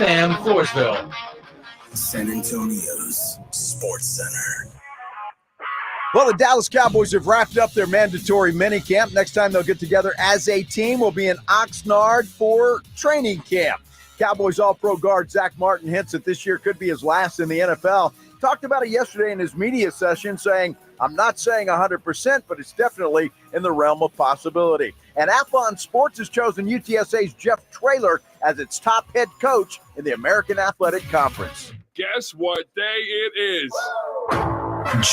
FM Floresville. San Antonio's Sports Center. Well, the Dallas Cowboys have wrapped up their mandatory minicamp. Next time they'll get together as a team will be in Oxnard for training camp. Cowboys All-Pro guard Zach Martin hints that this year could be his last in the NFL. Talked about it yesterday in his media session, saying, I'm not saying 100%, but it's definitely in the realm of possibility. And Athlon Sports has chosen UTSA's Jeff Traylor as its top head coach in the American Athletic Conference. Guess what day it is?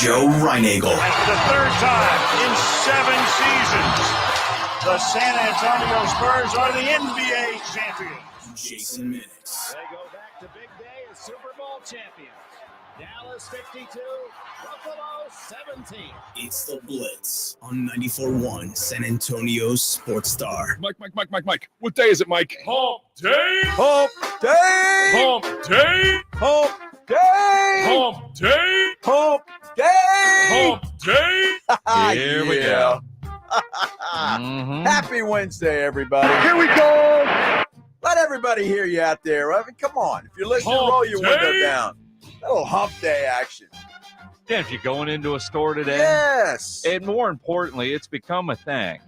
Joe Reinagel. And for the third time in 7 seasons, the San Antonio Spurs are the NBA champions. Jason Minix. They go back to big day as Super Bowl champions. Dallas 52, Buffalo 17. It's the Blitz on 94.1 San Antonio's Sports Star. Mike. What day is it, Mike? Hump day! Hump day! Hump day! Hump day! Hump day! Hump day! Hump day! Here we go. Happy Wednesday, everybody. Here we go! Let everybody hear you out there. I mean, come on. If you're listening, Hump roll your window day. down. A little hump day action. Yeah, if you're going into a store today. Yes. And more importantly, it's become a thing.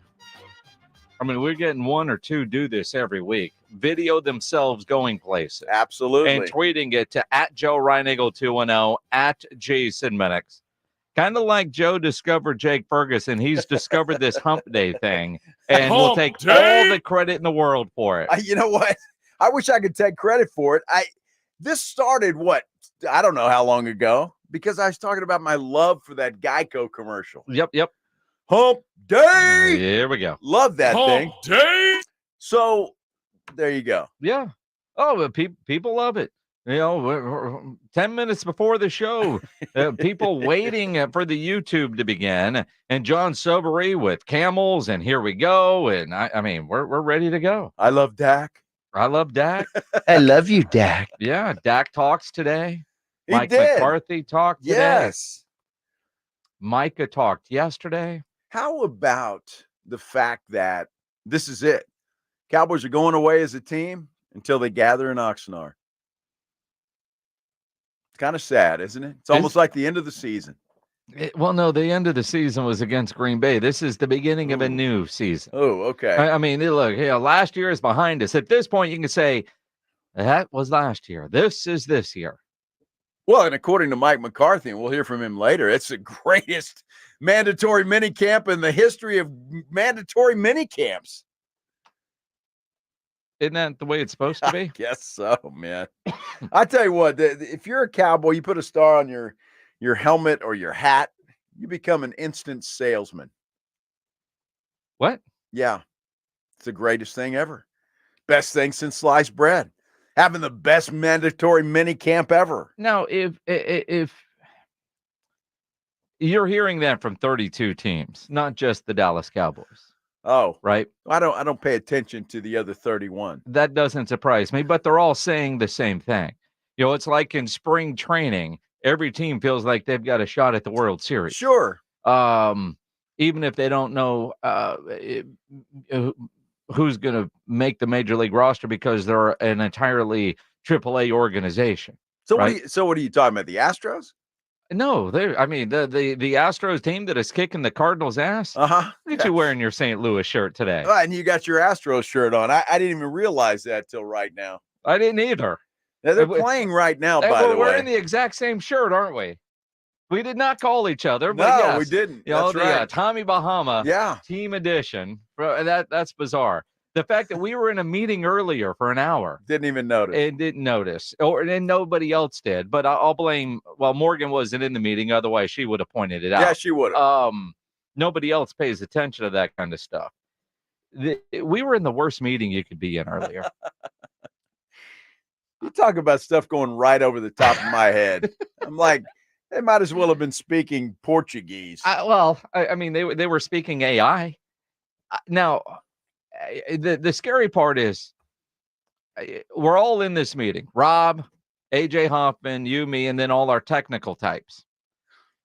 I mean, we're getting 1 or 2 do this every week. Video themselves going places. Absolutely. And tweeting it to @JoeReinagel210, @Jason Minix. Kind of like Joe discovered Jake Ferguson. He's discovered this hump day thing. And we'll take all the credit in the world for it. You know what? I wish I could take credit for it. This started, I don't know how long ago, because I was talking about my love for that Geico commercial. Yep. Hump day. Here we go. Love that thing. Hump day! So there you go. Yeah. Oh, but people love it. You know, we're 10 minutes before the show, people waiting for the YouTube to begin, and John Sobery with camels, and here we go. And I mean, we're ready to go. I love Dak. I love Dak. I love you, Dak. Yeah, Dak talks today. He Mike did. McCarthy talked today. Yes. Micah talked yesterday. How about the fact that this is it? Cowboys are going away as a team until they gather in Oxnard. It's kind of sad, isn't it? It's almost like the end of the season. Well, no, the end of the season was against Green Bay. This is the beginning of a new season. Oh, okay. I mean, look, last year is behind us. At this point, you can say that was last year. This is this year. Well, and according to Mike McCarthy, and we'll hear from him later, it's the greatest mandatory minicamp in the history of mandatory minicamps. Isn't that the way it's supposed to be? I guess so, man. I tell you what, if you're a Cowboy, you put a star on your helmet or your hat, you become an instant salesman. What? Yeah. It's the greatest thing ever. Best thing since sliced bread. Having the best mandatory mini camp ever. Now, if you're hearing that from 32 teams, not just the Dallas Cowboys. Oh, right. I don't pay attention to the other 31. That doesn't surprise me, but they're all saying the same thing. You know, it's like in spring training, every team feels like they've got a shot at the World Series. Sure. Even if they don't know who's going to make the major league roster because they're an entirely AAA organization. So right? What are you talking about? The Astros? No, the Astros team that is kicking the Cardinals' ass. Uh-huh. Look at you wearing your St. Louis shirt today. And you got your Astros shirt on. I didn't even realize that till right now. I didn't either. Now, they're playing right now, by the way. We're wearing the exact same shirt, aren't we? We did not call each other. But no, yes, we didn't. You know, That's right. Tommy Bahama team edition. That's bizarre. The fact that we were in a meeting earlier for an hour. Didn't even notice. And didn't notice. And nobody else did. But I'll blame, Morgan wasn't in the meeting. Otherwise, she would have pointed it out. Yeah, she would have. Nobody else pays attention to that kind of stuff. We were in the worst meeting you could be in earlier. You talk about stuff going right over the top of my head. I'm like, they might as well have been speaking Portuguese. I mean, they were speaking AI. Now, the scary part is we're all in this meeting. Rob, AJ Hoffman, you, me, and then all our technical types.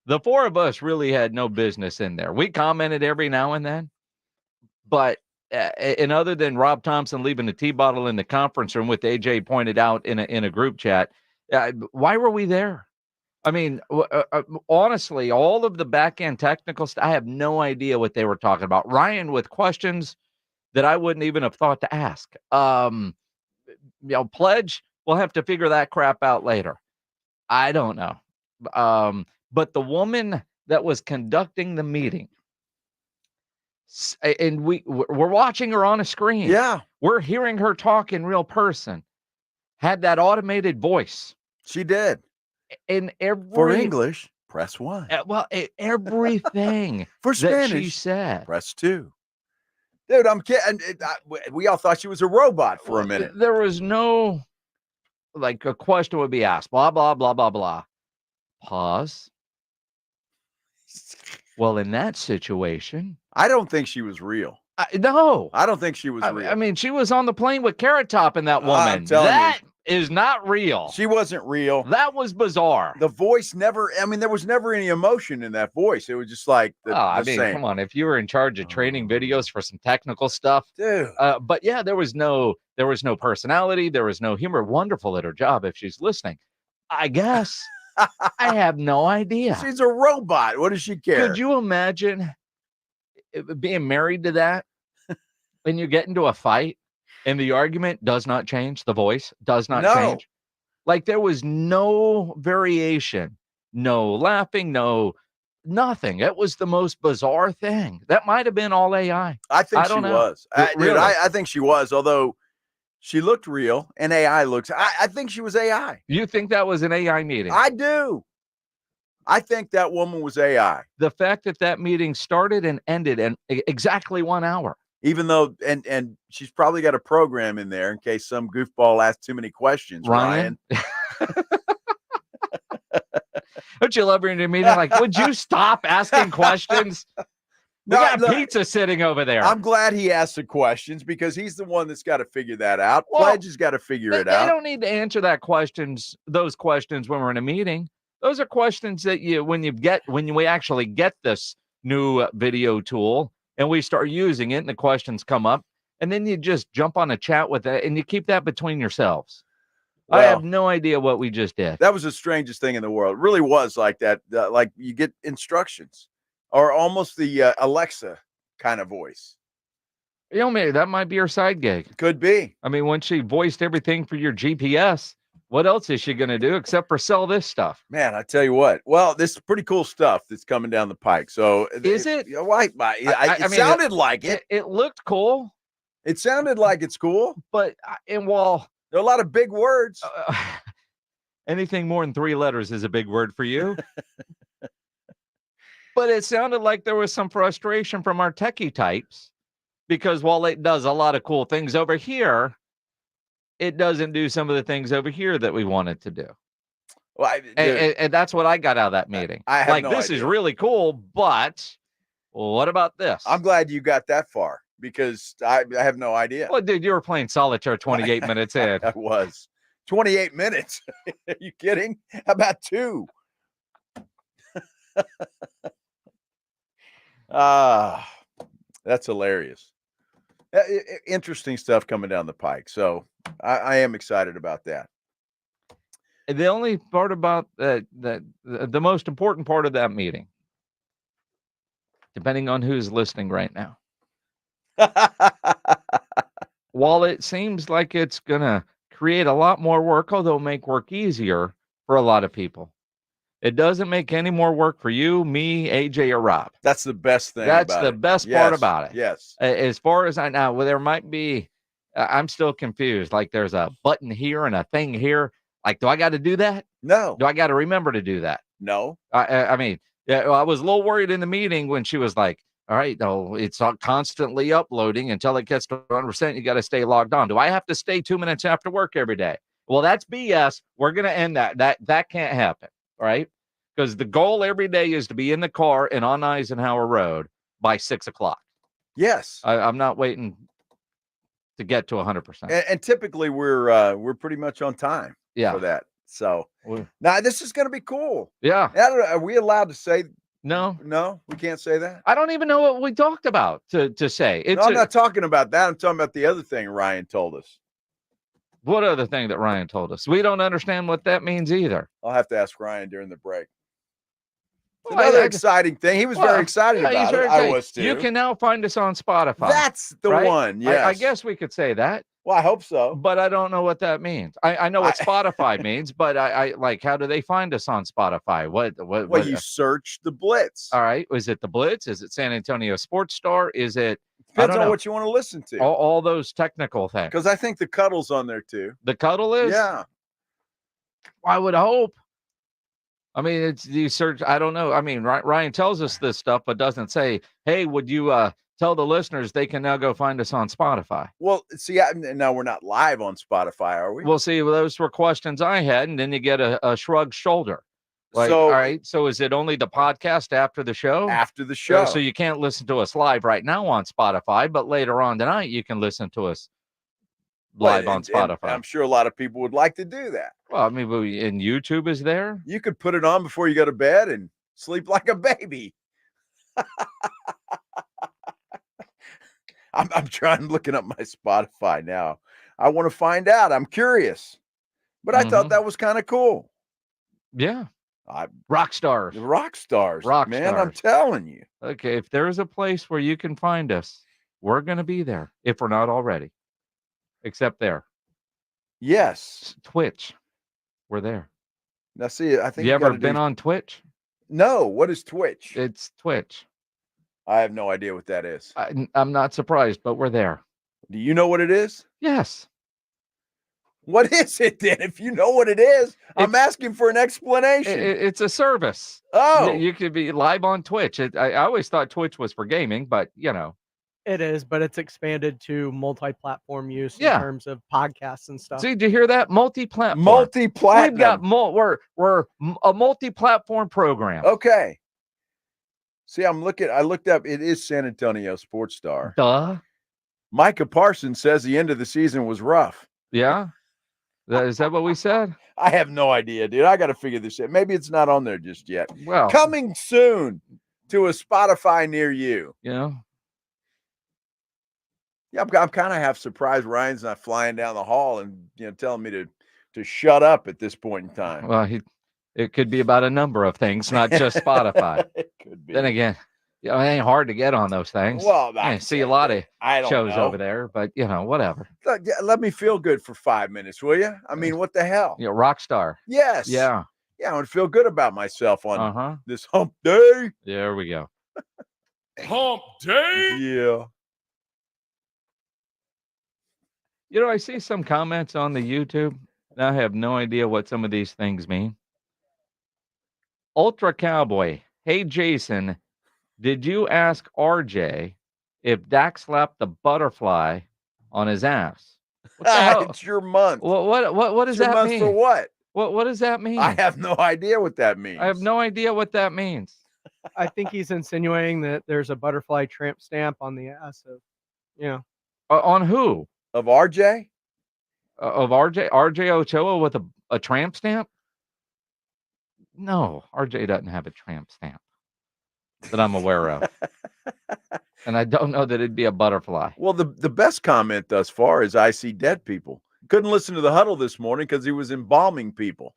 The four of us really had no business in there. We commented every now and then, but And other than Rob Thompson leaving the tea bottle in the conference room, with AJ pointed out in a group chat, why were we there? I mean, honestly, all of the back end technical stuff, I have no idea what they were talking about. Ryan with questions that I wouldn't even have thought to ask. Pledge, we'll have to figure that crap out later. I don't know. But the woman that was conducting the meeting, and we're watching her on a screen. Yeah. We're hearing her talk in real person. Had that automated voice. She did. In every For English, press 1. Everything For that Spanish, she said. press 2. Dude, I'm kidding. We all thought she was a robot for a minute. There was no, like, a question would be asked, blah, blah, blah, blah, blah. Pause. Well, in that situation, I don't think she was real. no. I don't think she was real. I mean, she was on the plane with Carrot Top and that woman. I'm telling That is not real. She wasn't real. That was bizarre. The voice never, there was never any emotion in that voice. It was just like the same. Come on. If you were in charge of training videos for some technical stuff, Dude. But yeah, there was no personality. There was no humor. Wonderful at her job if she's listening, I guess. I have no idea. She's a robot. What does she care? Could you imagine being married to that and you get into a fight and the argument does not change? The voice does not change. Like, there was no variation, no laughing, no nothing. It was the most bizarre thing. That might have been all AI. I think she was. Really? I think she was, although she looked real and AI looks. I think she was AI. You think that was an AI meeting? I do. I think that woman was AI. The fact that meeting started and ended in exactly 1 hour. Even though, and she's probably got a program in there in case some goofball asks too many questions, Ryan. Don't you love her in your meeting? Like, would you stop asking questions? We got pizza sitting over there. I'm glad he asked the questions because he's the one that's got to figure that out. Pledge has got to figure it out. They don't need to answer those questions when we're in a meeting. Those are questions that when we actually get this new video tool and we start using it and the questions come up, and then you just jump on a chat with it and you keep that between yourselves. Well, I have no idea what we just did. That was the strangest thing in the world. It really was like that. Like, you get instructions. Or almost the Alexa kind of voice. Maybe that might be her side gig. Could be. I mean, when she voiced everything for your GPS, what else is she going to do except for sell this stuff? Man, I tell you what. Well, this is pretty cool stuff that's coming down the pike. So is it? It sounded like it. It looked cool. It sounded like it's cool. But, there are a lot of big words. Anything more than 3 letters is a big word for you. But it sounded like there was some frustration from our techie types because while it does a lot of cool things over here, it doesn't do some of the things over here that we want it to do. Well, and that's what I got out of that meeting. This is really cool, but what about this? I'm glad you got that far because I have no idea. Well, dude, you were playing solitaire 28 minutes in. I was. 28 minutes. Are you kidding? How about 2? That's hilarious. Interesting stuff coming down the pike. So I am excited about that. The only part about the most important part of that meeting, depending on who's listening right now, while it seems like it's going to create a lot more work, although make work easier for a lot of people, it doesn't make any more work for you, me, AJ, or Rob. That's the best thing. That's the best part about it. Yes. As far as I know, there might be, I'm still confused. Like, there's a button here and a thing here. Like, do I got to do that? No. Do I got to remember to do that? No. I mean, I was a little worried in the meeting when she was like, all right, no, it's constantly uploading until it gets to 100%. You got to stay logged on. Do I have to stay 2 minutes after work every day? Well, that's BS. We're going to end that. That can't happen. Right? Because the goal every day is to be in the car and on Eisenhower Road by 6 o'clock. Yes. I'm not waiting to get to 100%. And typically we're pretty much on time for that. So now this is going to be cool. Yeah. I don't know, are we allowed to say No, No, we can't say that. I don't even know what we talked about to say. No, I'm not talking about that. I'm talking about the other thing Ryan told us. What other thing that Ryan told us? We don't understand what that means either. I'll have to ask Ryan during the break. Well, Another exciting thing. He was very excited yeah, he's about very it. I excited. was too. You can now find us on Spotify. That's the right? one. Yes. I guess we could say that, Well, I hope so. but I don't know what that means. I know what Spotify means, but I like, how do they find us on Spotify? Well, you search the Blitz. All right. Is it the Blitz? Is it San Antonio Sports Star? Is it? Depends on what you want to listen to. All those technical things. Because I think the Cuddle's on there too. The Cuddle is? Yeah. I would hope. I mean, it's you search. I don't know. I mean, Ryan tells us this stuff, but doesn't say, "Hey, would you tell the listeners they can now go find us on Spotify?" Well, see, now we're not live on Spotify, are we? Well, see, those were questions I had, and then you get a shrugged shoulder. Like, So- all right, so is it only the podcast after the show? After the show. So you can't listen to us live right now on Spotify, but later on tonight you can listen to us live on Spotify. And I'm sure a lot of people would like to do that. Well, I mean, and YouTube is there. You could put it on before you go to bed and sleep like a baby. I'm trying looking up my Spotify now. I want to find out. I'm curious. But I thought that was kind of cool. Yeah. Rock stars. The rock stars. Rock man, stars. I'm telling you. Okay, if there's a place where you can find us, we're going to be there if we're not already. Except there. Yes. Twitch. We're there. Now, see, I think you ever been on Twitch? No. What is Twitch? It's Twitch. I have no idea what that is. I'm not surprised, but we're there. Do you know what it is? Yes. What is it then? If you know what it is, I'm asking for an explanation. It's a service. Oh. You could be live on Twitch. I always thought Twitch was for gaming, but you know. It is, but it's expanded to multi-platform use in terms of podcasts and stuff. See, did you hear that? Multi-platform. Multi-platinum. We've got we're a multi-platform program. Okay. See, I looked up. It is San Antonio Sports Star. Duh. Micah Parsons says the end of the season was rough. Yeah. Is that what we said? I have no idea, dude. I got to figure this out. Maybe it's not on there just yet. Well, coming soon to a Spotify near you. You know. Yeah, I'm kind of half surprised Ryan's not flying down the hall and telling me to shut up at this point in time. Well, it could be about a number of things, not just Spotify. It could be. Then again, it ain't hard to get on those things. Well, I see a lot of shows know. over there, but whatever. Let me feel good for 5 minutes, will you? I mean, what the hell? Rock star. Yes. Yeah. Yeah, I want to feel good about myself on this hump day. There we go. Hump day. Yeah. I see some comments on the YouTube. I have no idea what some of these things mean. Ultra Cowboy. Hey, Jason, did you ask RJ if Dak slapped the butterfly on his ass? What the hell? It's your month. What does that mean? For what? What does that mean? I have no idea what that means. I have no idea what that means. I think he's insinuating that there's a butterfly tramp stamp on the ass of, on who? Of RJ? Of RJ? RJ Ochoa with a tramp stamp? No, RJ doesn't have a tramp stamp that I'm aware of. And I don't know that it'd be a butterfly. Well, the best comment thus far is I see dead people. Couldn't listen to the huddle this morning because he was embalming people.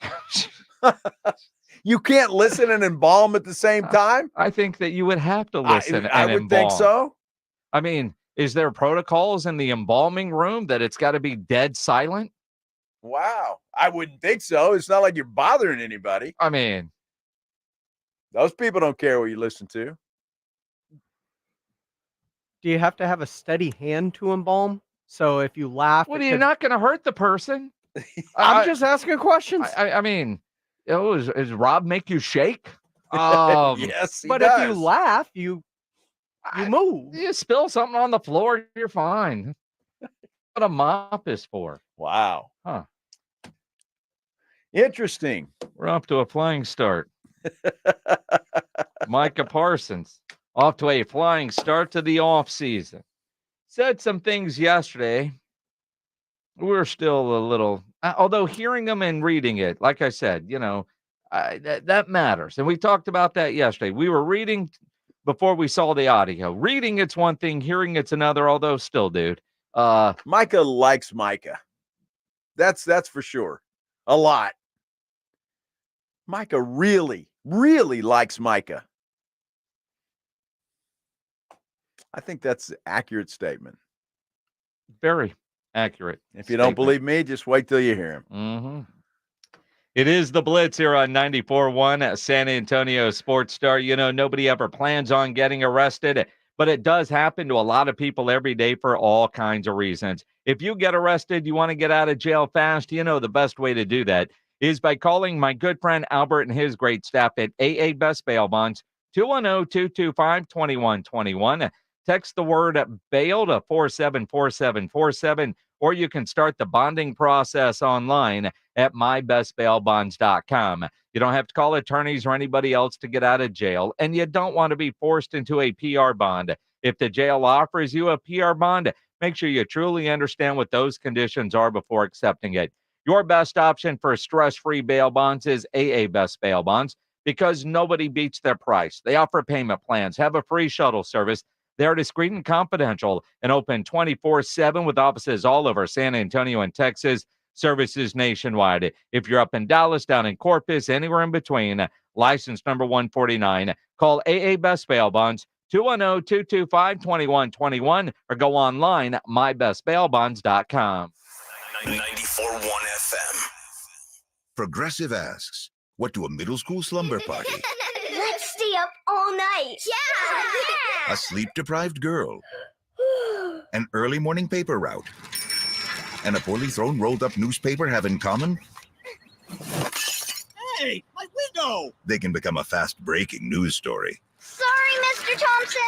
You can't listen and embalm at the same time? I think that you would have to listen I would embalm. think so. I mean, is there protocols in the embalming room that it's got to be dead silent? Wow. I wouldn't think so. It's not like you're bothering anybody. I mean, those people don't care what you listen to. Do you have to have a steady hand to embalm? So if you laugh, what are you not going to hurt the person? I'm just asking questions. I mean, does Rob make you shake? Yes, but does. if you laugh, you move. You spill something on the floor, you're fine. What a mop is for. Wow. Huh. Interesting. We're off to a flying start. Micah Parsons off to a flying start to the offseason. Said some things yesterday. We're still a little, although hearing them and reading it, like I said, That matters. And we talked about that yesterday. We were reading before we saw the audio. Reading, it's one thing. Hearing, it's another, although still, dude. Micah likes Micah. That's for sure. A lot. Micah really, really likes Micah. I think that's an accurate statement. Very accurate. If you don't believe me, just wait till you hear him. Mm-hmm. It is the Blitz here on 94.1 San Antonio Sports Star. You know, nobody ever plans on getting arrested, but it does happen to a lot of people every day for all kinds of reasons. If you get arrested, you want to get out of jail fast, you know the best way to do that is by calling my good friend Albert and his great staff at AA Best Bail Bonds, 210-225-2121. Text the word bail to 474747, or you can start the bonding process online at mybestbailbonds.com. You don't have to call attorneys or anybody else to get out of jail, and you don't want to be forced into a PR bond. If the jail offers you a PR bond, make sure you truly understand what those conditions are before accepting it. Your best option for stress-free bail bonds is AA Best Bail Bonds because nobody beats their price. They offer payment plans, have a free shuttle service. They're discreet and confidential and open 24/7 with offices all over San Antonio and Texas, services nationwide. If you're up in Dallas, down in Corpus, anywhere in between, license number 149, call AA Best Bail Bonds, 210-225-2121, or go online at mybestbailbonds.com. 94.1 FM. Progressive asks, what do a middle school slumber party, Let's stay up all night. Yeah. a sleep-deprived girl, an early morning paper route, and a poorly thrown rolled-up newspaper have in common? Hey, my window! They can become a fast-breaking news story. Sorry, Mr. Thompson.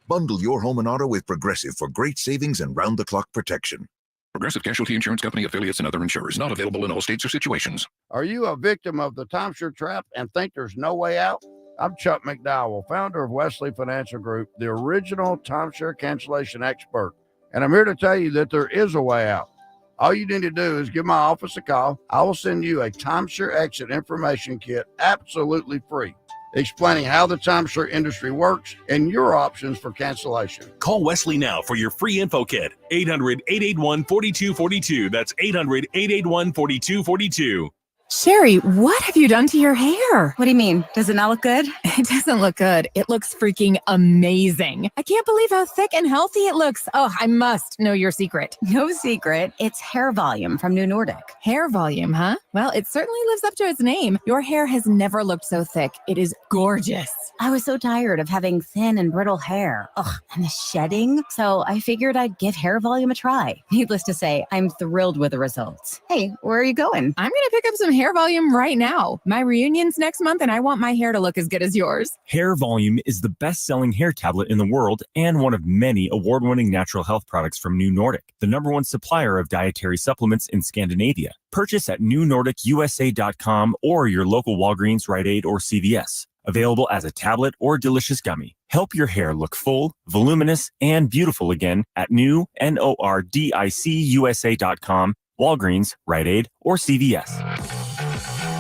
Bundle your home and auto with Progressive for great savings and round-the-clock protection. Progressive Casualty Insurance Company, affiliates, and other insurers. Not available in all states or situations. Are you a victim of the timeshare trap and think there's no way out? I'm Chuck McDowell, founder of Wesley Financial Group, the original timeshare cancellation expert. And I'm here to tell you that there is a way out. All you need to do is give my office a call. I will send you a timeshare exit information kit absolutely free, explaining how the timeshare industry works and your options for cancellation. Call Wesley now for your free info kit. 800-881-4242. That's 800-881-4242. Sherry, what have you done to your hair? What do you mean? Does it not look good? It doesn't look good. It looks freaking amazing. I can't believe how thick and healthy it looks. Oh, I must know your secret. No secret. It's hair volume from New Nordic. Hair volume, huh? Well, it certainly lives up to its name. Your hair has never looked so thick. It is gorgeous. I was so tired of having thin and brittle hair. Ugh, and the shedding. So I figured I'd give hair volume a try. Needless to say, I'm thrilled with the results. Hey, where are you going? I'm going to pick up some hair volume right now. My reunion's next month and I want my hair to look as good as yours. Hair Volume is the best-selling hair tablet in the world and one of many award-winning natural health products from New Nordic, the #1 supplier of dietary supplements in Scandinavia. Purchase at newnordicusa.com or your local Walgreens, Rite Aid, or CVS. Available as a tablet or delicious gummy. Help your hair look full, voluminous, and beautiful again at newnordicusa.com, Walgreens, Rite Aid, or CVS.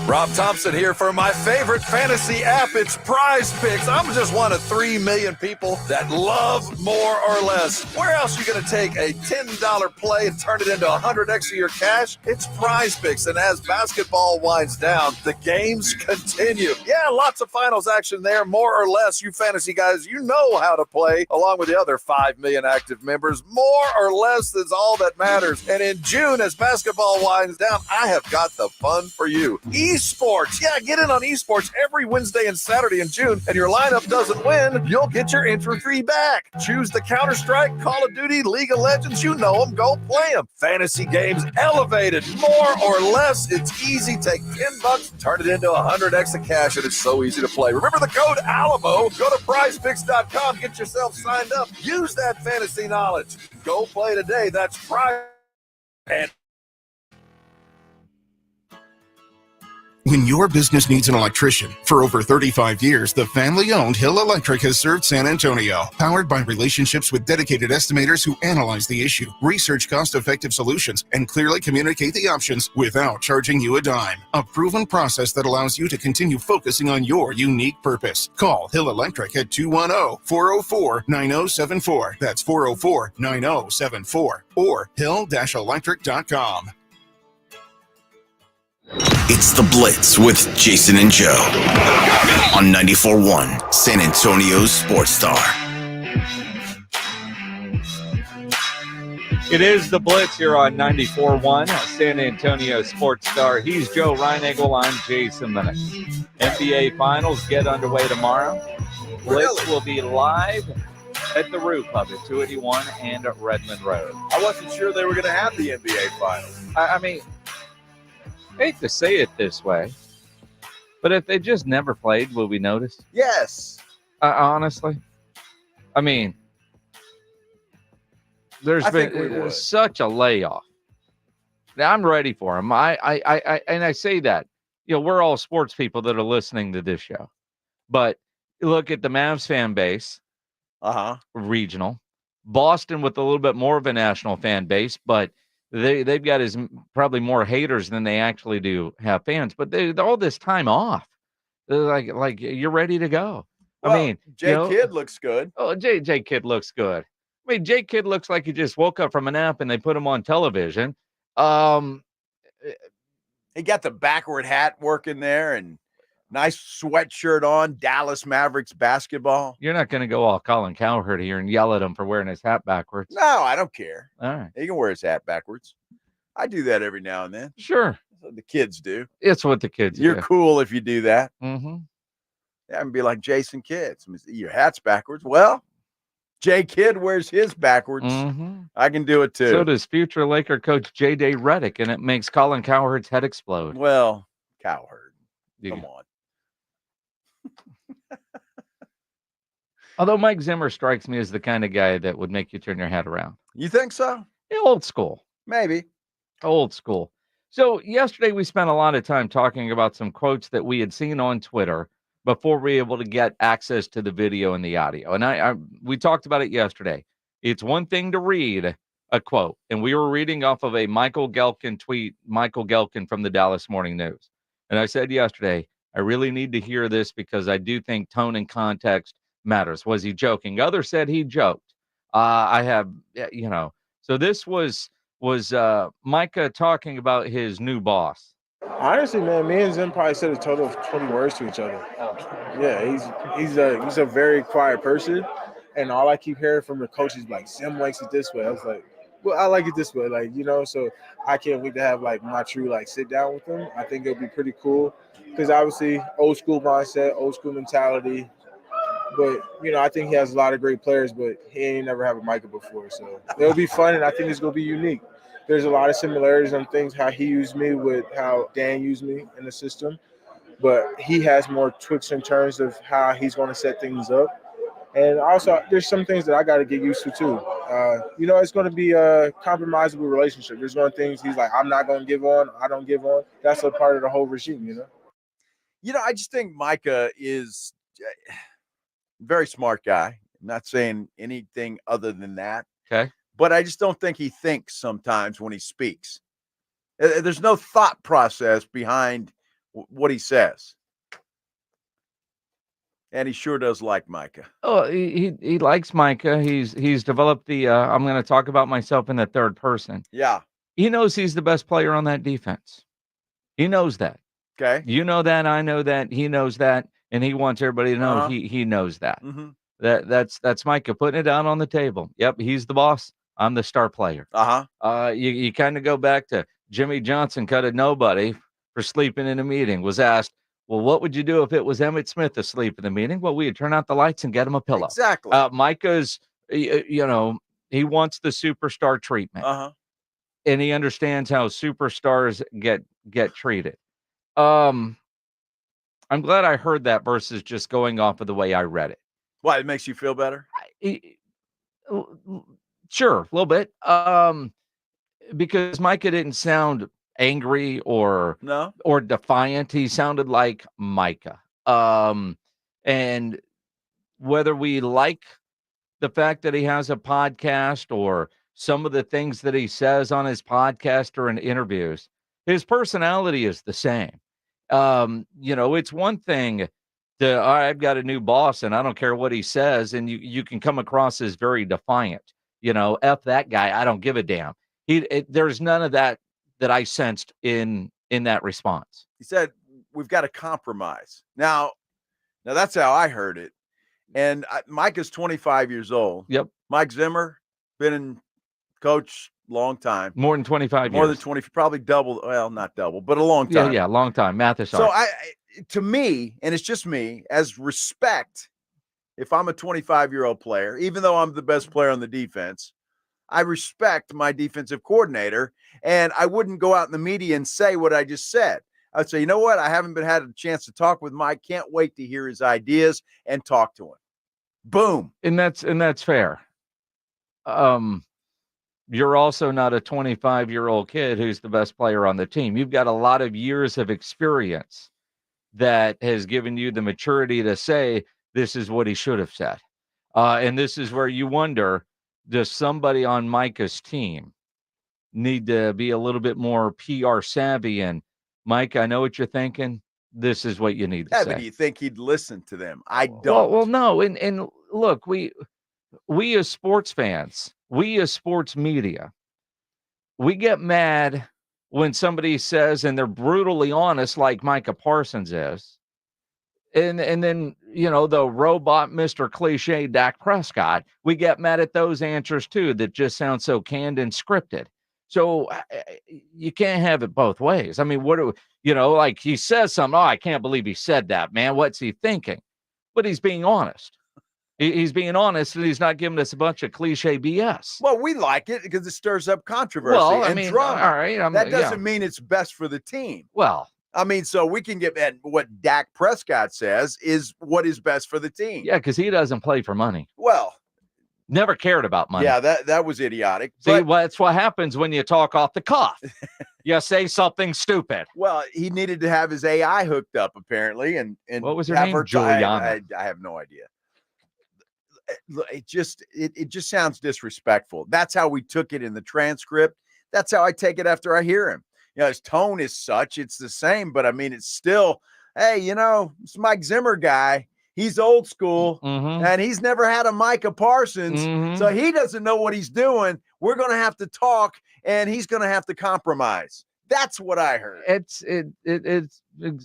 Rob Thompson here for my favorite fantasy app. It's Prize Picks. I'm just one of 3 million people that love more or less. Where else are you going to take a $10 play and turn it into 100x of your cash? It's Prize Picks. And as basketball winds down, the games continue. Yeah, lots of finals action there. More or less, you fantasy guys, you know how to play along with the other 5 million active members. More or less is all that matters. And in June, as basketball winds down, I have got the fun for you. Esports. Yeah, get in on esports every Wednesday and Saturday in June, and your lineup doesn't win, you'll get your entry fee back. Choose the Counter-Strike, Call of Duty, League of Legends. You know them. Go play them. Fantasy games elevated. More or less. It's easy. Take $10, turn it into 100x of cash, and it's so easy to play. Remember the code ALAMO. Go to prizepicks.com. Get yourself signed up. Use that fantasy knowledge. Go play today. That's Prize. And When your business needs an electrician, for over 35 years, the family-owned Hill Electric has served San Antonio. Powered by relationships with dedicated estimators who analyze the issue, research cost-effective solutions, and clearly communicate the options without charging you a dime. A proven process that allows you to continue focusing on your unique purpose. Call Hill Electric at 210-404-9074. That's 404-9074. Or hill-electric.com. It's the Blitz with Jason and Joe on 94.1 San Antonio's Sports Star. It is the Blitz here on 94.1 San Antonio Sports Star. He's Joe Reinagel. I'm Jason Minnick. NBA Finals get underway tomorrow. Blitz will be live at the roof of it, 281 and Redmond Road. I wasn't sure they were going to have the NBA Finals. I mean, I hate to say it this way, but if they just never played, will we notice? Yes. Honestly, I mean, there's been such a layoff. Now, I'm ready for them. I say that, we're all sports people that are listening to this show, but look at the Mavs fan base, regional, Boston with a little bit more of a national fan base, but they've got probably more haters than they actually do have fans. But they're all this time off, they're like you're ready to go. Well, I mean, Kidd looks good. Oh, J Kidd looks good. I mean, J Kidd looks like he just woke up from a nap and they put him on television. He got the backward hat working there and nice sweatshirt on. Dallas Mavericks basketball. You're not going to go all Colin Cowherd here and yell at him for wearing his hat backwards. No, I don't care. All right. He can wear his hat backwards. I do that every now and then. Sure. That's what the kids do. It's what the kids You're do. cool if you do that. Mm-hmm. Yeah, and be like Jason Kidd. Your hat's backwards. Well, J Kidd wears his backwards. Mm-hmm. I can do it too. So does future Laker coach J.J. Redick, and it makes Colin Cowherd's head explode. Well, Cowherd. Come on. Although Mike Zimmer strikes me as the kind of guy that would make you turn your head around. You think so? Yeah, old school. Maybe. Old school. So yesterday we spent a lot of time talking about some quotes that we had seen on Twitter before we were able to get access to the video and the audio. And we talked about it yesterday. It's one thing to read a quote, and we were reading off of a Michael Gelkin tweet, Michael Gelkin from the Dallas Morning News. And I said yesterday, I really need to hear this because I do think tone and context matters. Was he joking? Others said he joked. So this was Micah talking about his new boss. Honestly, man, me and Zim probably said a total of 20 words to each other. Yeah, he's a very quiet person, and all I keep hearing from the coach is like, Zim likes it this way. I was like, well, I like it this way, so I can't wait to have my true sit down with him. I think it'll be pretty cool because obviously old school mindset, old school mentality. But, I think he has a lot of great players, but he ain't never had a Micah before. So it'll be fun, and I think it's going to be unique. There's a lot of similarities on things, how he used me with how Dan used me in the system. But he has more twists and turns of how he's going to set things up. And also, there's some things that I got to get used to, too. It's going to be a compromisable relationship. There's one things he's like, I'm not going to give on. I don't give on. That's a part of the whole regime, I just think Micah is – very smart guy. I'm not saying anything other than that. Okay. But I just don't think he thinks sometimes when he speaks. There's no thought process behind what he says. And he sure does like Micah. Oh, he likes Micah. He's developed the I'm going to talk about myself in the third person. Yeah. He knows he's the best player on that defense. He knows that. Okay. You know that. I know that. He knows that. And he wants everybody to know he knows that. Mm-hmm. That's Micah putting it down on the table. Yep, he's the boss. I'm the star player. You kind of go back to Jimmy Johnson cut a nobody for sleeping in a meeting. Was asked, well, what would you do if it was Emmitt Smith asleep in the meeting? Well, we'd turn out the lights and get him a pillow. Exactly. Micah's, he wants the superstar treatment, and he understands how superstars get treated. I'm glad I heard that versus just going off of the way I read it. Why? It makes you feel better? Sure, a little bit. Because Micah didn't sound angry or No. or defiant. He sounded like Micah. And whether we like the fact that he has a podcast or some of the things that he says on his podcast or in interviews, his personality is the same. It's one thing to, all right, I've got a new boss and I don't care what he says, and you can come across as very defiant. F that guy, I don't give a damn. There's none of that I sensed in that response. He said, we've got to compromise. Now that's how I heard it. And Mike is 25 years old. Yep. Mike Zimmer, been in coach long time. More than 25 More years. than 20, probably double. Well, not double, but a long time. Yeah, long time. Math is So hard. to me, and it's just me, as respect, if I'm a 25-year-old player, even though I'm the best player on the defense, I respect my defensive coordinator, and I wouldn't go out in the media and say what I just said. I'd say, you know what? I haven't had a chance to talk with Mike. Can't wait to hear his ideas and talk to him. Boom. And that's fair. You're also not a 25-year-old kid who's the best player on the team. You've got a lot of years of experience that has given you the maturity to say this is what he should have said. And this is where you wonder, does somebody on Micah's team need to be a little bit more PR savvy? And Mike, I know what you're thinking. This is what you need to say. But do you think he'd listen to them? I don't. Well, no. And look, we as sports fans, we as sports media, we get mad when somebody says, and they're brutally honest, like Micah Parsons is, and then the robot Mr. Cliche Dak Prescott. We get mad at those answers too that just sound so canned and scripted. So you can't have it both ways. I mean, like he says something, oh, I can't believe he said that, man. What's he thinking? But he's being honest. He's being honest, and he's not giving us a bunch of cliche BS. Well, we like it because it stirs up controversy and drama. All right, that doesn't mean it's best for the team. Well, I mean, so we can get at what Dak Prescott says is what is best for the team. Yeah, because he doesn't play for money. Well, never cared about money. Yeah, that was idiotic. See, that's what happens when you talk off the cuff. You say something stupid. Well, he needed to have his AI hooked up apparently, and what was her name? Juliana. I have no idea. It just sounds disrespectful. That's how we took it in the transcript. That's how I take it after I hear him. His tone is such, it's the same, but I mean, it's still, hey, it's Mike Zimmer guy. He's old school, and he's never had a Micah Parsons, so he doesn't know what he's doing. We're going to have to talk, and he's going to have to compromise. That's what I heard.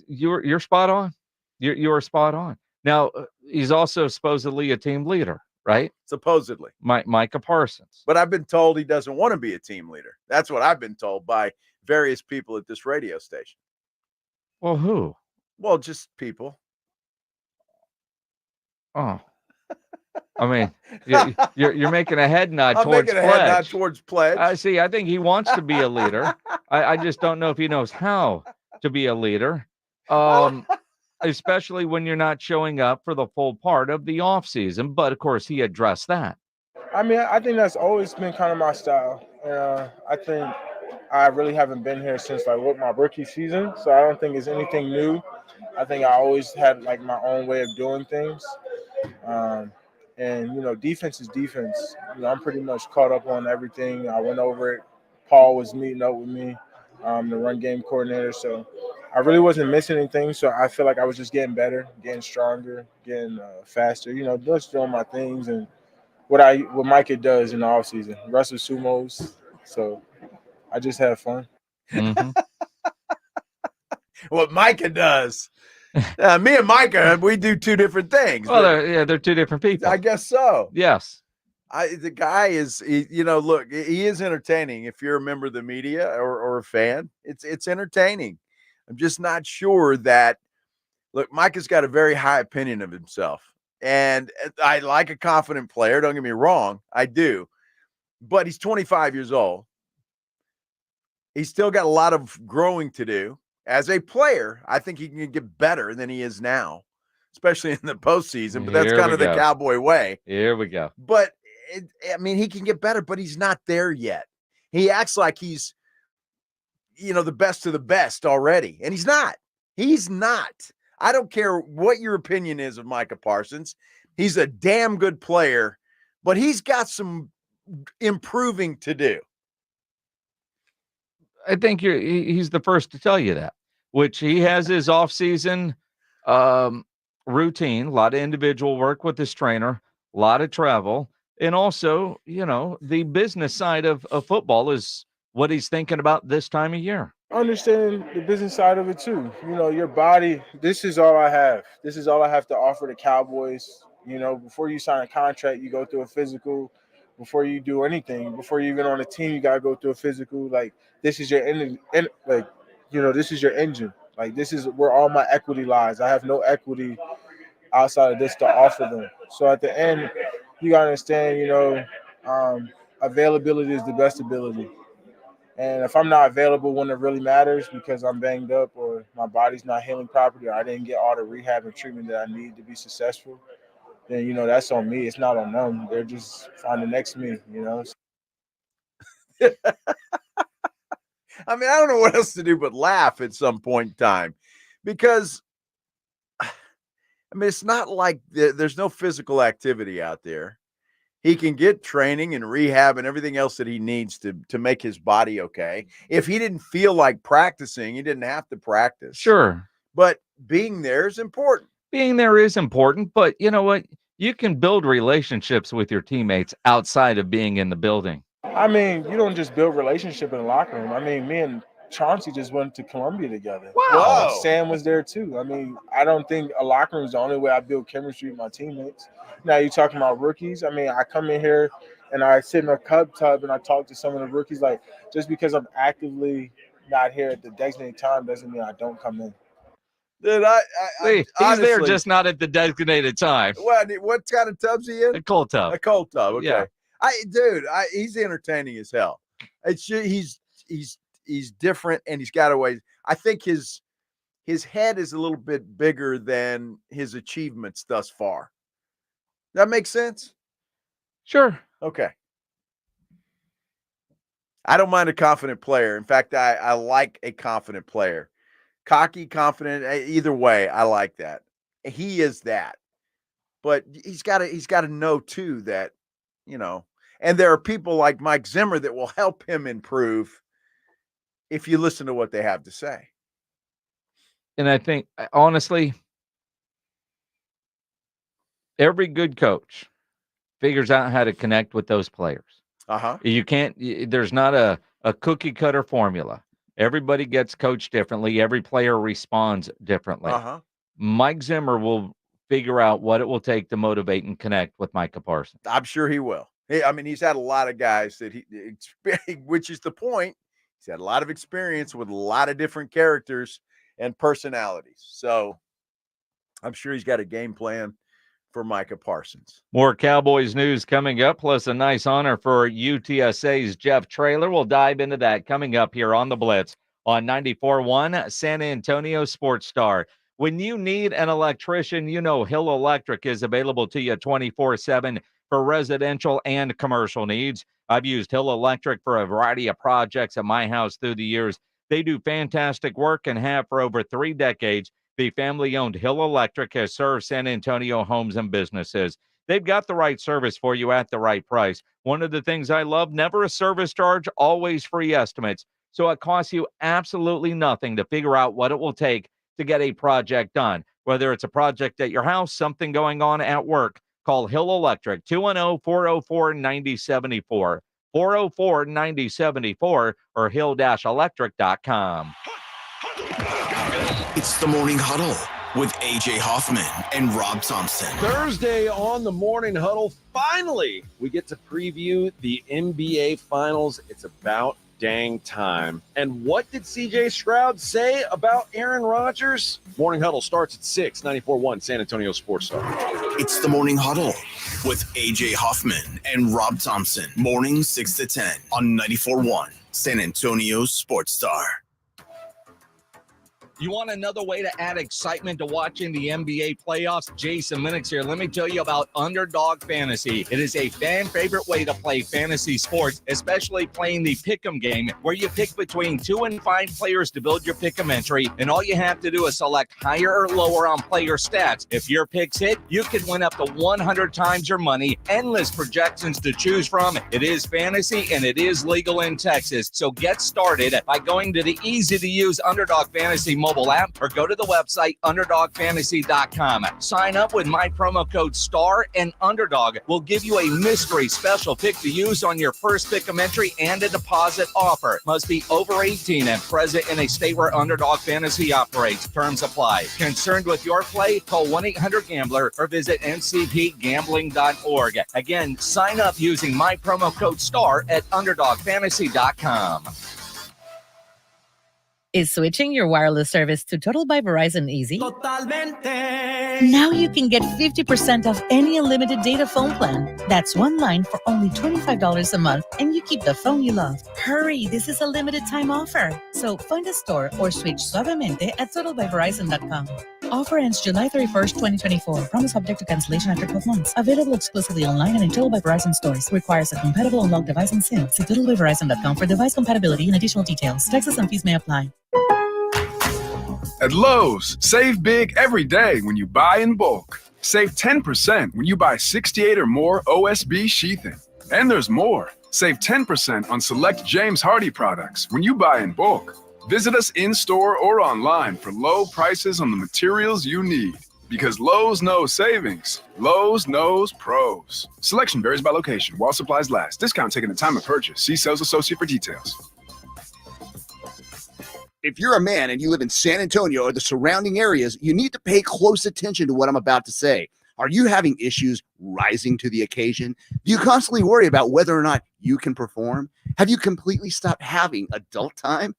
You're spot on. You're spot on. Now, he's also supposedly a team leader, right? Supposedly. Micah Parsons. But I've been told he doesn't want to be a team leader. That's what I've been told by various people at this radio station. Well, who? Well, just people. Oh. I mean, you're making a head nod I'm towards making a pledge. head nod towards pledge. I see. I think he wants to be a leader. I just don't know if he knows how to be a leader. Especially when you're not showing up for the full part of the offseason. But, of course, he addressed that. I mean, I think that's always been kind of my style. I think I really haven't been here since, my rookie season, so I don't think it's anything new. I think I always had, my own way of doing things. And, defense is defense. I'm pretty much caught up on everything. I went over it. Paul was meeting up with me, the run game coordinator, so I really wasn't missing anything, so I feel like I was just getting better, getting stronger, getting faster, just doing my things and what Micah does in the offseason. Wrestle sumos, so I just have fun. What Micah does. Me and Micah, we do two different things. Well, they're two different people. I guess so. Yes. The guy is, look, he is entertaining. If you're a member of the media or a fan, it's entertaining. I'm just not sure that, look, Micah's got a very high opinion of himself. And I like a confident player. Don't get me wrong. I do. But he's 25 years old. He's still got a lot of growing to do. As a player, I think he can get better than he is now, especially in the postseason. But that's kind of the Cowboy way. Here we go. But, he can get better, but he's not there yet. He acts like he's the best of the best already. And he's not. He's not. I don't care what your opinion is of Micah Parsons. He's a damn good player, but he's got some improving to do. I think he's the first to tell you that, which he has his off-season routine, a lot of individual work with his trainer, a lot of travel, and also, the business side of football is what he's thinking about this time of year. Understanding the business side of it too. Your body, this is all I have. This is all I have to offer the Cowboys. Before you sign a contract, you go through a physical. Before you do anything, before you even on a team, you got to go through a physical. Like, this is your engine. This is your engine. Like, this is where all my equity lies. I have no equity outside of this to offer them. So at the end, you got to understand, availability is the best ability. And if I'm not available when it really matters because I'm banged up or my body's not healing properly or I didn't get all the rehab and treatment that I need to be successful, then, that's on me. It's not on them. They're just finding the next me, I mean, I don't know what else to do but laugh at some point in time because, it's not like there's no physical activity out there. He can get training and rehab and everything else that he needs to make his body okay. If he didn't feel like practicing, he didn't have to practice. Sure. But being there is important. Being there is important, but you know what? You can build relationships with your teammates outside of being in the building. You don't just build relationship in the locker room. Me and Chauncey just went to Columbia together. Wow. Sam was there too. I don't think a locker room is the only way I build chemistry with my teammates. Now you're talking about rookies. I come in here and I sit in a cup tub and I talk to some of the rookies. Like, just because I'm actively not here at the designated time doesn't mean I don't come in. Dude, he's honestly, there just not at the designated time. What kind of tub's he in? A cold tub. A cold tub. Okay. Yeah. He's entertaining as hell. He's different and he's got a way. I think his head is a little bit bigger than his achievements thus far. That makes sense? Sure. Okay. I don't mind a confident player. In fact, I like a confident player. Cocky, confident, either way, I like that. He is that. But he's got to know too that, and there are people like Mike Zimmer that will help him improve if you listen to what they have to say. And I think, honestly, every good coach figures out how to connect with those players. You can't, there's not a cookie cutter formula. Everybody gets coached differently. Every player responds differently. Mike Zimmer will figure out what it will take to motivate and connect with Micah Parsons. I'm sure he will. He's had a lot of guys that which is the point. He's had a lot of experience with a lot of different characters and personalities. So I'm sure he's got a game plan for Micah Parsons. More Cowboys news coming up, plus a nice honor for UTSA's Jeff Traylor. We'll dive into that coming up here on the Blitz on 94.1 San Antonio Sports Star. When you need an electrician, Hill Electric is available to you 24/7 for residential and commercial needs. I've used Hill Electric for a variety of projects at my house through the years. They do fantastic work and have for over 3 decades. The family-owned Hill Electric has served San Antonio homes and businesses. They've got the right service for you at the right price. One of the things I love, never a service charge, always free estimates. So it costs you absolutely nothing to figure out what it will take to get a project done. Whether it's a project at your house, something going on at work, call Hill Electric, 210-404-9074, 404-9074, or hill-electric.com. It's the Morning Huddle with A.J. Hoffman and Rob Thompson. Thursday on the Morning Huddle, finally, we get to preview the NBA Finals. It's about dang time. And what did C.J. Stroud say about Aaron Rodgers? Morning Huddle starts at 6, 94.1 San Antonio Sports Star. It's the Morning Huddle with A.J. Hoffman and Rob Thompson. Morning 6 to 10 on 94.1 San Antonio Sports Star. You want another way to add excitement to watching the NBA playoffs? Jason Minix here. Let me tell you about Underdog Fantasy. It is a fan favorite way to play fantasy sports, especially playing the pick'em game, where you pick between 2 and 5 players to build your pick'em entry, and all you have to do is select higher or lower on player stats. If your picks hit, you can win up to 100 times your money. Endless projections to choose from. It is fantasy and it is legal in Texas. So get started by going to the easy-to-use Underdog Fantasy mobile app or go to the website underdogfantasy.com. Sign up with my promo code STAR, and Underdog will give you a mystery special pick to use on your first pick'em entry and a deposit offer. Must be over 18 and present in a state where Underdog Fantasy operates. Terms apply. Concerned with your play? Call 1-800-GAMBLER or visit ncpgambling.org. Again, sign up using my promo code STAR at underdogfantasy.com. Is switching your wireless service to Total by Verizon easy? Totalmente. Now you can get 50% off any unlimited data phone plan. That's one line for only $25 a month, and you keep the phone you love. Hurry, this is a limited time offer. So find a store or switch suavemente at totalbyverizon.com. Offer ends July 31st, 2024. Promise subject to cancellation after 12 months. Available exclusively online and in Total by Verizon stores. Requires a compatible unlocked device and SIM. See totalbyverizon.com for device compatibility and additional details. Taxes and fees may apply. At Lowe's, save big every day when you buy in bulk. Save 10% when you buy 68 or more OSB sheathing. And there's more. Save 10% on select James Hardy products when you buy in bulk. Visit us in-store or online for low prices on the materials you need. Because Lowe's knows savings. Lowe's knows pros. Selection varies by location while supplies last. Discount taken at time of purchase. See sales associate for details. If you're a man and you live in San Antonio or the surrounding areas, you need to pay close attention to what I'm about to say. Are you having issues rising to the occasion? Do you constantly worry about whether or not you can perform? Have you completely stopped having adult time?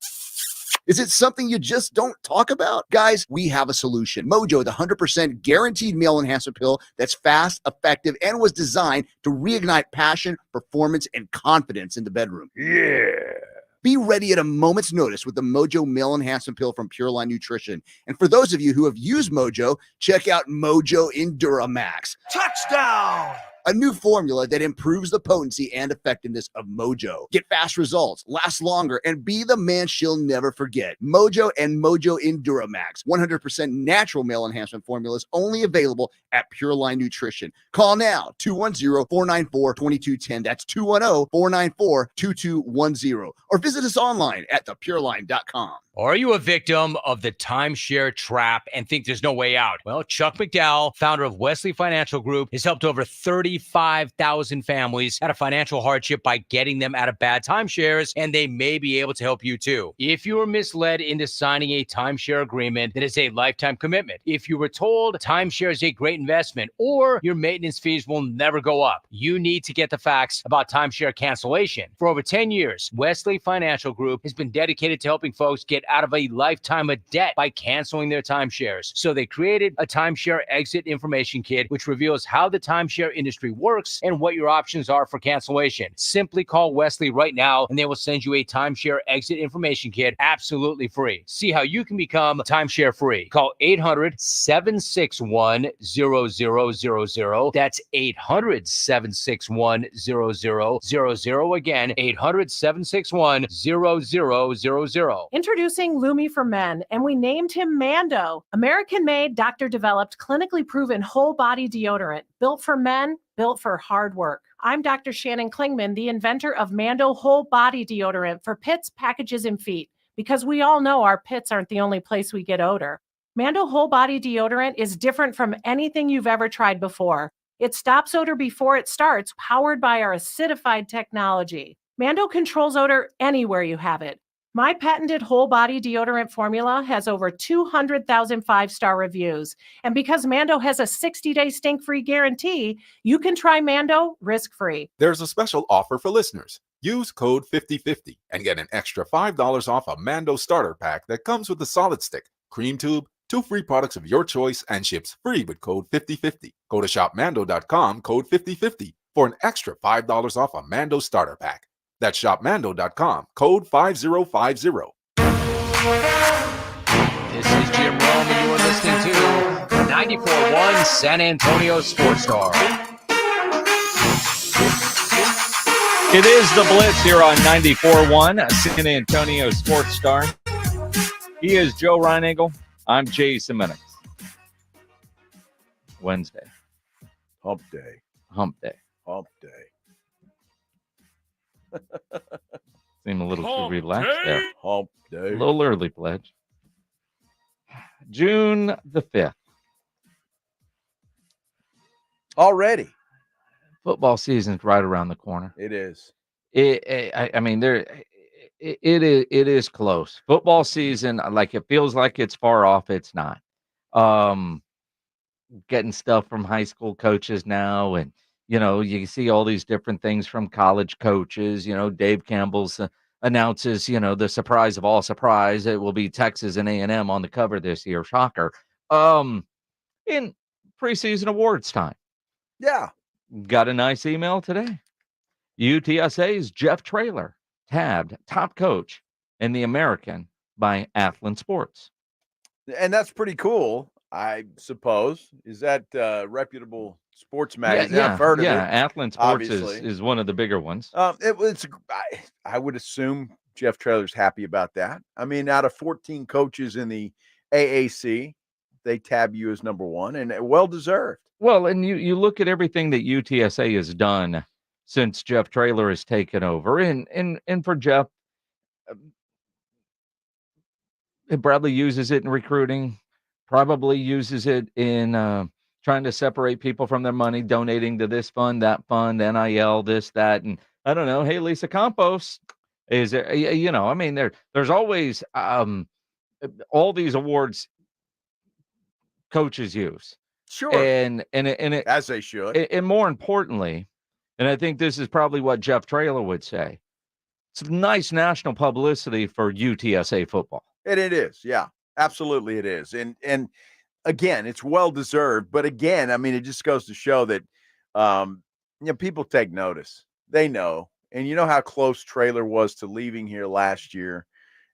Is it something you just don't talk about? Guys, we have a solution. Mojo, the 100% guaranteed male enhancement pill that's fast, effective, and was designed to reignite passion, performance, and confidence in the bedroom. Yeah. Be ready at a moment's notice with the Mojo Male Enhancement Pill from Pure Line Nutrition. And for those of you who have used Mojo, check out Mojo Enduramax. Touchdown! A new formula that improves the potency and effectiveness of Mojo. Get fast results, last longer, and be the man she'll never forget. Mojo and Mojo Enduramax, 100% natural male enhancement formulas, only available at Pure Line Nutrition. Call now, 210-494-2210. That's 210-494-2210. Or visit us online at thepureline.com. Are you a victim of the timeshare trap and think there's no way out? Well, Chuck McDowell, founder of Wesley Financial Group, has helped over 35,000 families out of financial hardship by getting them out of bad timeshares, and they may be able to help you too. If you were misled into signing a timeshare agreement that is a lifetime commitment, if you were told timeshare is a great investment or your maintenance fees will never go up, you need to get the facts about timeshare cancellation. For over 10 years, Wesley Financial Group has been dedicated to helping folks get out of a lifetime of debt by canceling their timeshares. So they created a timeshare exit information kit, which reveals how the timeshare industry works and what your options are for cancellation. Simply call Wesley right now and they will send you a timeshare exit information kit absolutely free. See how you can become timeshare free. Call 800-761-0000. That's 800-761-0000. Again, 800-761-0000. Introducing Lumi for Men, and we named him Mando. American-made, doctor-developed, clinically proven whole-body deodorant, built for men, built for hard work. I'm Dr. Shannon Klingman, the inventor of Mando Whole Body Deodorant for pits, packages, and feet, because we all know our pits aren't the only place we get odor. Mando Whole Body Deodorant is different from anything you've ever tried before. It stops odor before it starts, powered by our acidified technology. Mando controls odor anywhere you have it. My patented whole body deodorant formula has over 200,000 five-star reviews. And because Mando has a 60-day stink-free guarantee, you can try Mando risk-free. There's a special offer for listeners. Use code 5050 and get an extra $5 off a Mando starter pack that comes with a solid stick, cream tube, 2 free products of your choice, and ships free with code 5050. Go to shopmando.com, code 5050 for an extra $5 off a Mando starter pack. That's shopmando.com, code 5050. This is Jim Rome, and you are listening to 94.1 San Antonio Sports Star. It is the Blitz here on 94.1 San Antonio Sports Star. He is Joe Reinagle. I'm Jason Minix. Wednesday. Hump day. Hump day. Hump day. Seem a little too relaxed there. Hump day. A little early, Pledge. June the 5th. Already. Football season's right around the corner. It is. I mean, it is close. Football season, like it feels like it's far off. It's not. Getting stuff from high school coaches now, and you see all these different things from college coaches. Dave Campbell's announces, the surprise of all surprise, it will be Texas and A&M on the cover this year. Shocker. In preseason awards time. Yeah. Got a nice email today. UTSA's Jeff Traylor tabbed top coach in the American by Athlon Sports. And that's pretty cool, I suppose. Is that reputable sports magazine? Yeah, I've heard of it. Athlon Sports is one of the bigger ones. I would assume Jeff Traylor's happy about that. I mean, out of 14 coaches in the AAC, they tab you as number one, and well-deserved. Well, and you look at everything that UTSA has done since Jeff Traylor has taken over, and for Jeff, Bradley uses it in recruiting, probably uses it in trying to separate people from their money, donating to this fund, that fund, NIL, this, that, and I don't know. Hey, Lisa Campos, is there? I mean, there's always all these awards coaches use. Sure. And as they should. And more importantly, and I think this is probably what Jeff Traylor would say, it's nice national publicity for UTSA football. And it is. Yeah, absolutely it is. And again, it's well-deserved. But again, I mean, it just goes to show that, people take notice. They know. And you know how close Traylor was to leaving here last year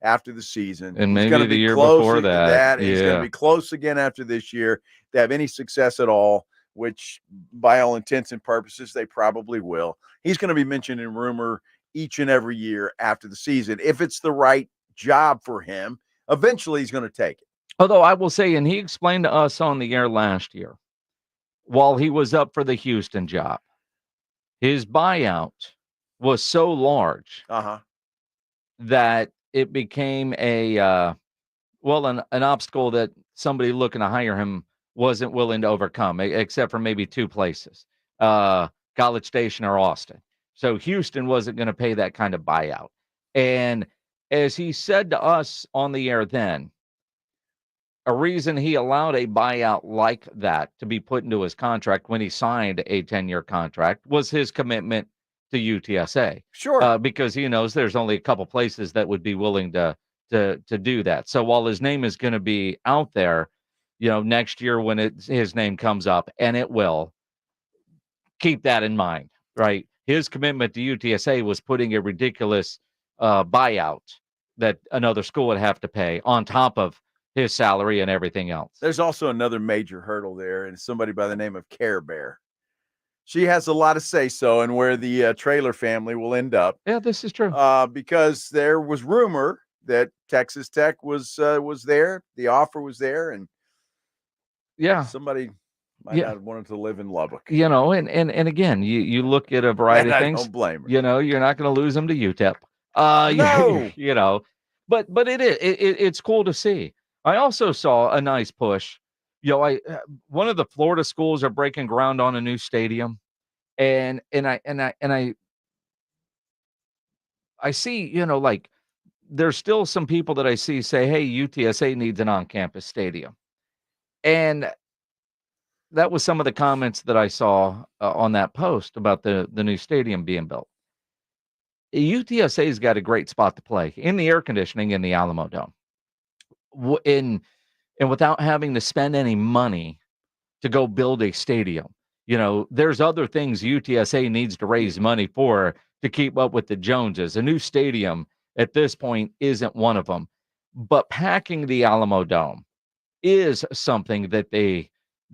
after the season. And maybe the year before that. He's going to be close again after this year to have any success at all, which by all intents and purposes, they probably will. He's going to be mentioned in rumor each and every year after the season. If it's the right job for him, eventually he's going to take it. Although I will say, and he explained to us on the air last year, while he was up for the Houston job, his buyout was so large that it became an obstacle that somebody looking to hire him wasn't willing to overcome, except for maybe two places, College Station or Austin. So Houston wasn't going to pay that kind of buyout. And as he said to us on the air then, a reason he allowed a buyout like that to be put into his contract when he signed a 10-year contract was his commitment to UTSA. Sure. Because he knows there's only a couple places that would be willing to do that. So while his name is going to be out there, next year when his name comes up, and it will, keep that in mind, right? His commitment to UTSA was putting a ridiculous buyout that another school would have to pay on top of his salary and everything else. There's also another major hurdle there, and somebody by the name of Care Bear. She has a lot of say-so in where the Traylor family will end up. Yeah, this is true. Because there was rumor that Texas Tech was there. The offer was there, and somebody might not have wanted to live in Lubbock. And again, you look at a variety of things. I don't blame her. You're not going to lose them to UTEP. No. But it's cool to see. I also saw a nice push. One of the Florida schools are breaking ground on a new stadium, and I see, there's still some people that I see say, hey, UTSA needs an on-campus stadium. And that was some of the comments that I saw on that post about the new stadium being built. UTSA's got a great spot to play in the air conditioning in the Alamo Dome. And without having to spend any money to go build a stadium. There's other things UTSA needs to raise money for to keep up with the Joneses. A new stadium at this point isn't one of them. but packing the Alamo Dome is something that they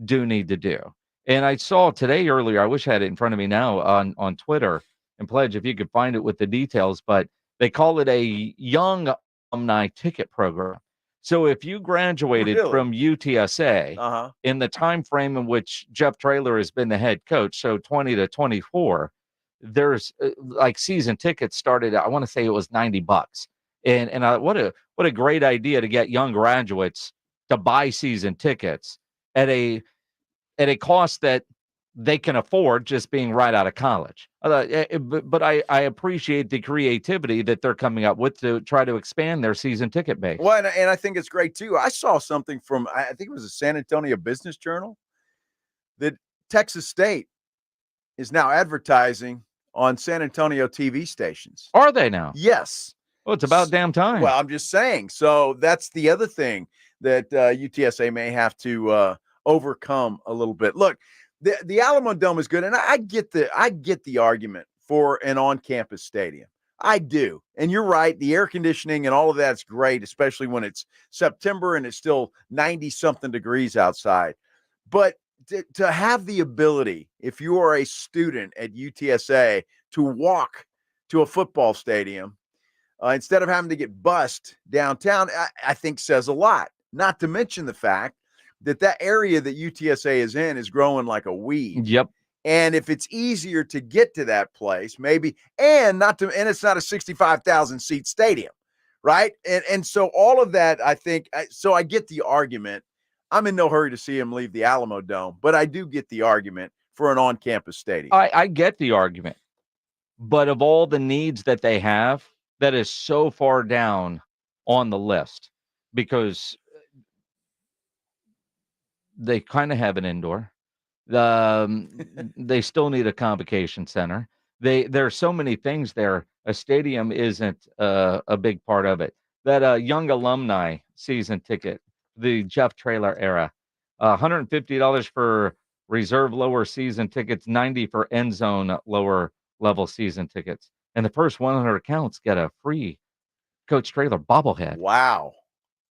do need to do. And I saw today earlier, I wish I had it in front of me now on Twitter, and Pledge, if you could find it with the details, but they call it a young alumni ticket program. So if you graduated Really? from UTSA Uh-huh. in the time frame in which Jeff Traylor has been the head coach, so 20 to 24, there's like season tickets started, I want to say it was $90. And what a great idea to get young graduates to buy season tickets at a cost that they can afford just being right out of college. But I appreciate the creativity that they're coming up with to try to expand their season ticket base. Well, and I think it's great too. I saw something from, I think it was a San Antonio Business Journal, that Texas State is now advertising on San Antonio TV stations. Are they now? Yes. Well, it's about damn time. Well, I'm just saying. So that's the other thing that UTSA may have to overcome a little bit. Look, the Alamo Dome is good, and I get the argument for an on-campus stadium. I do. And you're right. The air conditioning and all of that's great, especially when it's September and it's still 90-something degrees outside. But to have the ability, if you are a student at UTSA, to walk to a football stadium instead of having to get bussed downtown, I think says a lot. Not to mention the fact that area that UTSA is in is growing like a weed. Yep. And if it's easier to get to that place, maybe, and it's not a 65,000 seat stadium, right? And so all of that, I think, so I get the argument. I'm in no hurry to see him leave the Alamo Dome, but I do get the argument for an on-campus stadium. I get the argument, but of all the needs that they have, that is so far down on the list because they kind of have an indoor. They still need a convocation center. There are so many things there. A stadium isn't a big part of it. That young alumni season ticket, the Jeff Traylor era, $150 for reserve lower season tickets, $90 for end zone lower level season tickets, and the first 100 accounts get a free Coach Traylor bobblehead. Wow.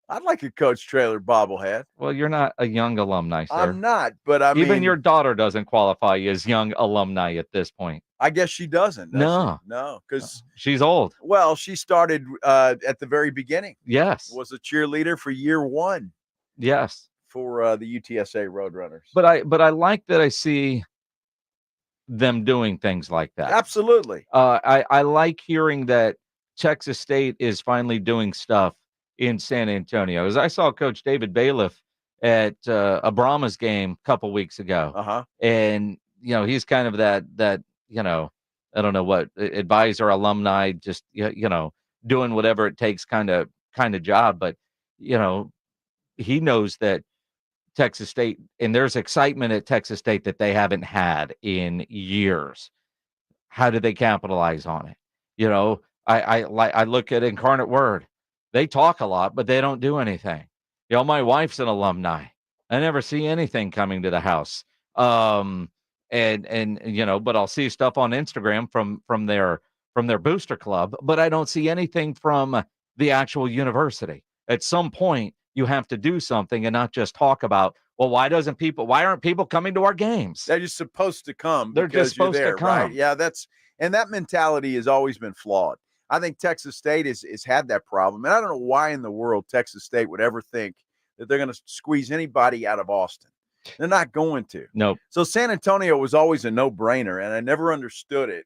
I'd like a Coach Traylor bobblehead. Well, you're not a young alumni, sir. I'm not, but Even your daughter doesn't qualify as young alumni at this point. I guess she doesn't. No, because she's old. Well, she started at the very beginning. Yes, was a cheerleader for year one. Yes, for the UTSA Roadrunners. But I like that I see them doing things like that. Absolutely. I like hearing that Texas State is finally doing stuff in San Antonio. As I saw Coach David Bailiff at a Brahmas game a couple weeks ago, and he's kind of that I don't know what advisor, alumni, just doing whatever it takes kind of job, but he knows that Texas State, and there's excitement at Texas State that they haven't had in years. How do they capitalize on it? I look at Incarnate Word. They talk a lot, but they don't do anything. My wife's an alumni. I never see anything coming to the house. But I'll see stuff on Instagram from their booster club, but I don't see anything from the actual university. At some point, you have to do something and not just talk about, well, why aren't people coming to our games? They're just supposed to come. They're just supposed to come. Right? Yeah, that mentality has always been flawed. I think Texas State has had that problem. And I don't know why in the world Texas State would ever think that they're going to squeeze anybody out of Austin. They're not going to. Nope. So San Antonio was always a no-brainer, and I never understood it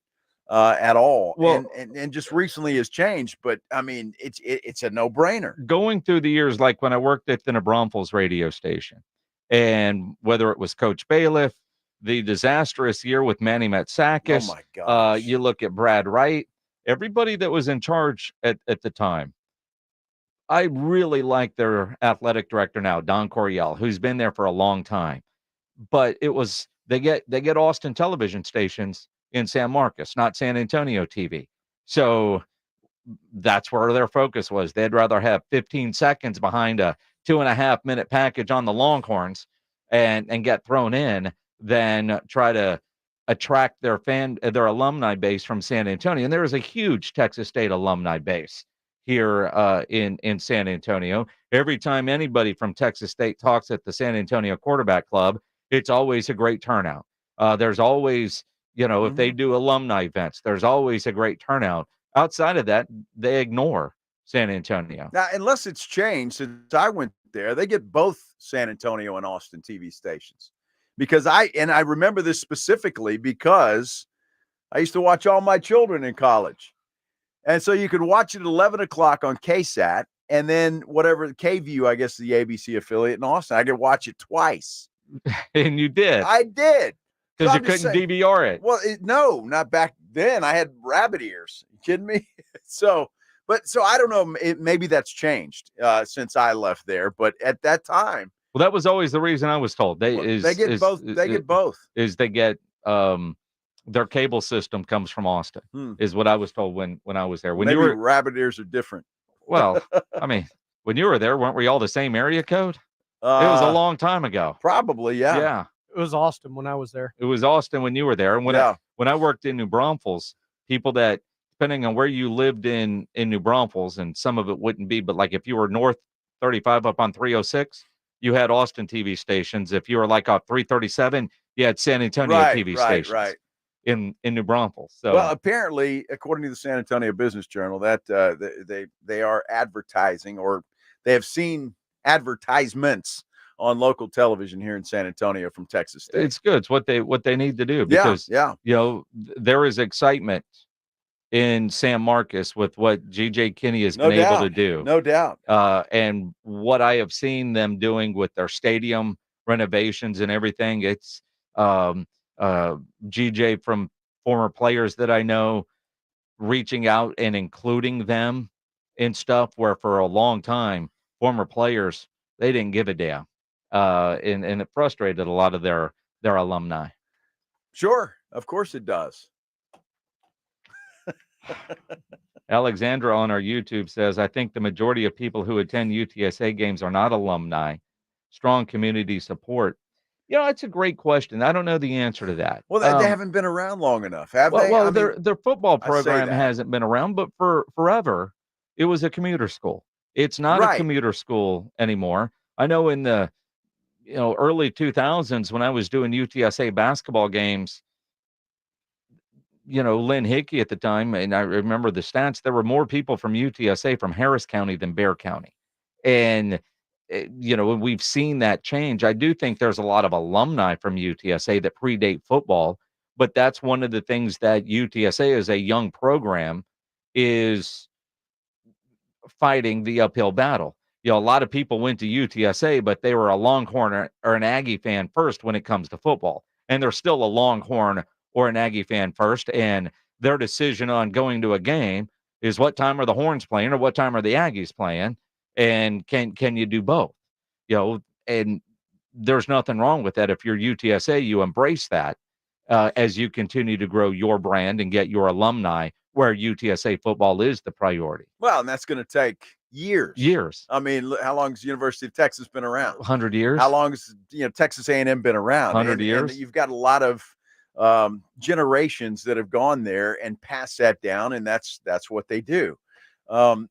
at all. Well, and just recently has changed, but I mean, it's a no-brainer. Going through the years, like when I worked at the New Braunfels radio station, and whether it was Coach Bailiff, the disastrous year with Manny Matsakis, oh my gosh. You look at Brad Wright, everybody that was in charge at the time. I really like their athletic director now, Don Coryell, who's been there for a long time. But it was they get Austin television stations in San Marcos, not San Antonio TV. So that's where their focus was. They'd rather have 15 seconds behind a 2.5 minute package on the Longhorns and get thrown in than try to attract their alumni base from San Antonio. And there is a huge Texas State alumni base here in San Antonio. Every time anybody from Texas State talks at the San Antonio Quarterback Club, it's always a great turnout. There's always, if they do alumni events, there's always a great turnout. Outside of that, they ignore San Antonio. Now, unless it's changed since I went there, they get both San Antonio and Austin TV stations. Because I remember this specifically because I used to watch all my children in college. And so you could watch it at 11 o'clock on KSAT, and then whatever KView, I guess the ABC affiliate in Austin, I could watch it twice. And you did. I did. Because So you I'm just couldn't saying- DVR it. Well, no, not back then. I had rabbit ears. You kidding me? So I don't know. Maybe that's changed since I left there. But at that time, Well, that was always the reason I was told. They get both. They get both. They get their cable system comes from Austin. Is what I was told when I was there. When maybe you were rabbit ears are different. well, I mean, when you were there, weren't we all the same area code? It was a long time ago. Probably, yeah. Yeah. It was Austin when I was there. It was Austin when you were there. And when I worked in New Braunfels, people that, depending on where you lived in New Braunfels, and some of it wouldn't be, but like if you were north 35 up on 306, you had Austin TV stations. If you were like up 337, you had San Antonio TV stations. Right. In New Braunfels. So well, apparently, according to the San Antonio Business Journal, that they are advertising, or they have seen advertisements on local television here in San Antonio from Texas State. it's good. It's what they need to do, because yeah. There is excitement in San Marcos with what GJ Kinney has No been able doubt. to do. No doubt. And what I have seen them doing with their stadium renovations and everything, it's GJ, from former players that I know, reaching out and including them in stuff where for a long time, former players, they didn't give a damn. And it frustrated a lot of their alumni. Sure. Of course it does. Alexandra on our YouTube says, I think the majority of people who attend UTSA games are not alumni. Strong community support. It's a great question. I don't know the answer to that. Well, they haven't been around long enough, have they? Well, I mean, their football I say program that. hasn't been around, but for forever, it was a commuter school. It's not a commuter school anymore. I know in the early 2000s when I was doing UTSA basketball games, Lynn Hickey at the time, and I remember the stats, there were more people from UTSA from Harris County than Bexar County. And we've seen that change. I do think there's a lot of alumni from UTSA that predate football, but that's one of the things that UTSA as a young program is fighting the uphill battle. A lot of people went to UTSA, but they were a Longhorn or an Aggie fan first when it comes to football. And they're still a Longhorn or an Aggie fan first. And their decision on going to a game is what time are the Horns playing or what time are the Aggies playing? And can you do both? And there's nothing wrong with that. If you're UTSA, you embrace that as you continue to grow your brand and get your alumni where UTSA football is the priority. Well, and that's going to take years. Years. I mean, how long has the University of Texas been around? 100 years. How long has Texas A&M been around? 100 years. And you've got a lot of generations that have gone there and passed that down, and that's what they do. And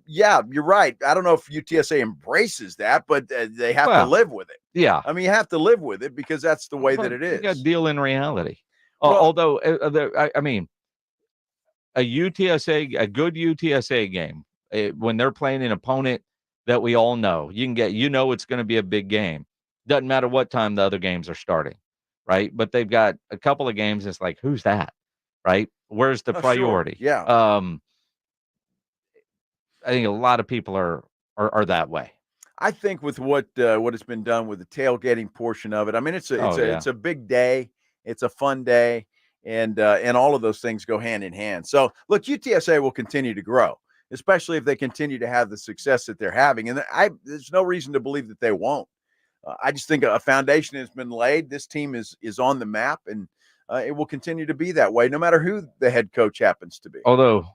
yeah, you're right. I don't know if UTSA embraces that, but they have to live with it. Yeah. I mean, you have to live with it because that's the way that it is. You got to deal in reality. Although, I mean, a good UTSA game, when they're playing an opponent that we all know, it's going to be a big game. Doesn't matter what time the other games are starting, right? But they've got a couple of games. It's like, who's that, right? Where's the priority? Sure. Yeah. I think a lot of people are that way. I think with what has been done with the tailgating portion of it, I mean, it's a big day, it's a fun day, and all of those things go hand in hand. So look, UTSA will continue to grow, especially if they continue to have the success that they're having, and there's no reason to believe that they won't. I just think a foundation has been laid. This team is on the map, and it will continue to be that way, no matter who the head coach happens to be. Although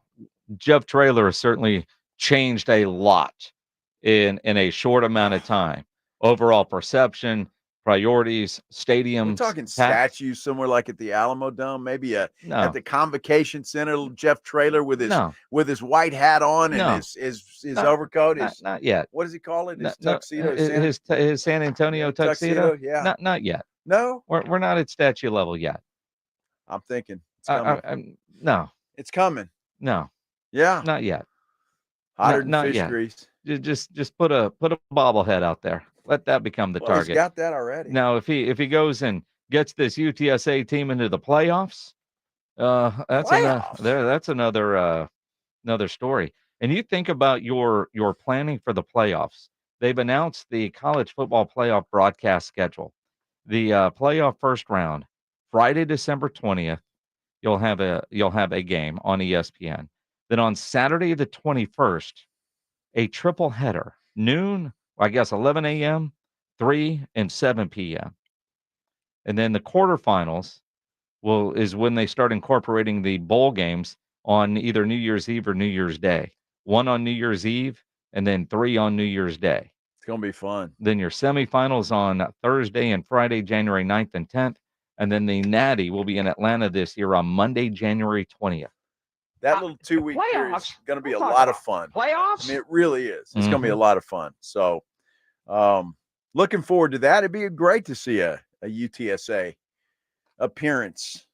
Jeff Traylor has certainly changed a lot in a short amount of time. Overall perception, priorities, stadiums. We're talking tax- statues somewhere like at the Alamo Dome, maybe at the Convocation Center. Jeff Traylor with his white hat on and his overcoat. Not yet. What does he call it? His No, tuxedo. his San Antonio tuxedo. Yeah. Not yet. No, we're not at statue level yet. I'm thinking it's coming. No, it's coming. No. Yeah. Not yet. Hotter than not fish yet. grease. Just put a bobblehead out there. Let that become the target. He's got that already. Now, if he goes and gets this UTSA team into the playoffs, that's another story. And you think about your planning for the playoffs. They've announced the college football playoff broadcast schedule. The playoff first round, Friday, December 20th, you'll have a game on ESPN. Then on Saturday the 21st, a triple header, noon, I guess 11 a.m., 3 and 7 p.m. And then the quarterfinals is when they start incorporating the bowl games on either New Year's Eve or New Year's Day. 1 on New Year's Eve and then 3 on New Year's Day. It's going to be fun. Then your semifinals on Thursday and Friday, January 9th and 10th. And then the Natty will be in Atlanta this year on Monday, January 20th. That little 2-week period is going to be a lot of fun. Playoffs? I mean, it really is. It's going to be a lot of fun. So, looking forward to that. It'd be great to see a UTSA appearance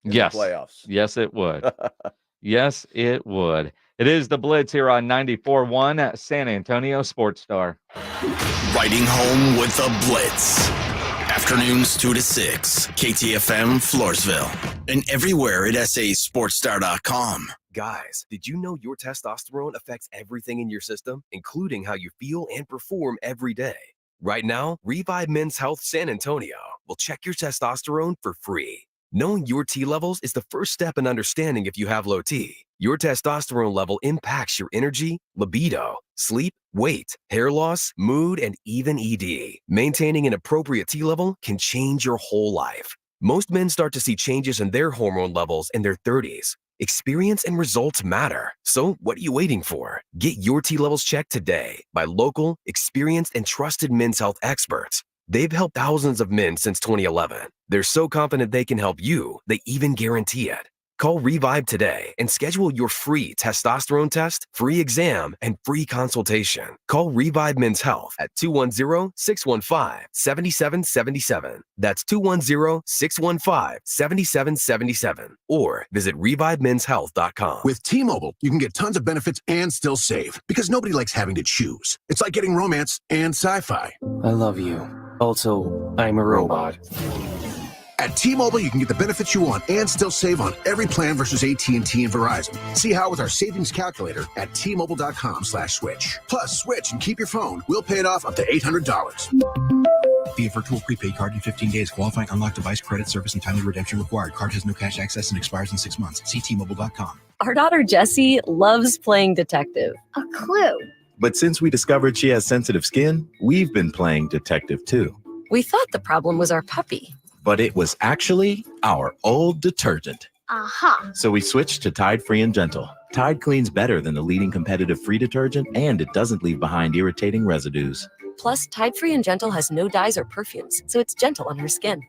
in the playoffs. Yes, it would. Yes, it would. It is the Blitz here on 94.1 San Antonio Sports Star. Riding home with the Blitz. Afternoons 2 to 6, KTFM Floresville, and everywhere at sasportstar.com. Guys, did you know your testosterone affects everything in your system, including how you feel and perform every day? Right now, Revive Men's Health San Antonio will check your testosterone for free. Knowing your T levels is the first step in understanding if you have low T. Your testosterone level impacts your energy, libido, sleep, weight, hair loss, mood, and even ED. Maintaining an appropriate T level can change your whole life. Most men start to see changes in their hormone levels in their 30s. Experience and results matter. So what are you waiting for? Get your T levels checked today by local, experienced, and trusted men's health experts. They've helped thousands of men since 2011. They're so confident they can help you, they even guarantee it. Call Revive today and schedule your free testosterone test, free exam, and free consultation. Call Revive Men's Health at 210-615-7777. That's 210-615-7777. Or visit ReviveMen'sHealth.com. With T-Mobile, you can get tons of benefits and still save because nobody likes having to choose. It's like getting romance and sci-fi. I love you. Also, I'm a robot. At T-Mobile, you can get the benefits you want and still save on every plan versus AT&T and Verizon. See how with our savings calculator at T-Mobile.com/switch. Plus, switch and keep your phone. We'll pay it off up to $800. Via virtual prepaid card in 15 days. Qualifying unlocked device credit service and timely redemption required. Card has no cash access and expires in 6 months. See T-Mobile.com. Our daughter Jessie loves playing detective. A clue. But since we discovered she has sensitive skin, we've been playing detective too. We thought the problem was our puppy. But it was actually our old detergent. Aha. So we switched to Tide Free and Gentle. Tide cleans better than the leading competitive free detergent, and it doesn't leave behind irritating residues. Plus, Tide Free and Gentle has no dyes or perfumes, so it's gentle on her skin.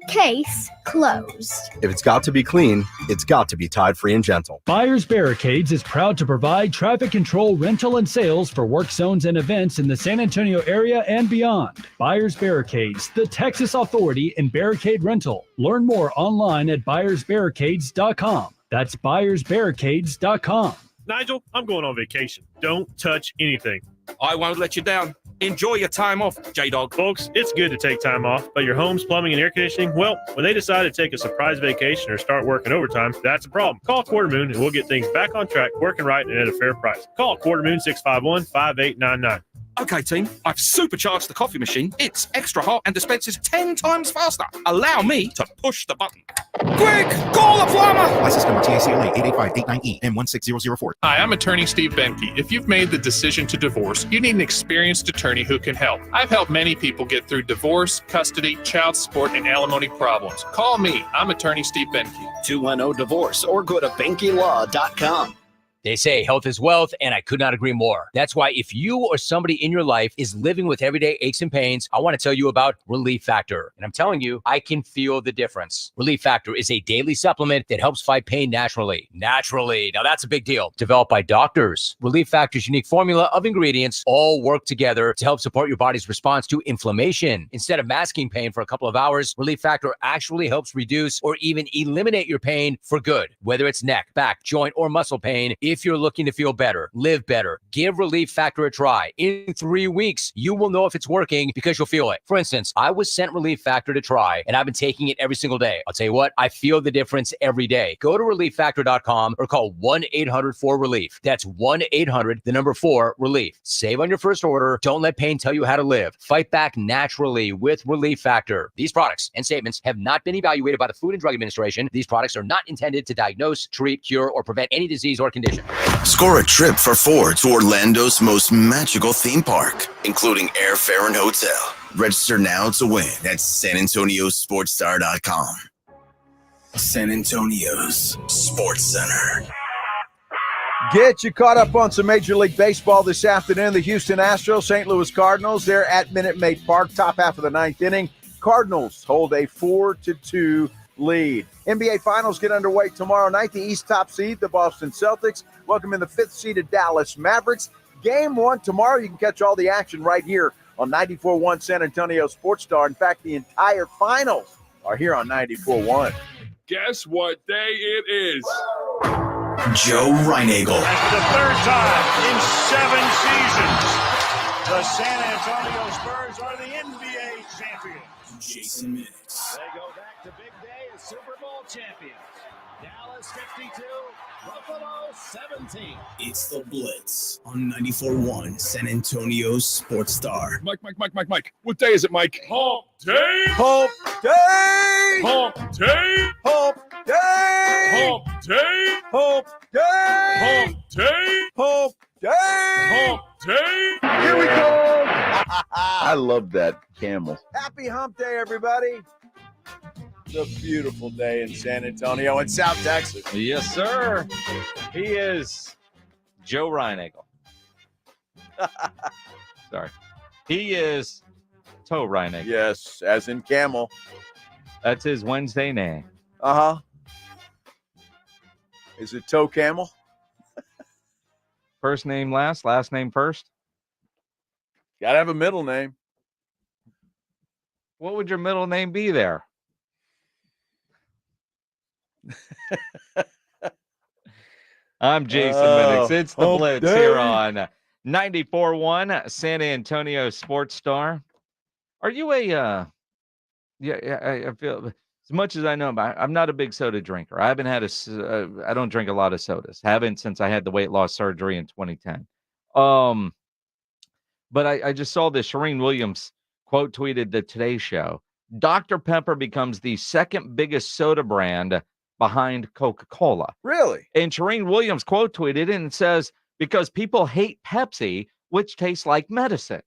Case closed. If it's got to be clean, it's got to be Tide Free and Gentle. Buyers Barricades is proud to provide traffic control, rental, and sales for work zones and events in the San Antonio area and beyond. Buyers Barricades, the Texas authority in barricade rental. Learn more online at buyersbarricades.com. That's buyersbarricades.com. Nigel, I'm going on vacation. Don't touch anything. I won't let you down. Enjoy your time off, J-Dog. Folks, it's good to take time off, but your home's plumbing and air conditioning, well, when they decide to take a surprise vacation or start working overtime, that's a problem. Call Quarter Moon and we'll get things back on track, working right and at a fair price. Call Quarter Moon 651-5899. Okay, team, I've supercharged the coffee machine. It's extra hot and dispenses 10 times faster. Allow me to push the button. Quick, call the plumber! License number TACLA 88589E and 16004. Hi, I'm attorney Steve Benke. If you've made the decision to divorce, you need an experienced attorney who can help. I've helped many people get through divorce, custody, child support, and alimony problems. Call me. I'm attorney Steve Benke. 210-DIVORCE or go to BenkeLaw.com. They say health is wealth, and I could not agree more. That's why if you or somebody in your life is living with everyday aches and pains, I want to tell you about Relief Factor. And I'm telling you, I can feel the difference. Relief Factor is a daily supplement that helps fight pain naturally. Naturally. Now that's a big deal. Developed by doctors. Relief Factor's unique formula of ingredients all work together to help support your body's response to inflammation. Instead of masking pain for a couple of hours, Relief Factor actually helps reduce or even eliminate your pain for good. Whether it's neck, back, joint, or muscle pain, if you're looking to feel better, live better, give Relief Factor a try. In 3 weeks, you will know if it's working because you'll feel it. For instance, I was sent Relief Factor to try, and I've been taking it every single day. I'll tell you what, I feel the difference every day. Go to relieffactor.com or call 1-800-4RELIEF. That's 1-800-4RELIEF. Save on your first order. Don't let pain tell you how to live. Fight back naturally with Relief Factor. These products and statements have not been evaluated by the Food and Drug Administration. These products are not intended to diagnose, treat, cure, or prevent any disease or condition. Score a trip for 4 to Orlando's most magical theme park, including airfare and hotel. Register now to win at SanAntonioSportsStar.com. San Antonio's Sports Center. Get you caught up on some Major League Baseball this afternoon. The Houston Astros, St. Louis Cardinals, they're at Minute Maid Park, top half of the ninth inning. Cardinals hold a 4-2 lead. NBA Finals get underway tomorrow night. The East top seed, the Boston Celtics, welcome in the 5th seeded Dallas Mavericks. Game 1 tomorrow. You can catch all the action right here on 94.1 San Antonio Sports Star. In fact, the entire finals are here on 94.1. Guess what day it is? Joe Reinagel. For the third time in 7 seasons, the San Antonio Spurs are the NBA champions. Jason Minix. They go back to big day as Super Bowl champions. Dallas 52, Buffalo 17. It's the Blitz on 94.1 San Antonio's Sports Star. Mike. What day is it, Mike? Hump day! Hump day! Hump day! Hump day! Hump day! Hump day! Hump day! Hump day! Hump day! Here we go! I love that camel. Happy Hump Day, everybody. It's a beautiful day in San Antonio and South Texas. Yes, sir. He is Joe Reinagel. Sorry. He is Toe Reinagel. Yes, as in camel. That's his Wednesday name. Uh-huh. Is it Toe Camel? First name last name first? Gotta have a middle name. What would your middle name be there? I'm Jason Minix. It's the Blitz here on 94.1 San Antonio Sports Star. Are you I feel, as much as I know, I'm not a big soda drinker. I haven't had I don't drink a lot of sodas. Haven't since I had the weight loss surgery in 2010. But I just saw this. Shireen Williams quote tweeted the Today Show. Dr. Pepper becomes the second biggest soda brand behind Coca-Cola. Really? And Shireen Williams quote tweeted and says, because people hate Pepsi, which tastes like medicine.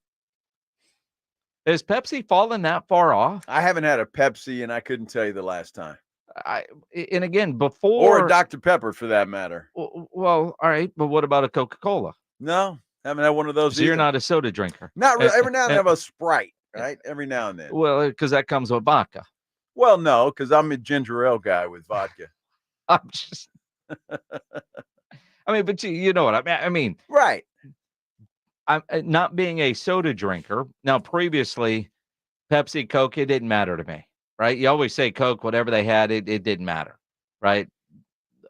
Has Pepsi fallen that far off? I haven't had a Pepsi, and I couldn't tell you the last time. And again, before... Or a Dr. Pepper, for that matter. Well, all right, but what about a Coca-Cola? No, haven't had one of those So you're not a soda drinker? Not really. Every now and then I have a Sprite, right? Every now and then. Well, because that comes with vodka. Well, no, because I'm a ginger ale guy with vodka. I'm just... I mean, but you know what I mean. Right. I'm not being a soda drinker. Now, previously, Pepsi, Coke, it didn't matter to me, right? You always say Coke, whatever they had, it didn't matter, right?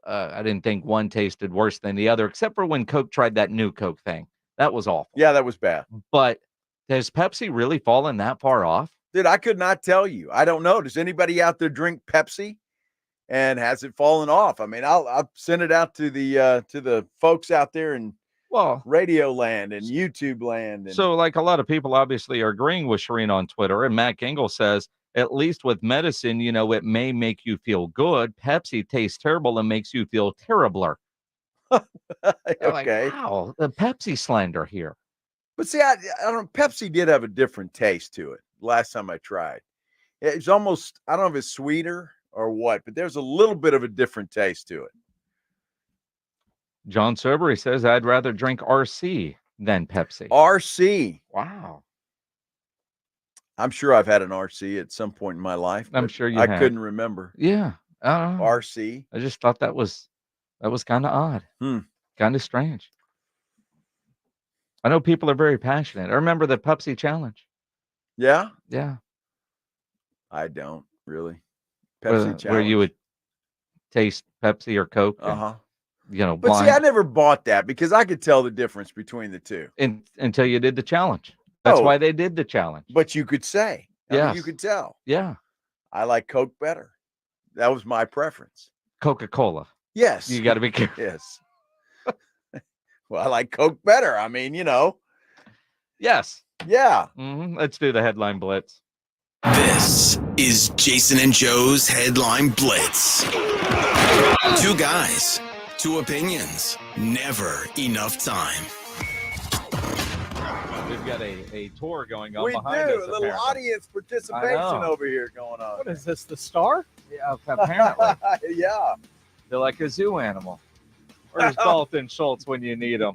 I didn't think one tasted worse than the other, except for when Coke tried that new Coke thing. That was awful. Yeah, that was bad. But has Pepsi really fallen that far off? Dude, I could not tell you. I don't know. Does anybody out there drink Pepsi? And has it fallen off? I mean, I'll send it out to the folks out there in Radio Land and YouTube Land. And... So, like a lot of people obviously are agreeing with Shireen on Twitter, and Matt Gingle says, at least with medicine, you know, it may make you feel good. Pepsi tastes terrible and makes you feel terribler. Okay. Like, wow, the Pepsi slander here. But see, I don't. Pepsi did have a different taste to it last time I tried. It's almost, I don't know if it's sweeter or what, but there's a little bit of a different taste to it. John Sobery says, I'd rather drink RC than Pepsi. RC. Wow. I'm sure I've had an RC at some point in my life. I'm but sure you I have. couldn't remember. Yeah. RC. I just thought that was kind of odd. Kind of strange. I know people are very passionate. I remember the Pepsi challenge. Yeah? Yeah. I don't really. Pepsi challenge. Where you would taste Pepsi or Coke. Uh-huh. And, but blind. see, I never bought that because I could tell the difference between the two. Until you did the challenge. That's why they did the challenge. But you could say. I mean, Yes. you could tell. Yeah. I like Coke better. That was my preference. Coca-Cola. Yes. You got to be careful. Yes. Well, I like Coke better. I mean, Yes. Yeah. Let's do the headline blitz. This is Jason and Joe's Headline Blitz. Two guys, two opinions, never enough time. We've got a tour going on We behind do. us. A little apparently. audience participation over here going on. What is this, the Star? Yeah, apparently. Yeah. They're like a zoo animal. Where's Dalton Schultz when you need him?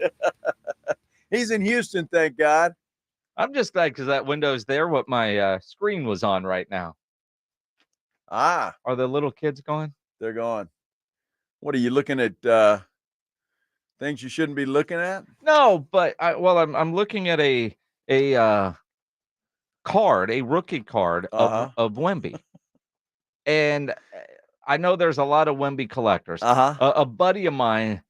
He's in Houston, thank God. I'm just glad because that window's there. What my screen was on right now. Ah. Are the little kids going? They're going. What are you looking at? Things you shouldn't be looking at? No, but I'm looking at a card, a rookie card of Wemby, and I know there's a lot of Wemby collectors. A buddy of mine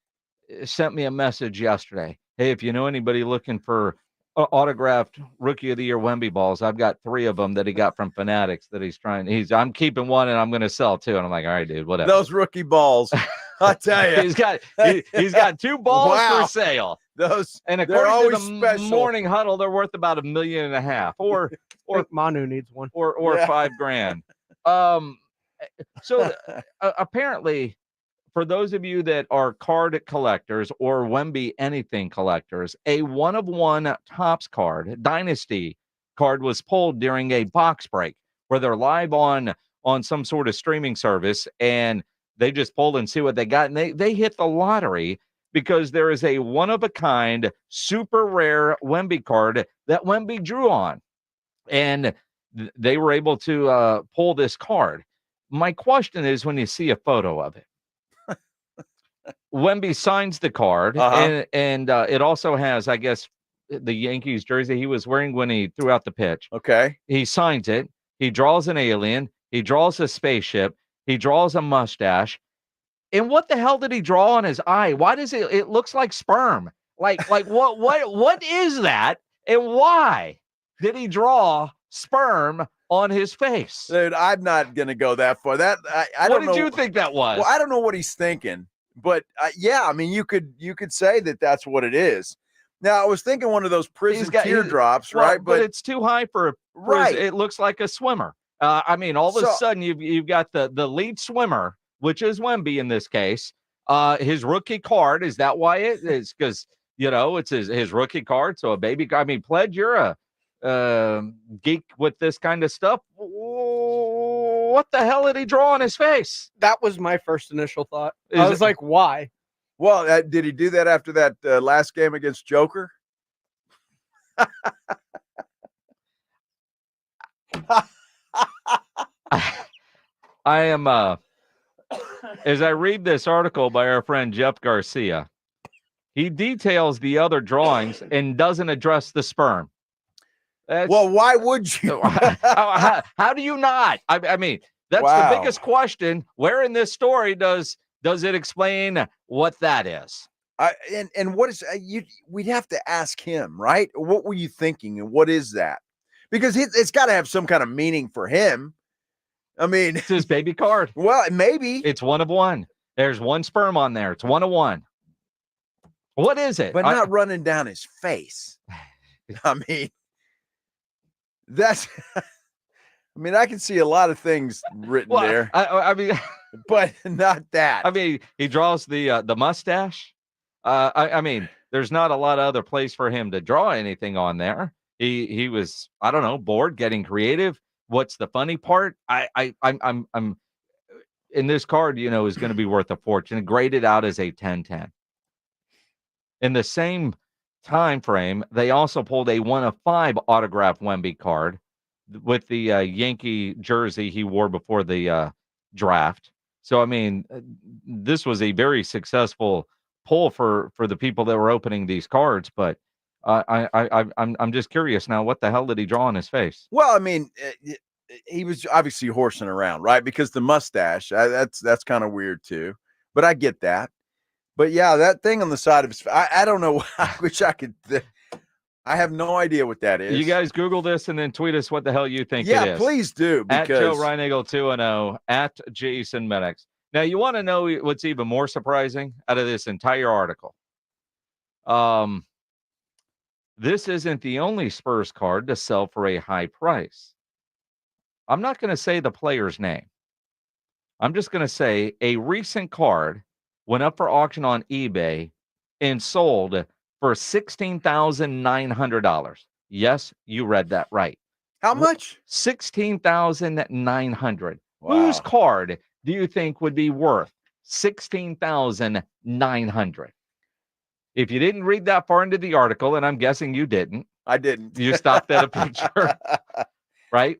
sent me a message yesterday. Hey, if you know anybody looking for autographed Rookie of the Year Wemby balls, I've got 3 of them that he got from Fanatics that he's trying. I'm keeping one and I'm going to sell 2. And I'm like, all right, dude, whatever. Those rookie balls, I tell you, he's got 2 balls for sale. Those and they're according always to the special. Morning Huddle, they're worth about $1.5 million, or Manu needs one, or $5,000. So apparently, for those of you that are card collectors or Wemby anything collectors, a 1-of-1 Topps card, Dynasty card, was pulled during a box break where they're live on some sort of streaming service, and they just pulled and see what they got, and they hit the lottery because there is a 1-of-a-kind, super rare Wemby card that Wemby drew on, and they were able to pull this card. My question is, when you see a photo of it, Wemby signs the card, and it also has, I guess, the Yankees jersey he was wearing when he threw out the pitch. Okay. He signs it. He draws an alien. He draws a spaceship. He draws a mustache. And what the hell did he draw on his eye? Why does it looks like sperm? Like what is that? And why did he draw sperm on his face? Dude, I'm not going to go that far. I don't know. What did you think that was? Well, I don't know what he's thinking. But yeah, I mean, you could say that that's what it is. Now, I was thinking one of those prison teardrops, right? But it's too high for right. It looks like a swimmer. I mean, all of a sudden you've got the lead swimmer, which is Wemby in this case. His rookie card, is that why it is? Because it's his rookie card. So a baby. I mean, Pledge, you're a geek with this kind of stuff. What the hell did he draw on his face? That was my first initial thought. I was like, why? Well, did he do that after that last game against Joker? I am, as I read this article by our friend Jeff Garcia, he details the other drawings and doesn't address the sperm. Well, why would you? how do you not? I mean, that's the biggest question. Where in this story does it explain what that is? And what is we'd have to ask him, right? What were you thinking, and what is that? Because it's got to have some kind of meaning for him. I mean, it's his baby card. Well, maybe it's 1-of-1. There's 1 sperm on there. It's 1-of-1. What is it? But not running down his face. I mean, that's. I mean, I can see a lot of things written there. I mean, but not that. I mean, he draws the mustache. I mean, there's not a lot of other place for him to draw anything on there. He was, I don't know, bored, getting creative. What's the funny part? I'm in this card, is going to be worth a fortune. Graded out as a 10-10. In the same time frame, they also pulled a 1/5 autographed Wemby card with the Yankee jersey he wore before the draft. So, I mean, this was a very successful pull for the people that were opening these cards. But I'm just curious now, what the hell did he draw on his face? Well, I mean, he was obviously horsing around, right? Because the mustache, that's kind of weird too. But I get that. But yeah, that thing on the side of his, I don't know. I wish I could. I have no idea what that is. You guys Google this and then tweet us what the hell you think it Yeah, is. please do. At Joe Because Reinagle 2-0, at Jason Minix. Now, you want to know what's even more surprising out of this entire article? This isn't the only Spurs card to sell for a high price. I'm not going to say the player's name. I'm just going to say a recent card went up for auction on eBay and sold for $16,900. Yes, you read that right. how much? $16,900. Wow. Whose card do you think would be worth $16,900? If you didn't read that far into the article, and I'm guessing you didn't, I didn't. you stopped at a picture, right?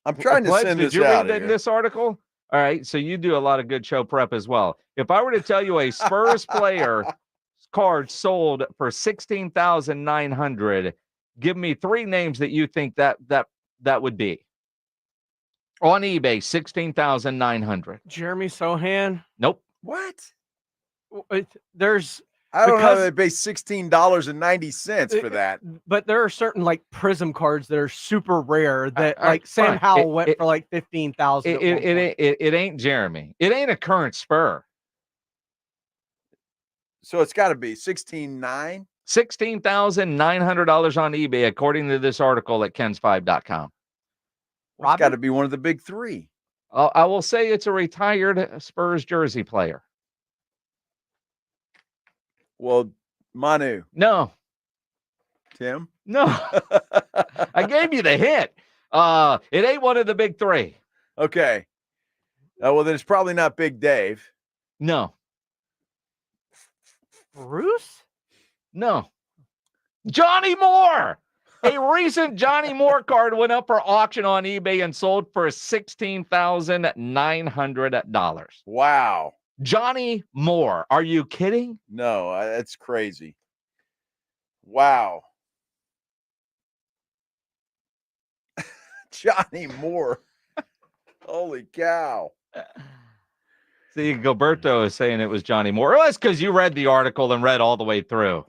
I'm trying to Pledge, send this did you out read that in this article? All right, so you do a lot of good show prep as well. If I were to tell you a Spurs player card sold for $16,900, give me 3 names that you think that would be. On eBay, $16,900. Jeremy Sohan. Nope. What? There's I don't know. They pay $16.90 for that. But there are certain like Prism cards that are super rare that like Sam Howell went for like 15,000. It ain't Jeremy. It ain't a current Spur. So it's got to be $16,900. $16,900 on eBay, according to this article at Kens5.com. It's got to be one of the big 3. I will say it's a retired Spurs jersey player. Well, Manu. No. Tim? No. I gave you the hint. It ain't one of the big 3. Okay. Well, then it's probably not Big Dave. No. Bruce? No. Johnny Moore. A recent Johnny Moore card went up for auction on eBay and sold for $16,900. Wow. Johnny Moore. Are you kidding? No, that's crazy. Wow. Johnny Moore. Holy cow. See, Gilberto is saying it was Johnny Moore. Well, that's because you read the article and read all the way through.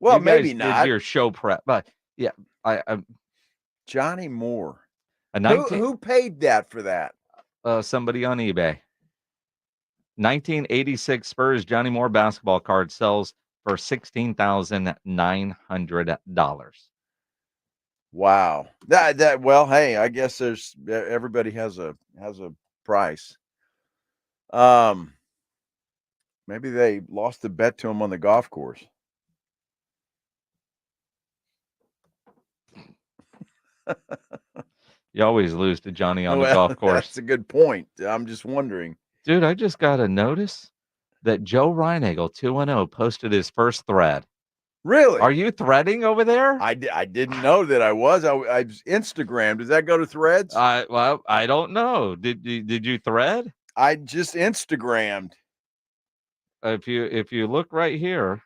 Well, you maybe guys not. Did your show prep, but yeah, I Johnny Moore. Who paid that for that? Somebody on eBay. 1986 Spurs Johnny Moore basketball card sells for $16,900. Wow. That well, hey, I guess everybody has a price. Maybe they lost the bet to him on the golf course. You always lose to Johnny on the golf course. That's a good point. I'm just wondering. Dude, I just got a notice that Joe Reinagle 2-0 posted his first thread. Really? Are you threading over there? I didn't know that I was. I Instagrammed. Does that go to Threads? Well, I don't know. Did you thread? I just Instagrammed. If you look right here, it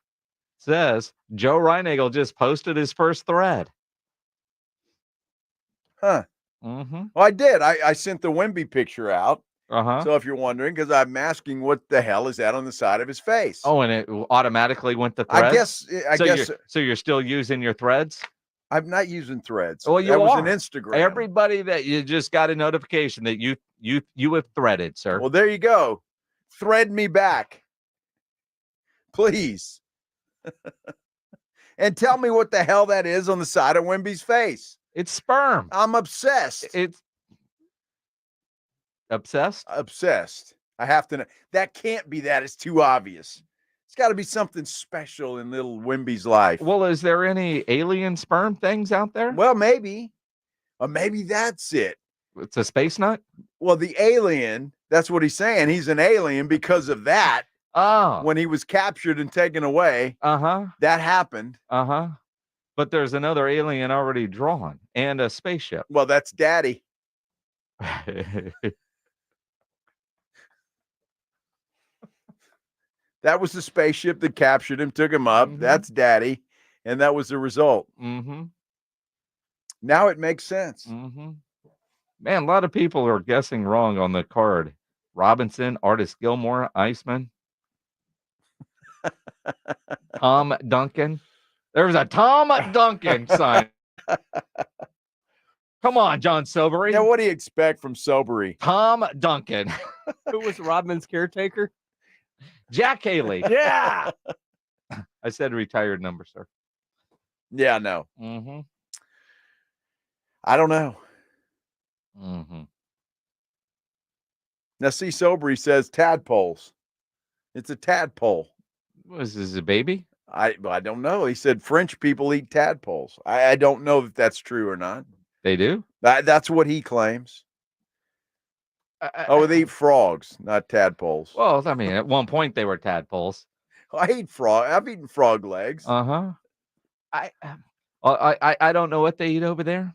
says Joe Reinagle just posted his first thread. Huh. Mm-hmm. Well, I did. I sent the Wemby picture out. Uh-huh. So if you're wondering, because I'm asking what the hell is that on the side of his face? Oh, and it automatically went to Threads? I guess. So you're still using your Threads? I'm not using Threads. Well, that was are. an Instagram. Everybody that you just got a notification that you have threaded, sir. Well, there you go. Thread me back, please, and tell me what the hell that is on the side of Wemby's face. It's sperm. I'm obsessed. It's obsessed. Obsessed. I have to know. That can't be that. It's too obvious. It's got to be something special in little Wemby's life. Well, is there any alien sperm things out there? Well, maybe. Or maybe that's it. It's a space nut? Well, the alien, that's what he's saying. He's an alien because of that. Oh. When he was captured and taken away. Uh-huh. That happened. Uh-huh. But there's another alien already drawn and a spaceship. Well, that's Daddy. That was the spaceship that captured him, took him up. That's Daddy. And that was the result. Mm-hmm. Now it makes sense. Mm-hmm. Man, a lot of people are guessing wrong on the card. Robinson, Artist Gilmore, Iceman, Tom Duncan. There's a Tom Duncan sign. Come on, John Sobery. Yeah, what do you expect from Sobery? Tom Duncan. Who was Rodman's caretaker? Jack Haley. Yeah. I said retired number, sir. Yeah, no. Mm-hmm. I don't know. Mm-hmm. Now, see, Sobery says tadpoles. It's a tadpole. Was this a baby? I don't know. He said French people eat tadpoles. I don't know if that's true or not. They do? That's what he claims. They eat frogs, not tadpoles. Well, I mean, at one point they were tadpoles. I eat frog. I've eaten frog legs. Uh-huh. I don't know what they eat over there.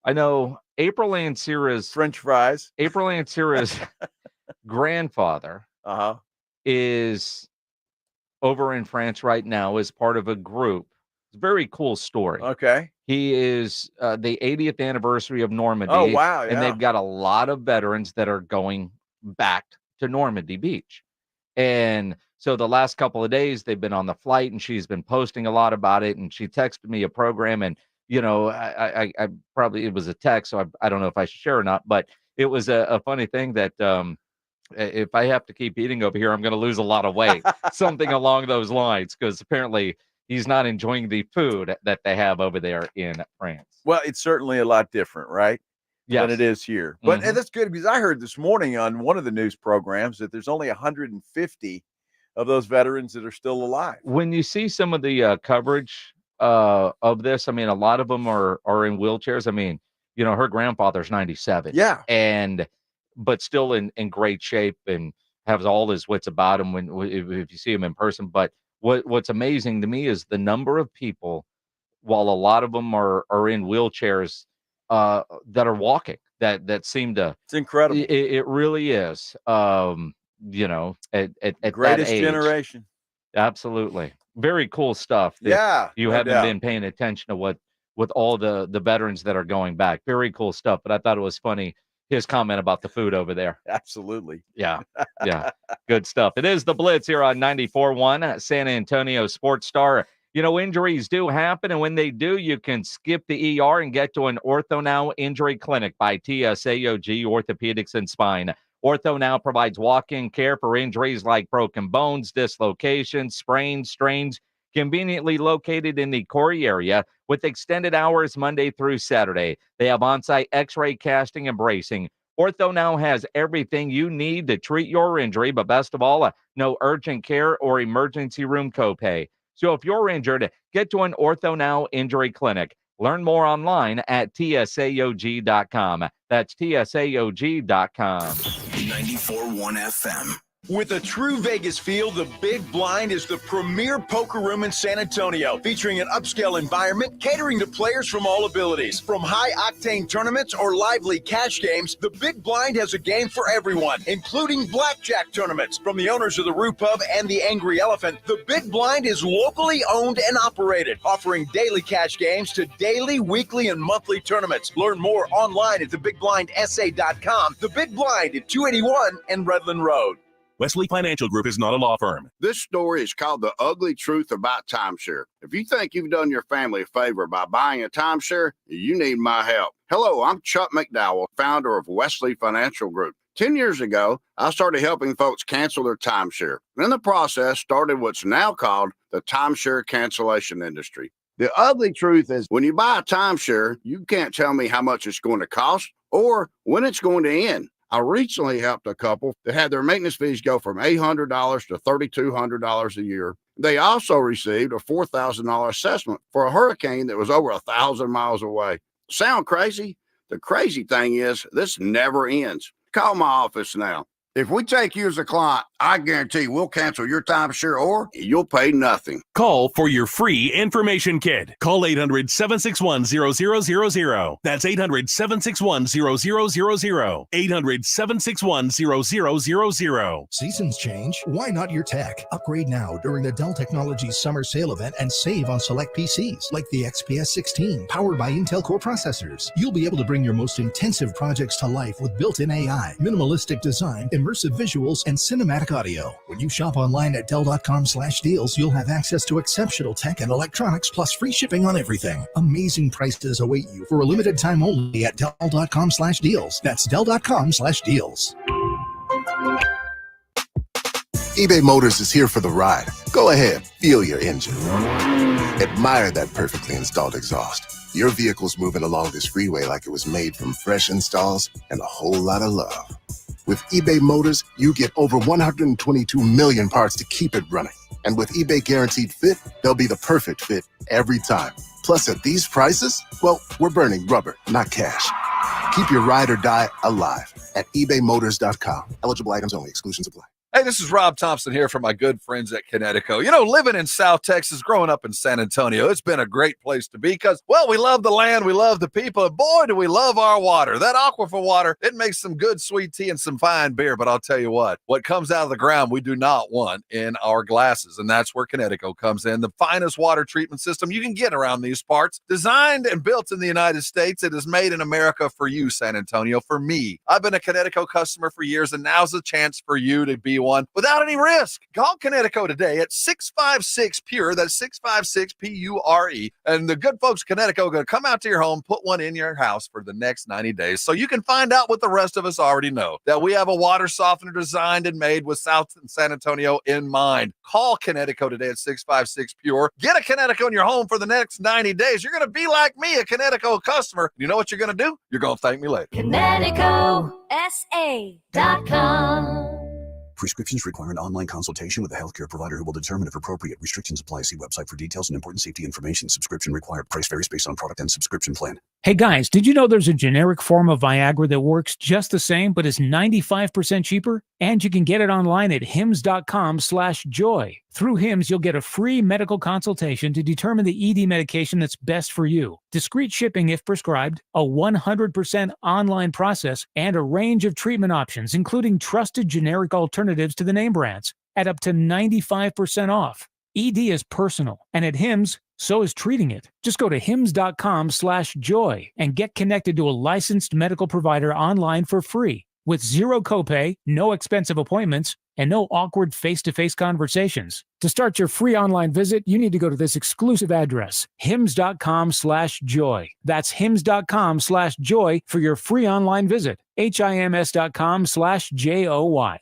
I know April Ann Sierra's French fries. April Ann Sierra's grandfather is over in France right now as part of a group. It's a very cool story. Okay. He is the 80th anniversary of Normandy. Oh, wow. Yeah. And they've got a lot of veterans that are going back to Normandy Beach. And so the last couple of days they've been on the flight and she's been posting a lot about it. And she texted me a program and, you know, I probably, it was a text, so I don't know if I should share or not, but it was a funny thing that if I have to keep eating over here, I'm going to lose a lot of weight, something along those lines, because apparently he's not enjoying the food that they have over there in France. Well, it's certainly a lot different, right? Yes. Than it is here. But and that's good because I heard this morning on one of the news programs that there's only 150 of those veterans that are still alive. When you see some of the coverage of this, I mean, a lot of them are in wheelchairs. I mean, you know, her grandfather's 97. Yeah. But still in great shape and has all his wits about him if you see him in person. But what's amazing to me is the number of people, while a lot of them are in wheelchairs, that are walking, that seem to. It's incredible. It really is. You know, at greatest that age. generation. Absolutely. Very cool stuff. You haven't been paying attention to with all the veterans that are going back. Very cool stuff. But I thought it was funny, his comment about the food over there. Absolutely. Yeah. Yeah. Good stuff. It is the Blitz here on 94.1 San Antonio Sports Star. You know, injuries do happen, and when they do, you can skip the ER and get to an Ortho Now Injury Clinic by TSAOG Orthopedics and Spine. Ortho Now provides walk-in care for injuries like broken bones, dislocations, sprains, strains, conveniently located in the Corey area with extended hours Monday through Saturday. They have on-site x-ray casting and bracing. Ortho Now has everything you need to treat your injury, but best of all, no urgent care or emergency room copay. So if you're injured, get to an Ortho Now Injury Clinic. Learn more online at tsaog.com. That's tsaog.com. 94.1 FM. With a true Vegas feel, the Big Blind is the premier poker room in San Antonio, featuring an upscale environment catering to players from all abilities. From high-octane tournaments or lively cash games, the Big Blind has a game for everyone, including blackjack tournaments. From the owners of the Roo Pub and the Angry Elephant, the Big Blind is locally owned and operated, offering daily cash games to daily, weekly, and monthly tournaments. Learn more online at thebigblindsa.com. The Big Blind at 281 and Redland Road. Wesley Financial Group is not a law firm. This story is called The Ugly Truth About Timeshare. If you think you've done your family a favor by buying a timeshare, you need my help. Hello, I'm Chuck McDowell, founder of Wesley Financial Group. 10 years ago, I started helping folks cancel their timeshare. In the process, started what's now called the timeshare cancellation industry. The ugly truth is when you buy a timeshare, you can't tell me how much it's going to cost or when it's going to end. I recently helped a couple that had their maintenance fees go from $800 to $3,200 a year. They also received a $4,000 assessment for a hurricane that was over 1,000 miles away. Sound crazy? The crazy thing is this never ends. Call my office now, If we take you as a client, I guarantee we'll cancel your timeshare or you'll pay nothing. Call for your free information kit. Call 800-761-0000. That's 800-761-0000. 800-761-0000. Seasons change. Why not your tech? Upgrade now during the Dell Technologies Summer Sale event and save on select PCs like the XPS 16, powered by Intel Core processors. You'll be able to bring your most intensive projects to life with built-in AI, minimalistic design, immersive visuals, and cinematic audio. When you shop online at Dell.com/deals, you'll have access to exceptional tech and electronics plus free shipping on everything. Amazing prices await you for a limited time only at Dell.com/deals. That's Dell.com/deals. eBay Motors is here for the ride. Go ahead, feel your engine. Admire that perfectly installed exhaust. Your vehicle's moving along this freeway like it was made from fresh installs and a whole lot of love. With eBay Motors, you get over 122 million parts to keep it running. And with eBay Guaranteed Fit, they'll be the perfect fit every time. Plus, at these prices, well, we're burning rubber, not cash. Keep your ride or die alive at ebaymotors.com. Eligible items only. Exclusions apply. Hey, this is Rob Thompson here from my good friends at Connecticut. You know, living in South Texas, growing up in San Antonio, it's been a great place to be because, well, we love the land, we love the people, and boy, do we love our water. That aquifer water, it makes some good sweet tea and some fine beer, but I'll tell you what comes out of the ground, we do not want in our glasses, and that's where Connecticut comes in. The finest water treatment system you can get around these parts. Designed and built in the United States, it is made in America for you, San Antonio, for me. I've been a Connecticut customer for years, and now's the chance for you to be one without any risk. Call Connecticut today at 656-PURE. That's 656-PURE. And the good folks of Connecticut are going to come out to your home, put one in your house for the next 90 days. So you can find out what the rest of us already know, that we have a water softener designed and made with South San Antonio in mind. Call Connecticut today at 656-PURE. Get a Connecticut in your home for the next 90 days. You're going to be like me, a Connecticut customer. You know what you're going to do? You're going to thank me later. ConnecticutSA.com. Prescriptions require an online consultation with a healthcare provider who will determine if appropriate. Restrictions apply. See website for details and important safety information. Subscription required. Price varies based on product and subscription plan. Hey guys, did you know there's a generic form of Viagra that works just the same but is 95% cheaper? And you can get it online at hims.com/joy. Through Hims, you'll get a free medical consultation to determine the ED medication that's best for you. Discreet shipping if prescribed, a 100% online process, and a range of treatment options, including trusted generic alternatives to the name brands, at up to 95% off. ED is personal, and at Hims, so is treating it. Just go to hims.com/joy and get connected to a licensed medical provider online for free with zero copay, no expensive appointments, and no awkward face-to-face conversations. To start your free online visit, you need to go to this exclusive address, hims.com/joy. That's hims.com/joy for your free online visit, hims.com/joy.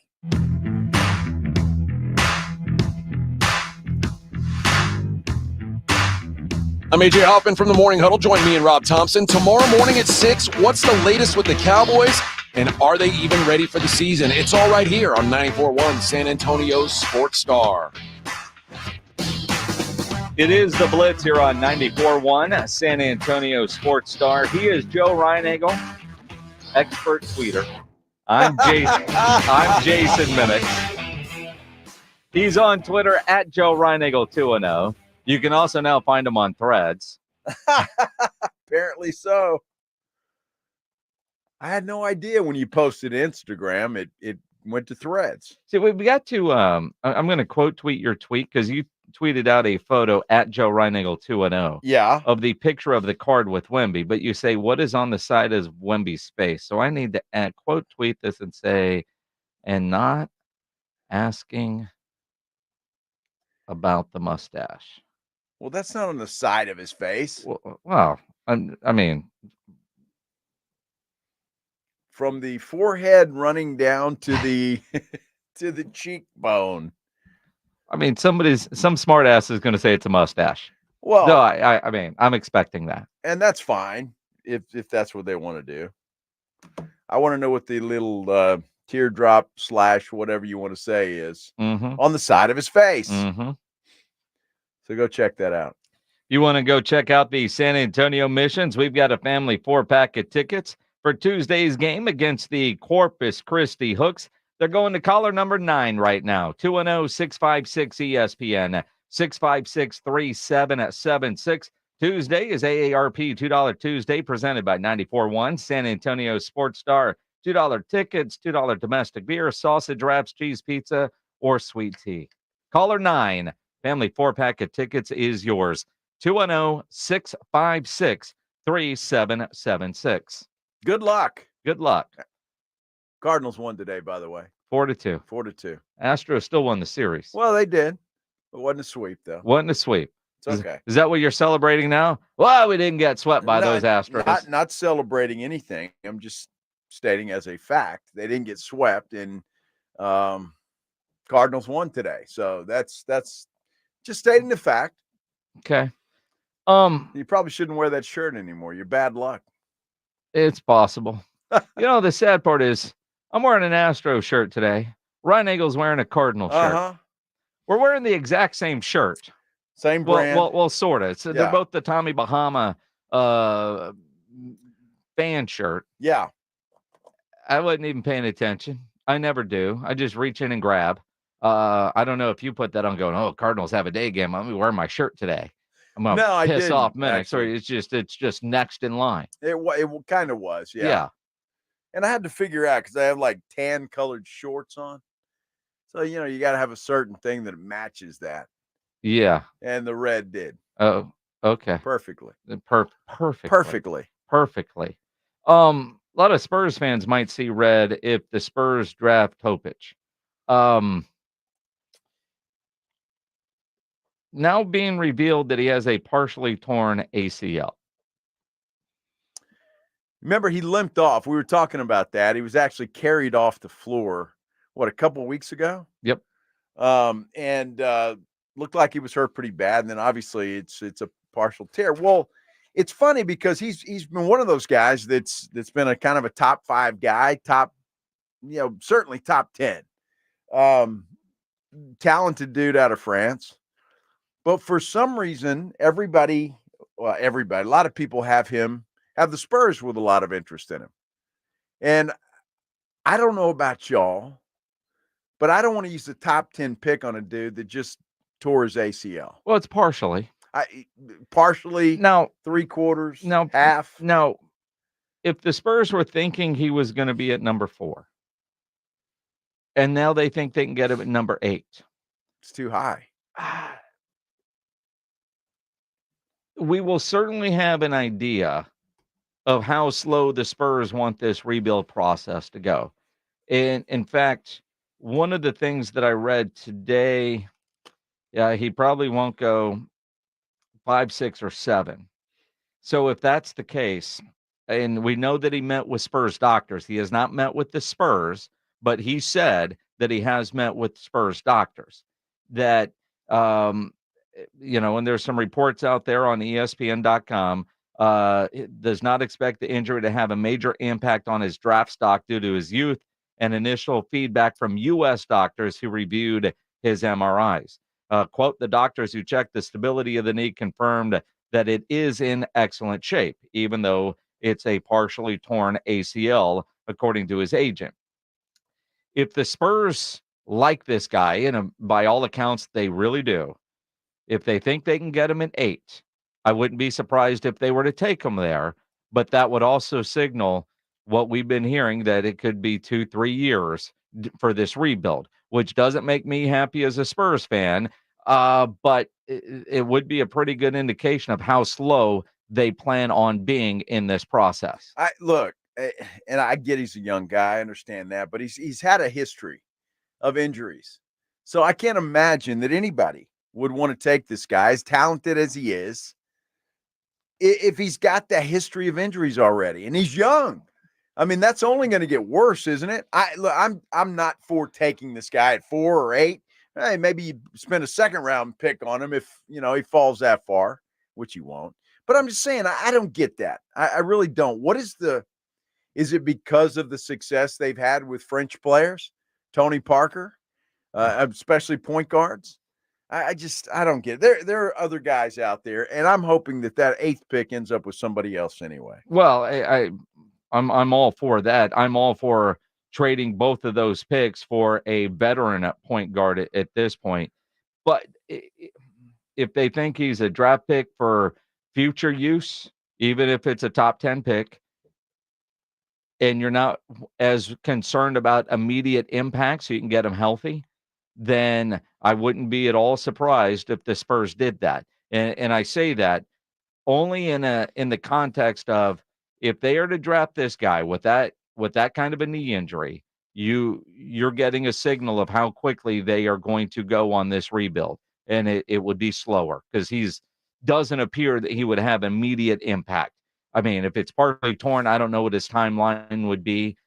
I'm AJ Hoffman from the Morning Huddle. Join me and Rob Thompson tomorrow morning at 6. What's the latest with the Cowboys? And are they even ready for the season? It's all right here on 94.1 San Antonio's Sports Star. It is the Blitz here on 94.1 San Antonio Sports Star. He is Joe Reinagel, expert tweeter. I'm Jason Minix. He's on Twitter at Joe Reinagel 210. You can also now find him on Threads. Apparently so. I had no idea when you posted Instagram, it went to Threads. See, we got to, I'm going to quote tweet your tweet because you tweeted out a photo at Joe Reinagel 210. Yeah. Of the picture of the card with Wemby, but you say, what is on the side is Wemby's face. So I need to quote tweet this and say, and not asking about the mustache. Well, that's not on the side of his face. Well, I mean, from the forehead running down to the to the cheekbone. I mean, some smart ass is going to say it's a mustache. Well, no, I mean, I'm expecting that, and that's fine if that's what they want to do. I want to know what the little teardrop / whatever you want to say is on the side of his face. So go check that out. You want to go check out the San Antonio Missions? We've got a family 4-pack of tickets for Tuesday's game against the Corpus Christi Hooks. They're going to caller number 9 right now. 210-656-ESPN, 656-3776. Tuesday is AARP $2 Tuesday, presented by 94.1 San Antonio Sports Star. $2 tickets, $2 domestic beer, sausage wraps, cheese pizza, or sweet tea. Caller 9, family 4-pack of tickets is yours. 210-656-3776. Good luck. Good luck. Cardinals won today, by the way. 4-2. 4-2. Astros still won the series. Well, they did. It wasn't a sweep, though. Wasn't a sweep. It's okay. Is that what you're celebrating now? Well, we didn't get swept by those Astros. Not celebrating anything. I'm just stating as a fact. They didn't get swept, and Cardinals won today. So that's just stating the fact. Okay. You probably shouldn't wear that shirt anymore. You're bad luck. It's possible. The sad part is I'm wearing an Astro shirt today. Ryan Eagle's wearing a Cardinal shirt. We're wearing the exact same shirt. Same brand. Well, sort of. So they're both the Tommy Bahama fan shirt. Yeah. I wasn't even paying attention. I never do. I just reach in and grab. I don't know if you put that on going, oh, Cardinals have a day game. I'm going to wear my shirt today. I'm going to piss off Minnick. Sorry, it's just next in line. It kind of was, yeah. And I had to figure out because I have like tan colored shorts on. So, you got to have a certain thing that matches that. Yeah. And the red did. Oh, okay. Perfectly. Perfectly. A lot of Spurs fans might see red if the Spurs draft Topich. Now being revealed that he has a partially torn ACL. Remember, he limped off. We were talking about that. He was actually carried off the floor, a couple of weeks ago? Yep. And looked like he was hurt pretty bad. And then obviously it's a partial tear. Well, it's funny because he's been one of those guys that's been a kind of a top 5 guy, certainly top 10. Talented dude out of France. But for some reason, a lot of people have the Spurs with a lot of interest in him. And I don't know about y'all, but I don't want to use the top 10 pick on a dude that just tore his ACL. Well, it's partially. Partially, now 3/4, now half. Now, if the Spurs were thinking he was going to be at number 4, and now they think they can get him at number 8, it's too high. We will certainly have an idea of how slow the Spurs want this rebuild process to go. And in fact, one of the things that I read today, he probably won't go 5, 6, or 7. So if that's the case, and we know that he met with Spurs doctors, he has not met with the Spurs, but he said that he has met with Spurs doctors. That, and there's some reports out there on ESPN.com, does not expect the injury to have a major impact on his draft stock due to his youth and initial feedback from U.S. doctors who reviewed his MRIs. Quote, the doctors who checked the stability of the knee confirmed that it is in excellent shape, even though it's a partially torn ACL, according to his agent. If the Spurs like this guy, and by all accounts, they really do, if they think they can get him at 8, I wouldn't be surprised if they were to take him there, but that would also signal what we've been hearing, that it could be 2-3 years for this rebuild, which doesn't make me happy as a Spurs fan, but it would be a pretty good indication of how slow they plan on being in this process. And I get he's a young guy, I understand that, but he's had a history of injuries. So I can't imagine that anybody would want to take this guy, as talented as he is, if he's got that history of injuries already, and he's young. I mean, that's only going to get worse, isn't it? I'm not for taking this guy at 4 or 8. Hey, maybe you spend a second round pick on him if he falls that far, which he won't. But I'm just saying, I don't get that. I really don't. Is it because of the success they've had with French players, Tony Parker, especially point guards? I don't get it. There are other guys out there, and I'm hoping that 8th pick ends up with somebody else anyway. Well, I'm all for that. I'm all for trading both of those picks for a veteran at point guard at this point. But if they think he's a draft pick for future use, even if it's a top 10 pick, and you're not as concerned about immediate impact so you can get him healthy, then I wouldn't be at all surprised if the Spurs did that. And I say that only in the context of, if they are to draft this guy with that kind of a knee injury, you're getting a signal of how quickly they are going to go on this rebuild. And it would be slower, because doesn't appear that he would have immediate impact. I mean, if it's partly torn, I don't know what his timeline would be.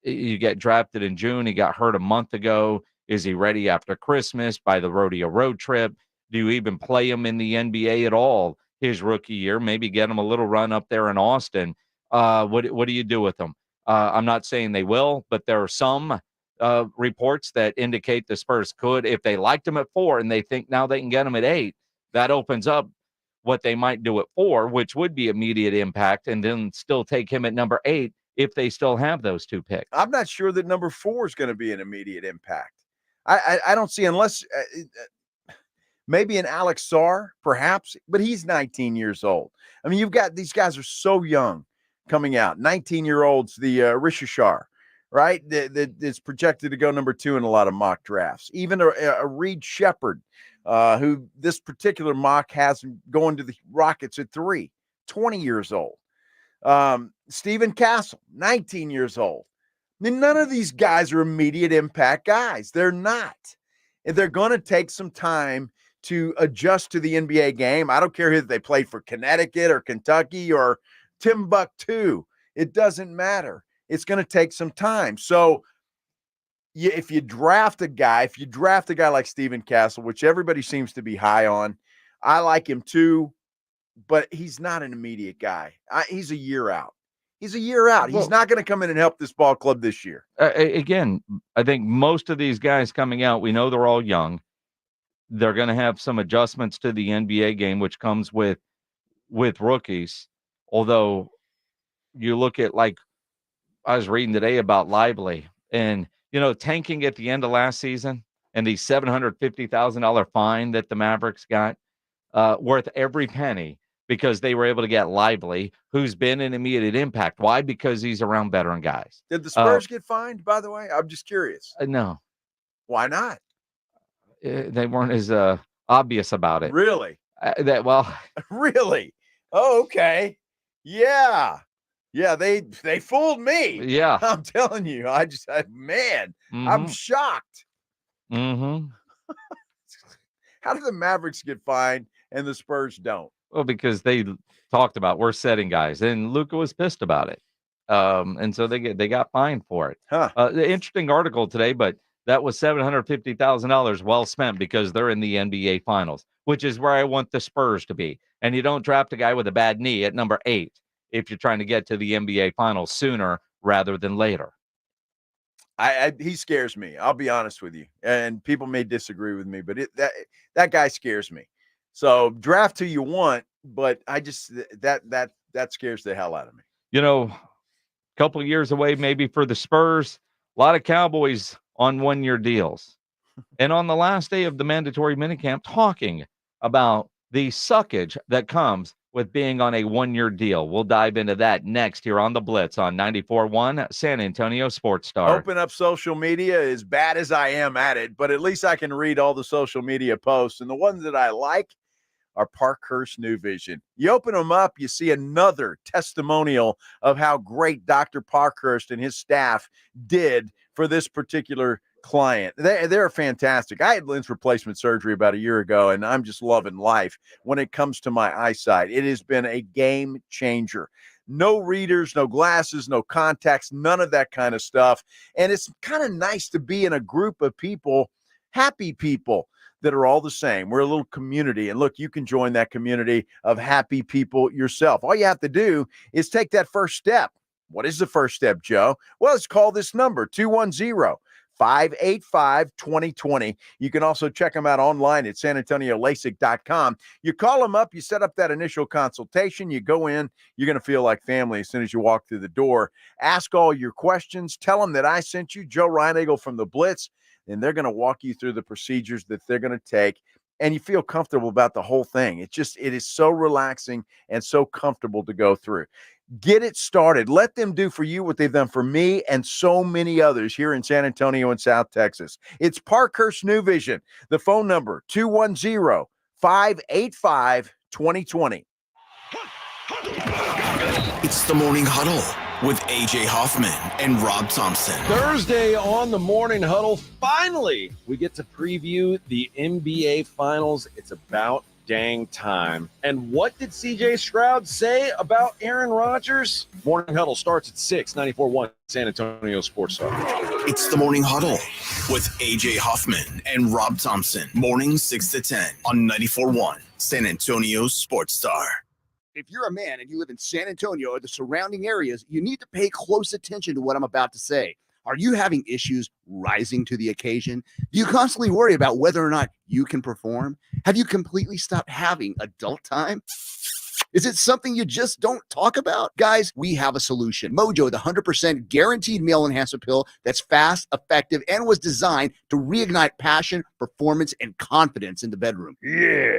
You get drafted in June. He got hurt a month ago. Is he ready after Christmas, by the rodeo road trip? Do you even play him in the NBA at all his rookie year? Maybe get him a little run up there in Austin. What do you do with him? I'm not saying they will, but there are some reports that indicate the Spurs could, if they liked him at 4 and they think now they can get him at 8, that opens up what they might do at 4, which would be immediate impact, and then still take him at number 8 if they still have those 2 picks. I'm not sure that number 4 is going to be an immediate impact. I don't see, unless maybe an Alex Sarr, perhaps, but he's 19 years old. I mean, you've got, these guys are so young coming out. 19-year-olds, the Rishashar, right? That's projected to go number 2 in a lot of mock drafts. Even a Reed Shepherd, who this particular mock has going to the Rockets at 3, 20 years old. Stephen Castle, 19 years old. I mean, none of these guys are immediate impact guys. They're not. And they're going to take some time to adjust to the NBA game. I don't care if they played for Connecticut or Kentucky or Timbuktu. It doesn't matter. It's going to take some time. So if you draft a guy like Stephen Castle, which everybody seems to be high on, I like him too, but he's not an immediate guy. He's a year out. He's a year out. He's not going to come in and help this ball club this year. Again, I think most of these guys coming out, we know they're all young. They're going to have some adjustments to the NBA game, which comes with rookies. Although you look at, like, I was reading today about Lively, and, tanking at the end of last season, and the $750,000 fine that the Mavericks got, worth every penny, because they were able to get Lively, who's been an immediate impact. Why? Because he's around veteran guys. Did the Spurs get fined, by the way? I'm just curious. No. Why not? They weren't as obvious about it. Really? Really? Oh, okay. Yeah. Yeah, they fooled me. Yeah. I'm telling you. I'm shocked. Mm-hmm. How did the Mavericks get fined and the Spurs don't? Well, because they talked about, we're setting guys, and Luka was pissed about it. And so they got fined for it. The interesting article today, but that was $750,000 well spent, because they're in the NBA Finals, which is where I want the Spurs to be. And you don't draft a guy with a bad knee at number 8 if you're trying to get to the NBA Finals sooner rather than later. He scares me. I'll be honest with you. And people may disagree with me, but that guy scares me. So draft who you want, but I just that scares the hell out of me. A couple of years away maybe for the Spurs. A lot of Cowboys on 1-year deals. And on the last day of the mandatory minicamp, talking about the suckage that comes with being on a 1-year deal. We'll dive into that next here on the Blitz on 94.1 San Antonio Sports Star. Open up social media, as bad as I am at it, but at least I can read all the social media posts. And the ones that I like are Parkhurst New Vision. You open them up, you see another testimonial of how great Dr. Parkhurst and his staff did for this particular client. They're fantastic. I had lens replacement surgery about a year ago, and I'm just loving life when it comes to my eyesight. It has been a game changer. No readers, no glasses, no contacts, none of that kind of stuff. And it's kind of nice to be in a group of people, happy people, that are all the same. We're a little community. And look, you can join that community of happy people yourself. All you have to do is take that first step. What is the first step, Joe? Well, it's call this number, 585-2020. You can also check them out online at sanantoniolasik.com. You call them up, you set up that initial consultation, you go in, you're going to feel like family as soon as you walk through the door. Ask all your questions. Tell them that I sent you, Joe Reinagle from the Blitz, and they're going to walk you through the procedures that they're going to take, and you feel comfortable about the whole thing. It is so relaxing and so comfortable to go through. Get it started. Let them do for you what they've done for me and so many others here in San Antonio and South Texas. It's Parkhurst New Vision. The phone number, 210-585-2020. It's the Morning Huddle with AJ Hoffman and Rob Thompson. Thursday on the Morning Huddle, finally, we get to preview the NBA Finals. It's about dang time. And what did CJ Stroud say about Aaron Rodgers? Morning Huddle starts at 6, 94.1 San Antonio Sports Star. It's the Morning Huddle with AJ Hoffman and Rob Thompson. Mornings 6 to 10 on 94.1 San Antonio Sports Star. If you're a man and you live in San Antonio or the surrounding areas, you need to pay close attention to what I'm about to say. Are you having issues rising to the occasion? Do you constantly worry about whether or not you can perform? Have you completely stopped having adult time? Is it something you just don't talk about? Guys, we have a solution. Mojo, the 100% guaranteed male enhancement pill that's fast, effective, and was designed to reignite passion, performance, and confidence in the bedroom. Yeah.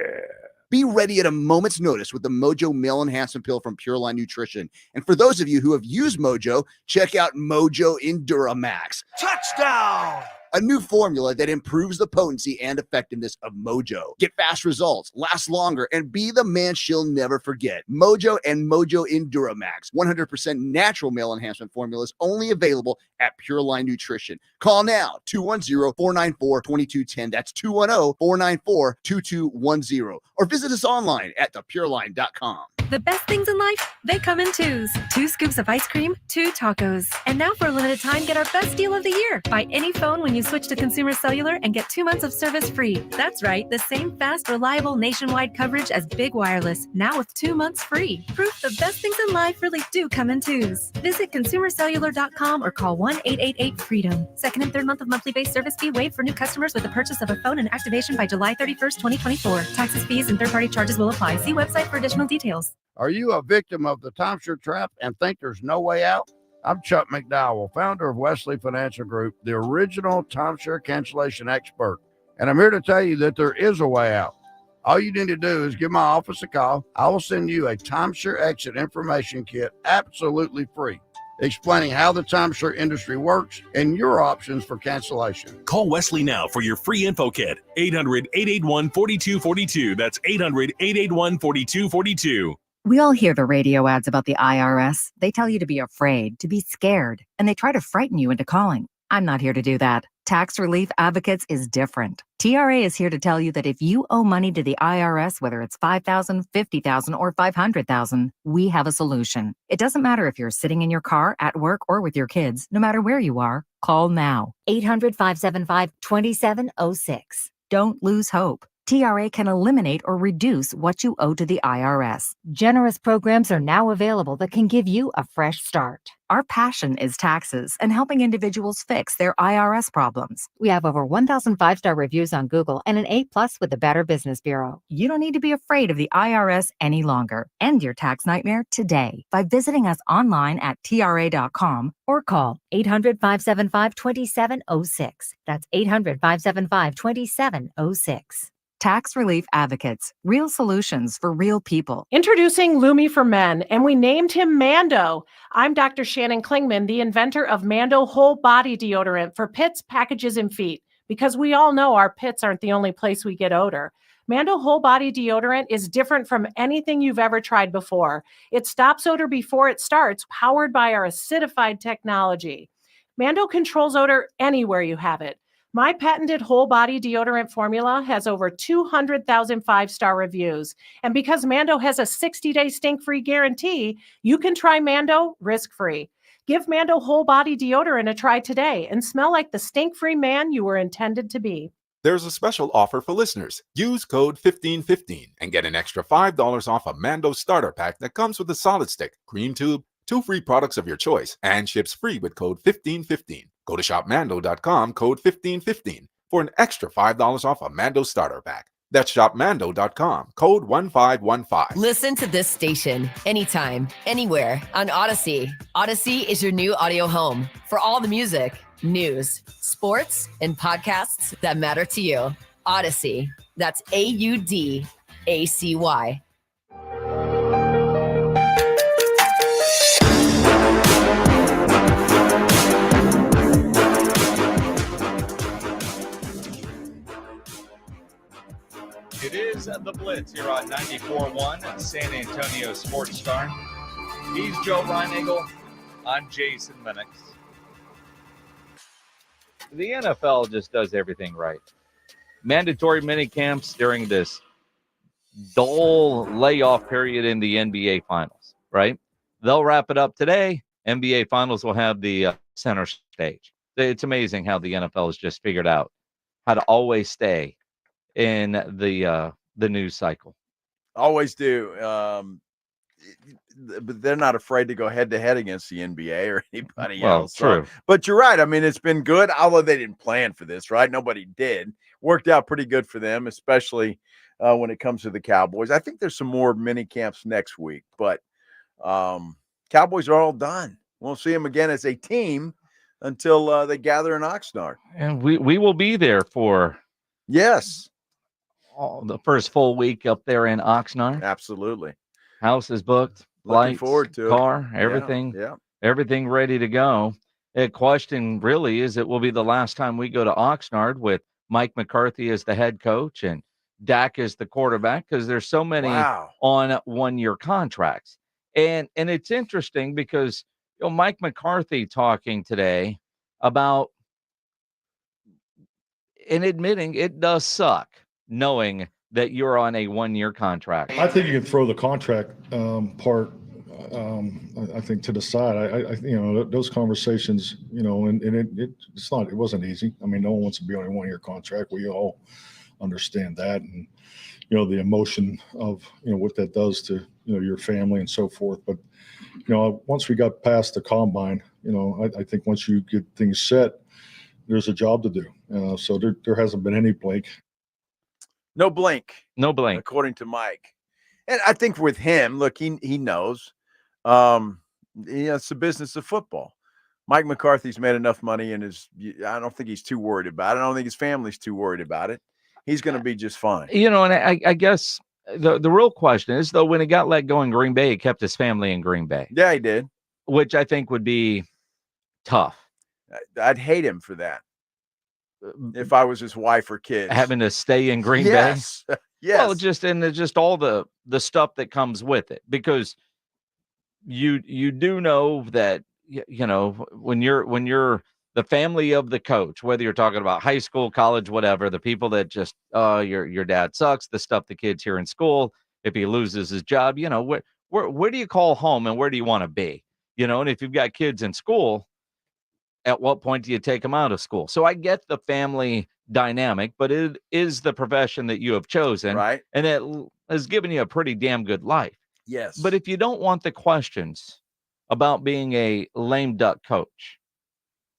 Be ready at a moment's notice with the Mojo Male Enhancement Pill from Pure Line Nutrition. And for those of you who have used Mojo, check out Mojo Enduramax. Touchdown! A new formula that improves the potency and effectiveness of Mojo. Get fast results, last longer, and be the man she'll never forget. Mojo and Mojo Enduramax. 100% natural male enhancement formulas only available at Pure Line Nutrition. Call now, 210-494-2210. That's 210-494-2210. Or visit us online at thepureline.com. The best things in life, they come in twos. 2 scoops of ice cream, 2 tacos. And now for a limited time, get our best deal of the year. Buy any phone when you switch to Consumer Cellular and get 2 months of service free. That's right, the same fast, reliable nationwide coverage as Big Wireless, now with 2 months free. Proof the best things in life really do come in twos. Visit consumercellular.com or call 1-888-FREEDOM. Second and third month of monthly base service fee waived for new customers with the purchase of a phone and activation by July 31st, 2024. Taxes, fees, and third-party charges will apply. See website for additional details. Are you a victim of the timeshare trap and think there's no way out? I'm Chuck McDowell, founder of Wesley Financial Group, the original timeshare cancellation expert. And I'm here to tell you that there is a way out. All you need to do is give my office a call. I will send you a timeshare exit information kit absolutely free, explaining how the timeshare industry works and your options for cancellation. Call Wesley now for your free info kit. 800-881-4242. That's 800-881-4242. We all hear the radio ads about the IRS. They tell you to be afraid, to be scared, and they try to frighten you into calling. I'm not here to do that. Tax Relief Advocates is different. TRA is here to tell you that if you owe money to the IRS, whether it's $5,000, $50,000, or $500,000, we have a solution. It doesn't matter if you're sitting in your car, at work, or with your kids. No matter where you are, call now. 800-575-2706. Don't lose hope. TRA can eliminate or reduce what you owe to the IRS. Generous programs are now available that can give you a fresh start. Our passion is taxes and helping individuals fix their IRS problems. We have over 1,000 5-star reviews on Google and an A+ with the Better Business Bureau. You don't need to be afraid of the IRS any longer. End your tax nightmare today by visiting us online at TRA.com or call 800-575-2706. That's 800-575-2706. Tax Relief Advocates, real solutions for real people. Introducing Lumi for Men, and we named him Mando. I'm Dr. Shannon Klingman, the inventor of Mando Whole Body Deodorant for pits, packages, and feet, because we all know our pits aren't the only place we get odor. Mando Whole Body Deodorant is different from anything you've ever tried before. It stops odor before it starts, powered by our acidified technology. Mando controls odor anywhere you have it. My patented whole body deodorant formula has over 200,000 5-star reviews. And because Mando has a 60-day stink-free guarantee, you can try Mando risk-free. Give Mando whole body deodorant a try today and smell like the stink-free man you were intended to be. There's a special offer for listeners. Use code 1515 and get an extra $5 off a Mando starter pack that comes with a solid stick, cream tube, 2 free products of your choice, and ships free with code 1515. Go to shopmando.com, code 1515 for an extra $5 off a Mando starter pack. That's shopmando.com, code 1515. Listen to this station anytime, anywhere on Odyssey. Odyssey is your new audio home for all the music, news, sports, and podcasts that matter to you. Odyssey. That's AUDACY. It is the Blitz here on 94.1 San Antonio Sports Star. He's Joe Reinagle. I'm Jason Minix. The NFL just does everything right. Mandatory mini camps during this dull layoff period in the NBA Finals, right? They'll wrap it up today. NBA Finals will have the center stage. It's amazing how the NFL has just figured out how to always stay in the news cycle. Always do. But they're not afraid to go head to head against the NBA or anybody else. True. But you're right. I mean, it's been good, although they didn't plan for this, right? Nobody did. Worked out pretty good for them, especially when it comes to the Cowboys. I think there's some more mini camps next week, but Cowboys are all done. Won't see them again as a team until they gather in Oxnard. And we will be there for the first full week up there in Oxnard. Absolutely. House is booked. Looking Flights, forward to car, it. everything. Yeah. Everything ready to go. The question really is, it will be the last time we go to Oxnard with Mike McCarthy as the head coach and Dak as the quarterback, because there's so many on one-year contracts. And it's interesting because Mike McCarthy talking today about and admitting it does suck knowing that you're on a one-year contract. I think you can throw the contract part, I think, to the side. I those conversations, and it wasn't easy. I mean, no one wants to be on a one-year contract. We all understand that, and the emotion of what that does to your family and so forth. But once we got past the combine, I think once you get things set, there's a job to do. So there hasn't been any blink. No blink, according to Mike. And I think with him, look, he knows, it's the business of football. Mike McCarthy's made enough money, and I don't think he's too worried about it. I don't think his family's too worried about it. He's going to be just fine. And I guess the real question is, though, when he got let go in Green Bay, he kept his family in Green Bay. Yeah, he did. Which I think would be tough. I'd hate him for that. If I was his wife or kids, having to stay in Green Bay. Yes. Well, just all the stuff that comes with it, because you do know that when you're the family of the coach, whether you're talking about high school, college, whatever, the people that just your dad sucks, the stuff the kids hear in school, if he loses his job, where do you call home and where do you want to be? And if you've got kids in school, at what point do you take them out of school? So I get the family dynamic, but it is the profession that you have chosen. Right. And it has given you a pretty damn good life. Yes. But if you don't want the questions about being a lame duck coach,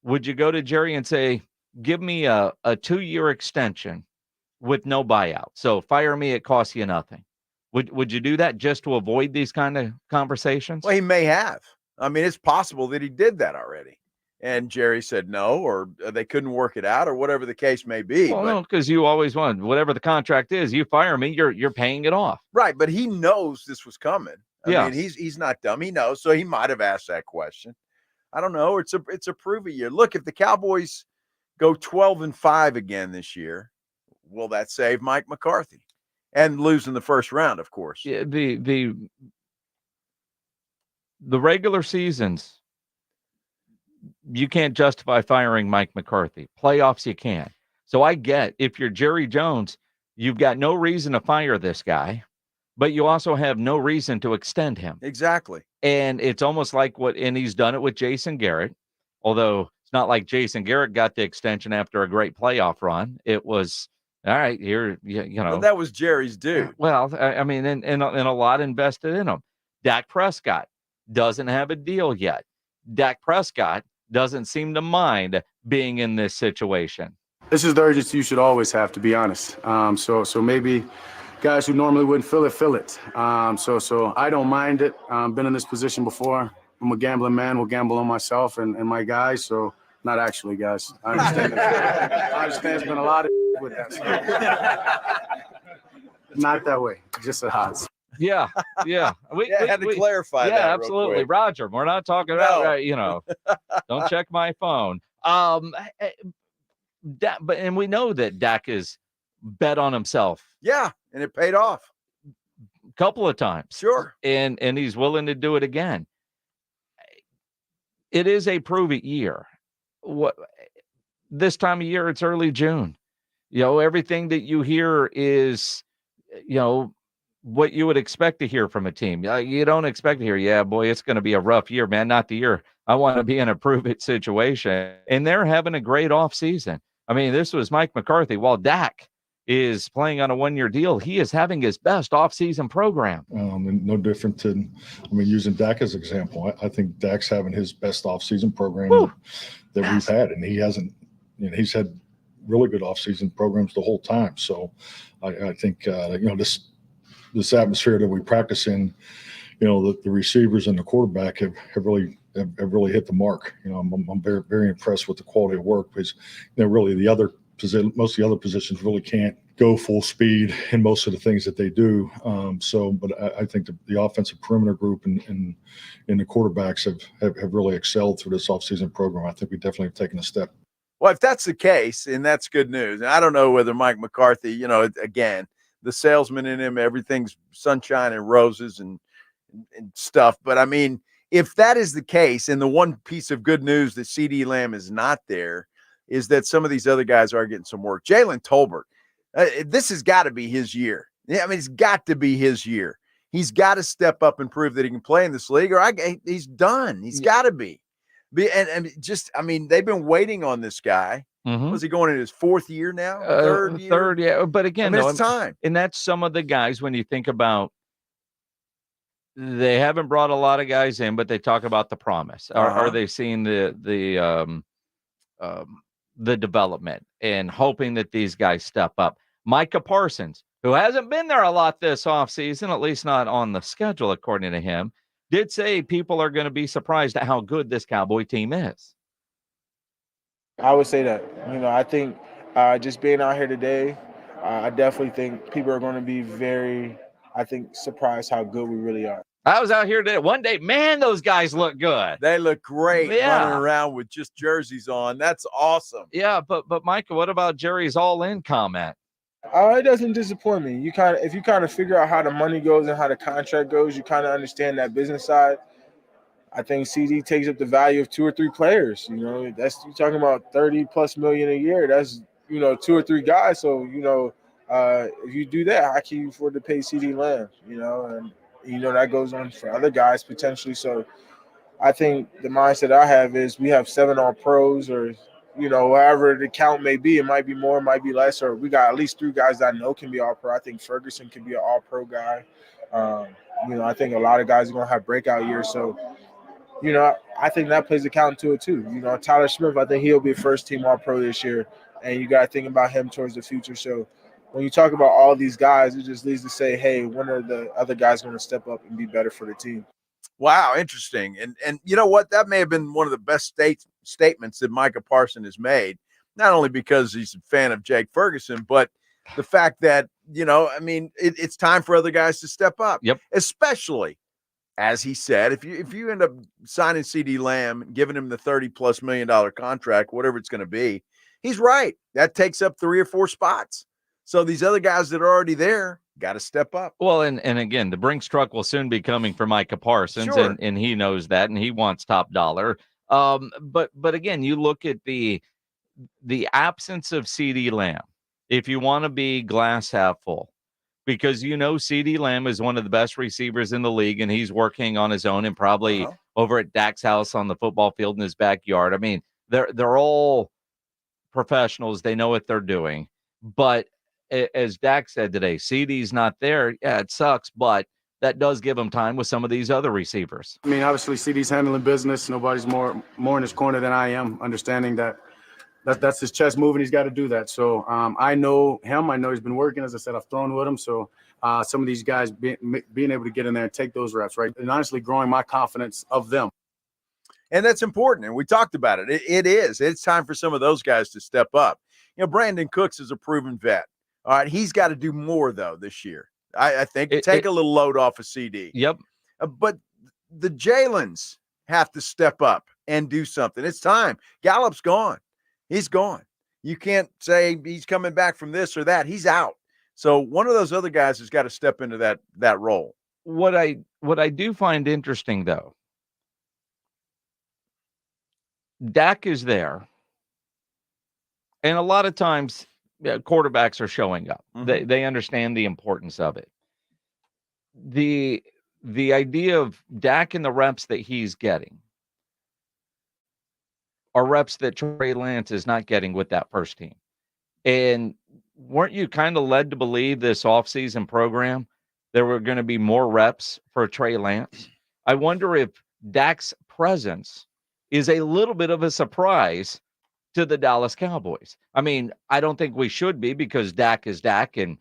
would you go to Jerry and say, give me a 2-year extension with no buyout? So fire me, it costs you nothing. Would you do that just to avoid these kind of conversations? Well, he may have. I mean, it's possible that he did that already. And Jerry said no, or they couldn't work it out, or whatever the case may be. Well, no, because you always want, whatever the contract is, you fire me, you're paying it off. Right, but he knows this was coming. I mean, he's not dumb. He knows, so he might have asked that question. I don't know. It's a prove a year. Look, if the Cowboys go 12-5 again this year, will that save Mike McCarthy? And lose in the first round, of course. Yeah, the regular seasons, you can't justify firing Mike McCarthy. Playoffs, you can. So I get, if you're Jerry Jones, you've got no reason to fire this guy, but you also have no reason to extend him. Exactly. And it's almost like and he's done it with Jason Garrett, although it's not like Jason Garrett got the extension after a great playoff run. It was, all right, here, Well, that was Jerry's due. Well, I mean, and a lot invested in him. Dak Prescott doesn't have a deal yet. Dak Prescott doesn't seem to mind being in this situation. This is the urgency you should always have, to be honest. So maybe guys who normally wouldn't feel it. So I don't mind it. Been in this position before. I'm a gambling man. Will gamble on myself and my guys. So not actually, guys. I understand. I understand. There's been a lot of with that. So. Not that way. Just at odds. Yeah. We had to clarify that. Yeah, real absolutely, quick. Roger. We're not talking about don't check my phone. And we know that Dak is bet on himself. Yeah, and it paid off a couple of times. Sure. And he's willing to do it again. It is a prove it year. This time of year, it's early June. Everything that you hear is, what you would expect to hear from a team. You don't expect to hear, yeah, boy, it's going to be a rough year, man. Not the year I want to be in a prove it situation. And they're having a great offseason. I mean, this was Mike McCarthy. While Dak is playing on a one-year deal, he is having his best offseason program. And no different than, using Dak as an example. I think Dak's having his best offseason program that we've had. And he hasn't, he's had really good offseason programs the whole time. So I think, this atmosphere that we practice in, the receivers and the quarterback have really hit the mark. I'm very, very impressed with the quality of work because, really most of the other positions really can't go full speed in most of the things that they do. But I think the offensive perimeter group and the quarterbacks have really excelled through this offseason program. I think we definitely have taken a step. Well, if that's the case, and that's good news. And I don't know whether Mike McCarthy, again, the salesman in him, everything's sunshine and roses and stuff. But if that is the case, and the one piece of good news that CeeDee Lamb is not there is that some of these other guys are getting some work. Jalen Tolbert, this has got to be his year. Yeah, it's got to be his year. He's got to step up and prove that he can play in this league, or he's done. He's got to be. They've been waiting on this guy. Mm-hmm. Was he going in his fourth year now? Third year? Third, yeah. But again, it's time. And that's some of the guys when you think about, they haven't brought a lot of guys in, but they talk about the promise. Are they seeing the development and hoping that these guys step up? Micah Parsons, who hasn't been there a lot this offseason, at least not on the schedule, according to him, did say people are going to be surprised at how good this Cowboy team is. I would say that. I think just being out here today, I definitely think people are going to be very, surprised how good we really are. I was out here today. One day, man, those guys look good. They look great running around with just jerseys on. That's awesome. Yeah, but Micah, what about Jerry's all-in comment? It doesn't disappoint me. If you kind of figure out how the money goes and how the contract goes, you kind of understand that business side. I think CD takes up the value of 2 or 3 players. You're talking about $30+ million a year. That's 2 or 3 guys. So if you do that, how can you afford to pay CD Lamb? And that goes on for other guys potentially. So I think the mindset I have is we have 7 All-Pros, or whatever the count may be. It might be more, it might be less, or we got at least 3 guys that I know can be All-Pro. I think Ferguson can be an All-Pro guy. I think a lot of guys are gonna have breakout years. So. I think that plays a count to it too. Tyler Smith, I think he'll be first team All-Pro this year, and you got to think about him towards the future. So when you talk about all these guys, it just leads to say, hey, when are the other guys going to step up and be better for the team? Wow, interesting. And you know what? That may have been one of the best statements that Micah Parsons has made, not only because he's a fan of Jake Ferguson, but the fact that, it's time for other guys to step up. Yep. Especially, as he said, if you end up signing CD Lamb, giving him the $30+ million contract, whatever it's going to be, he's right. That takes up 3 or 4 spots. So these other guys that are already there got to step up. Well, and again, the Brinks truck will soon be coming for Micah Parsons, sure. and he knows that, and he wants top dollar. But again, you look at the absence of CD Lamb. If you want to be glass half full, because CD Lamb is one of the best receivers in the league, and he's working on his own and probably over at Dak's house on the football field in his backyard. They're all professionals. They know what they're doing. But as Dak said today, CD's not there. Yeah, it sucks, but that does give him time with some of these other receivers. I mean, obviously, CD's handling business. Nobody's more in his corner than I am, understanding that's his chest moving. He's got to do that. So I know him. I know he's been working. As I said, I've thrown with him. So some of these guys being able to get in there and take those reps, right? And honestly, growing my confidence of them. And that's important. And we talked about it. It is. It's time for some of those guys to step up. Brandon Cooks is a proven vet. All right. He's got to do more, though, this year. I think take a little load off of CD. Yep. But the Jalen's have to step up and do something. It's time. Gallup's gone. He's gone. You can't say he's coming back from this or that. He's out. So one of those other guys has got to step into that role. What I do find interesting, though, Dak is there, and a lot of times quarterbacks are showing up. Mm-hmm. They understand the importance of it. The idea of Dak and the reps that he's getting are reps that Trey Lance is not getting with that first team. And weren't you kind of led to believe this offseason program there were going to be more reps for Trey Lance? I wonder if Dak's presence is a little bit of a surprise to the Dallas Cowboys. I mean, I don't think we should be, because Dak is Dak. And,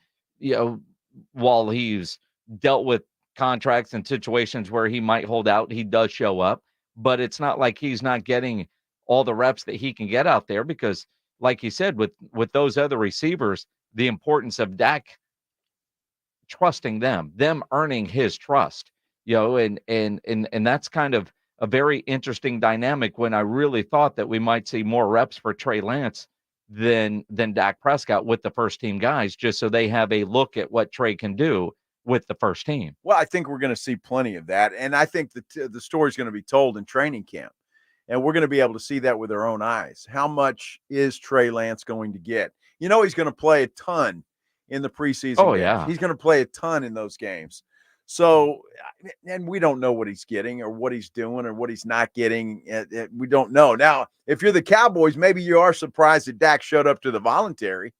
while he's dealt with contracts and situations where he might hold out, he does show up. But it's not like he's not getting all the reps that he can get out there, because, like you said, with those other receivers, the importance of Dak trusting them earning his trust, and that's kind of a very interesting dynamic, when I really thought that we might see more reps for Trey Lance than Dak Prescott with the first team guys, just so they have a look at what Trey can do with the first team. Well, I think we're going to see plenty of that. And I think the story's going to be told in training camp. And we're going to be able to see that with our own eyes. How much is Trey Lance going to get? He's going to play a ton in the preseason games. Yeah. He's going to play a ton in those games. So, and we don't know what he's getting or what he's doing or what he's not getting. We don't know. Now, if you're the Cowboys, maybe you are surprised that Dak showed up to the voluntary.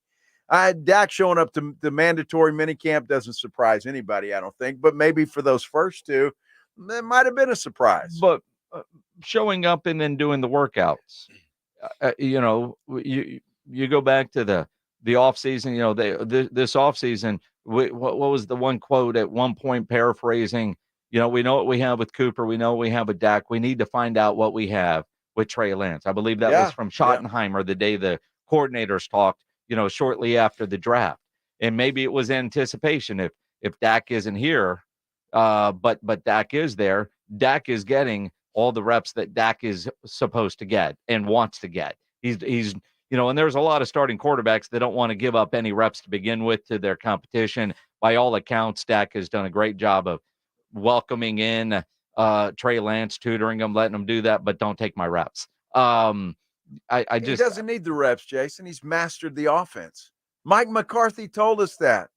Dak showing up to the mandatory minicamp doesn't surprise anybody, I don't think. But maybe for those first two, it might have been a surprise. But showing up and then doing the workouts, you go back to the off season. This off season, what was the one quote at one point, paraphrasing? We know what we have with Cooper. We know what we have with Dak. We need to find out what we have with Trey Lance. I believe that was from Schottenheimer the day the coordinators talked, shortly after the draft. And maybe it was anticipation. If Dak isn't here, but Dak is there, Dak is getting all the reps that Dak is supposed to get and wants to get. He's and there's a lot of starting quarterbacks that don't want to give up any reps to begin with to their competition. By all accounts, Dak has done a great job of welcoming in Trey Lance, tutoring him, letting him do that, but don't take my reps. He doesn't need the reps, Jason. He's mastered the offense. Mike McCarthy told us that.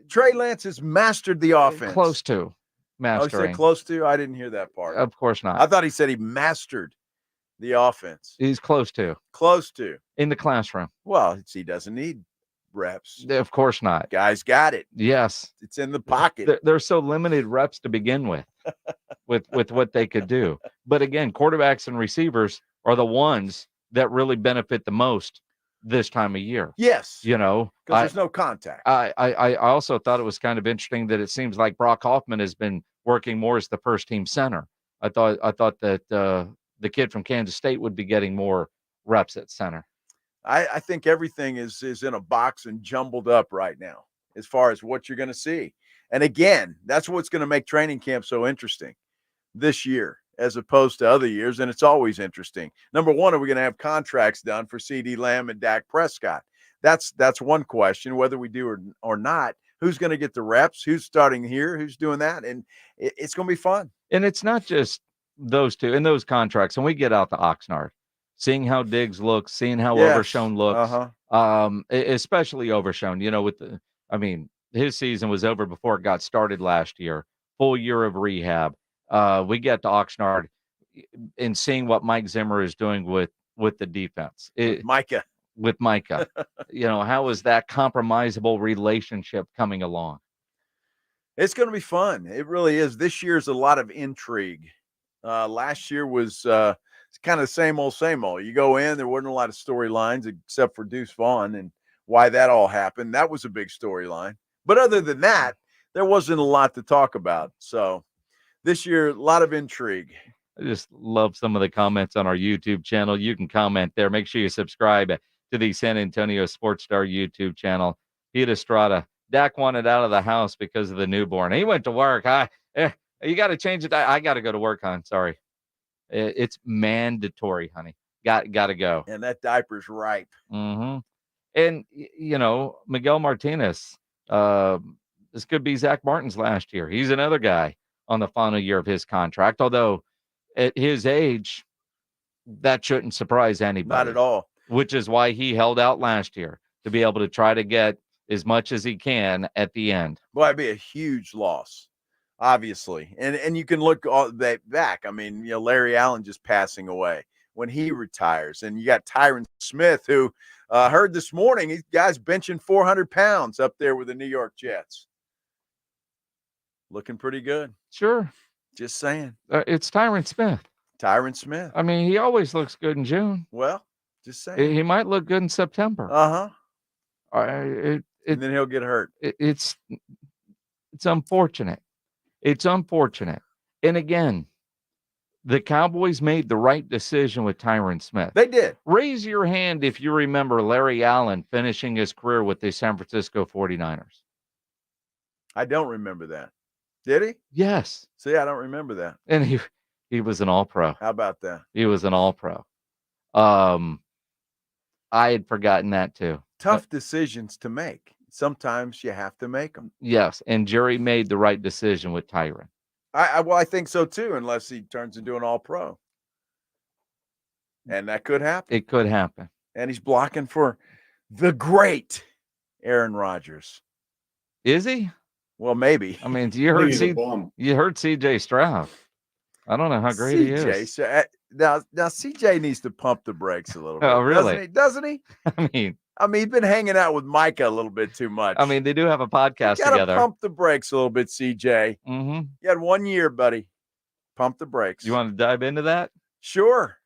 Trey Lance has mastered the offense. Close to mastering. Oh, he said close to? I didn't hear that part. Of course not. I thought he said he mastered the offense. He's close to. Close to. In the classroom. Well, he doesn't need reps. Of course not. Guys got it. Yes. It's in the pocket. They're so limited reps to begin with, with what they could do. But again, quarterbacks and receivers are the ones that really benefit the most this time of year. Yes. Because there's no contact. I also thought it was kind of interesting that it seems like Brock Hoffman has been working more as the first team center. I thought that the kid from Kansas State would be getting more reps at center. I think everything is in a box and jumbled up right now as far as what you're going to see. And again, that's what's going to make training camp so interesting this year as opposed to other years. And it's always interesting. Number one, are we going to have contracts done for CeeDee Lamb and Dak Prescott? That's one question, whether we do or not. Who's going to get the reps? Who's starting here? Who's doing that? And it's going to be fun. And it's not just those two in those contracts. When we get out to Oxnard, seeing how Diggs looks, seeing how Overshown looks, especially Overshown, his season was over before it got started last year, full year of rehab. We get to Oxnard and seeing what Mike Zimmer is doing with the defense. Micah. How is that compromisable relationship coming along? It's going to be fun. It really is. This year's a lot of intrigue. Last year was kind of same old. You go in, there wasn't a lot of storylines except for Deuce Vaughn and why that all happened. That was a big storyline. But other than that, there wasn't a lot to talk about. So this year, a lot of intrigue. I just love some of the comments on our YouTube channel. You can comment there. Make sure you subscribe to the San Antonio Sports Star YouTube channel. Pete Estrada, Dak wanted out of the house because of the newborn. He went to work. You got to change it. I got to go to work, hon. Sorry. It's mandatory, honey. Got to go. And that diaper's ripe. Mm-hmm. And, Miguel Martinez, this could be Zach Martin's last year. He's another guy on the final year of his contract, although at his age, that shouldn't surprise anybody. Not at all. Which is why he held out last year, to be able to try to get as much as he can at the end. Well, it'd be a huge loss, obviously. And you can look all that back. I mean, Larry Allen just passing away when he retires. And you got Tyron Smith, who heard this morning, these guys benching 400 pounds up there with the New York Jets. Looking pretty good. Sure. Just saying. It's Tyron Smith. Tyron Smith. I mean, he always looks good in June. Well, just saying. He might look good in September. Uh-huh. And then he'll get hurt. It's unfortunate. It's unfortunate. And again, the Cowboys made the right decision with Tyron Smith. They did. Raise your hand if you remember Larry Allen finishing his career with the San Francisco 49ers. I don't remember that. Did he? Yes. See, I don't remember that. And he was an all-pro. How about that? He was an all-pro. I had forgotten that too. Tough decisions to make. Sometimes you have to make them. Yes, and Jerry made the right decision with Tyron. I think so too, unless he turns into an all-pro. And that could happen. It could happen. And he's blocking for the great Aaron Rodgers. Is he? Well, maybe. I mean, you heard CJ Stroud. I don't know how great he is. Now CJ needs to pump the brakes a little bit. Oh, really? Doesn't he? I mean, he's been hanging out with Micah a little bit too much. I mean, they do have a podcast you gotta together. Pump the brakes a little bit, CJ. Mm-hmm. You had 1 year, buddy. Pump the brakes. You want to dive into that? Sure.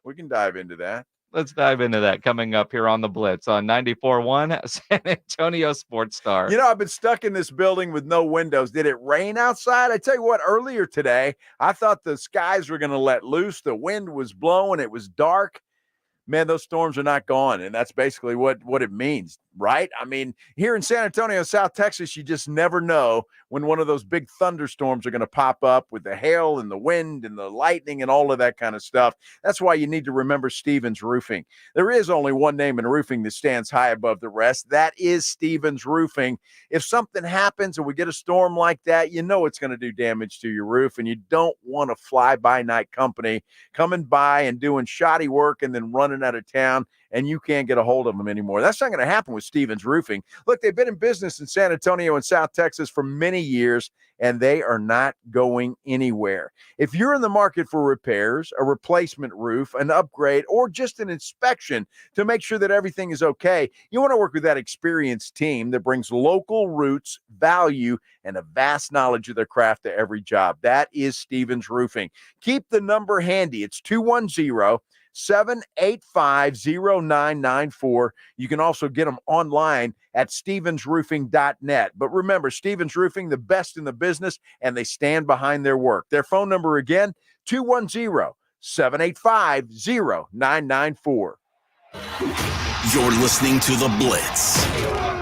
We can dive into that. Let's dive into that coming up here on the Blitz on 94.1 San Antonio Sports Star. I've been stuck in this building with no windows. Did it rain outside? I tell you what, earlier today, I thought the skies were going to let loose. The wind was blowing. It was dark. Man, those storms are not gone. And that's basically what it means, right? I mean, here in San Antonio, South Texas, you just never know when one of those big thunderstorms are going to pop up with the hail and the wind and the lightning and all of that kind of stuff. That's why you need to remember Stevens Roofing. There is only one name in roofing that stands high above the rest. That is Stevens Roofing. If something happens and we get a storm like that, you know it's going to do damage to your roof, and you don't want a fly-by-night company coming by and doing shoddy work and then running out of town, and you can't get a hold of them anymore. That's not going to happen with Stevens Roofing. Look, they've been in business in San Antonio and South Texas for many years, and they are not going anywhere. If you're in the market for repairs, a replacement roof, an upgrade, or just an inspection to make sure that everything is okay, you want to work with that experienced team that brings local roots, value, and a vast knowledge of their craft to every job. That is Stevens Roofing. Keep the number handy. It's 210-785-0994. You can also get them online at stevensroofing.net. But remember, Stevens Roofing, the best in the business, and they stand behind their work. Their phone number again, 210-785-0994. You're listening to The Blitz.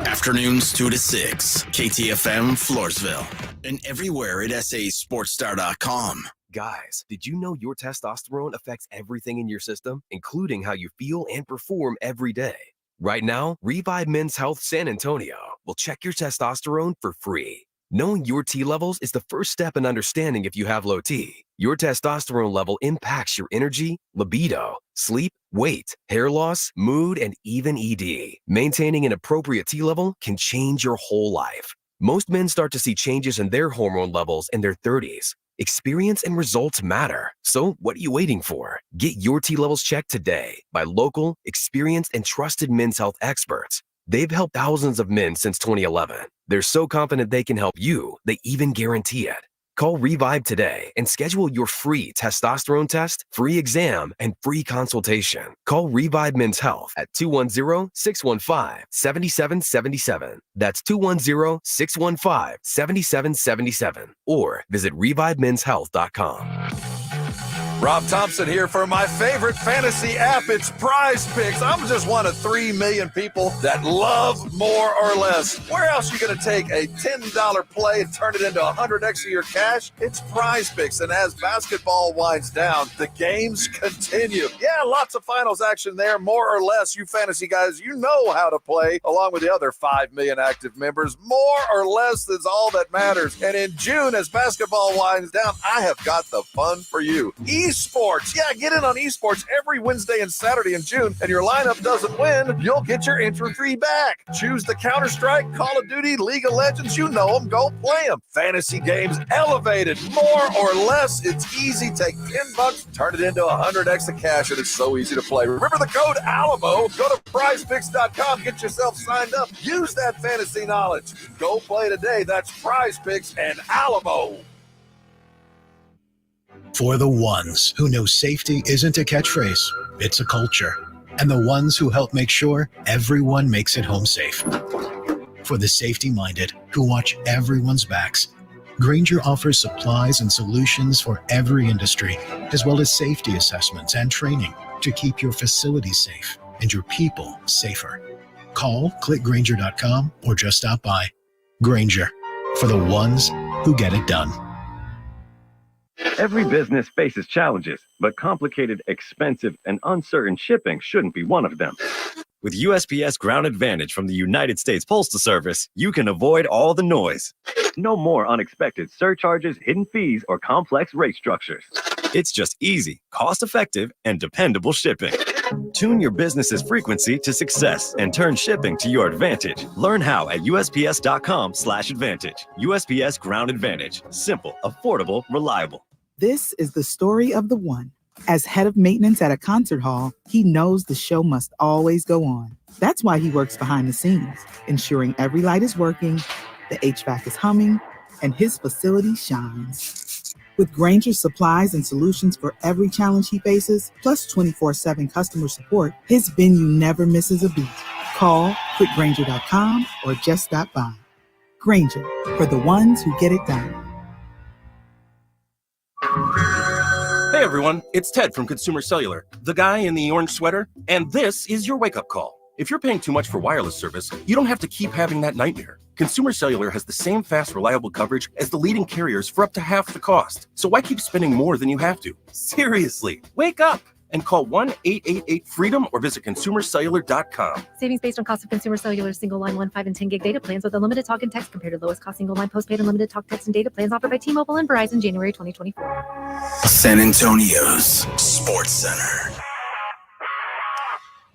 Afternoons 2 to 6, KTFM Floresville, and everywhere at sasportstar.com. Guys, did you know your testosterone affects everything in your system, including how you feel and perform every day? Right now, Revive Men's Health San Antonio will check your testosterone for free. Knowing your T levels is the first step in understanding if you have low T. Your testosterone level impacts your energy, libido, sleep, weight, hair loss, mood, and even ED. Maintaining an appropriate T level can change your whole life. Most men start to see changes in their hormone levels in their 30s. Experience and results matter. So what are you waiting for? Get your T levels checked today by local, experienced, and trusted men's health experts. They've helped thousands of men since 2011. They're so confident they can help you, they even guarantee it. Call Revive today and schedule your free testosterone test, free exam, and free consultation. Call Revive Men's Health at 210-615-7777. That's 210-615-7777. Or visit ReviveMen'sHealth.com. Rob Thompson here for my favorite fantasy app. It's Prize Picks. I'm just one of 3 million people that love more or less. Where else are you going to take a $10 play and turn it into 100x of your cash? It's Prize Picks. And as basketball winds down, the games continue. Yeah, lots of finals action there. More or less, you fantasy guys, you know how to play along with the other 5 million active members. More or less is all that matters. And in June, as basketball winds down, I have got the fun for you. Esports. Yeah, get in on esports every Wednesday and Saturday in June, and your lineup doesn't win, you'll get your entry fee back. Choose the Counter-Strike, Call of Duty, League of Legends. You know them. Go play them. Fantasy games elevated. More or less. It's easy. Take $10, turn it into 100x of cash, and it's so easy to play. Remember the code ALAMO. Go to prizepicks.com. Get yourself signed up. Use that fantasy knowledge. Go play today. That's Prize Picks and Alamo. For the ones who know safety isn't a catchphrase, it's a culture. And the ones who help make sure everyone makes it home safe. For the safety-minded who watch everyone's backs, Grainger offers supplies and solutions for every industry, as well as safety assessments and training to keep your facilities safe and your people safer. Call, click Grainger.com, or just stop by. Grainger, for the ones who get it done. Every business faces challenges, but complicated, expensive, and uncertain shipping shouldn't be one of them. With USPS Ground Advantage from the United States Postal Service, you can avoid all the noise. No more unexpected surcharges, hidden fees, or complex rate structures. It's just easy, cost-effective, and dependable shipping. Tune your business's frequency to success and turn shipping to your advantage. Learn how at USPS.com/advantage. USPS Ground Advantage. Simple, affordable, reliable. This is the story of the one. As head of maintenance at a concert hall, he knows the show must always go on. That's why he works behind the scenes, ensuring every light is working, the HVAC is humming, and his facility shines. With Grainger's supplies and solutions for every challenge he faces, plus 24/7 customer support, his venue never misses a beat. Call quickgrainger.com or just stop by. Grainger, for the ones who get it done. Hey everyone, it's Ted from Consumer Cellular, the guy in the orange sweater, and this is your wake-up call. If you're paying too much for wireless service, you don't have to keep having that nightmare. Consumer Cellular has the same fast, reliable coverage as the leading carriers for up to half the cost. So why keep spending more than you have to? Seriously, wake up and call 1-888-FREEDOM or visit consumercellular.com. Savings based on cost of consumer cellular single line 1, 5, and 10 gig data plans with unlimited talk and text compared to lowest cost single line postpaid and limited talk, text, and data plans offered by T-Mobile and Verizon January 2024. San Antonio's Sports Center.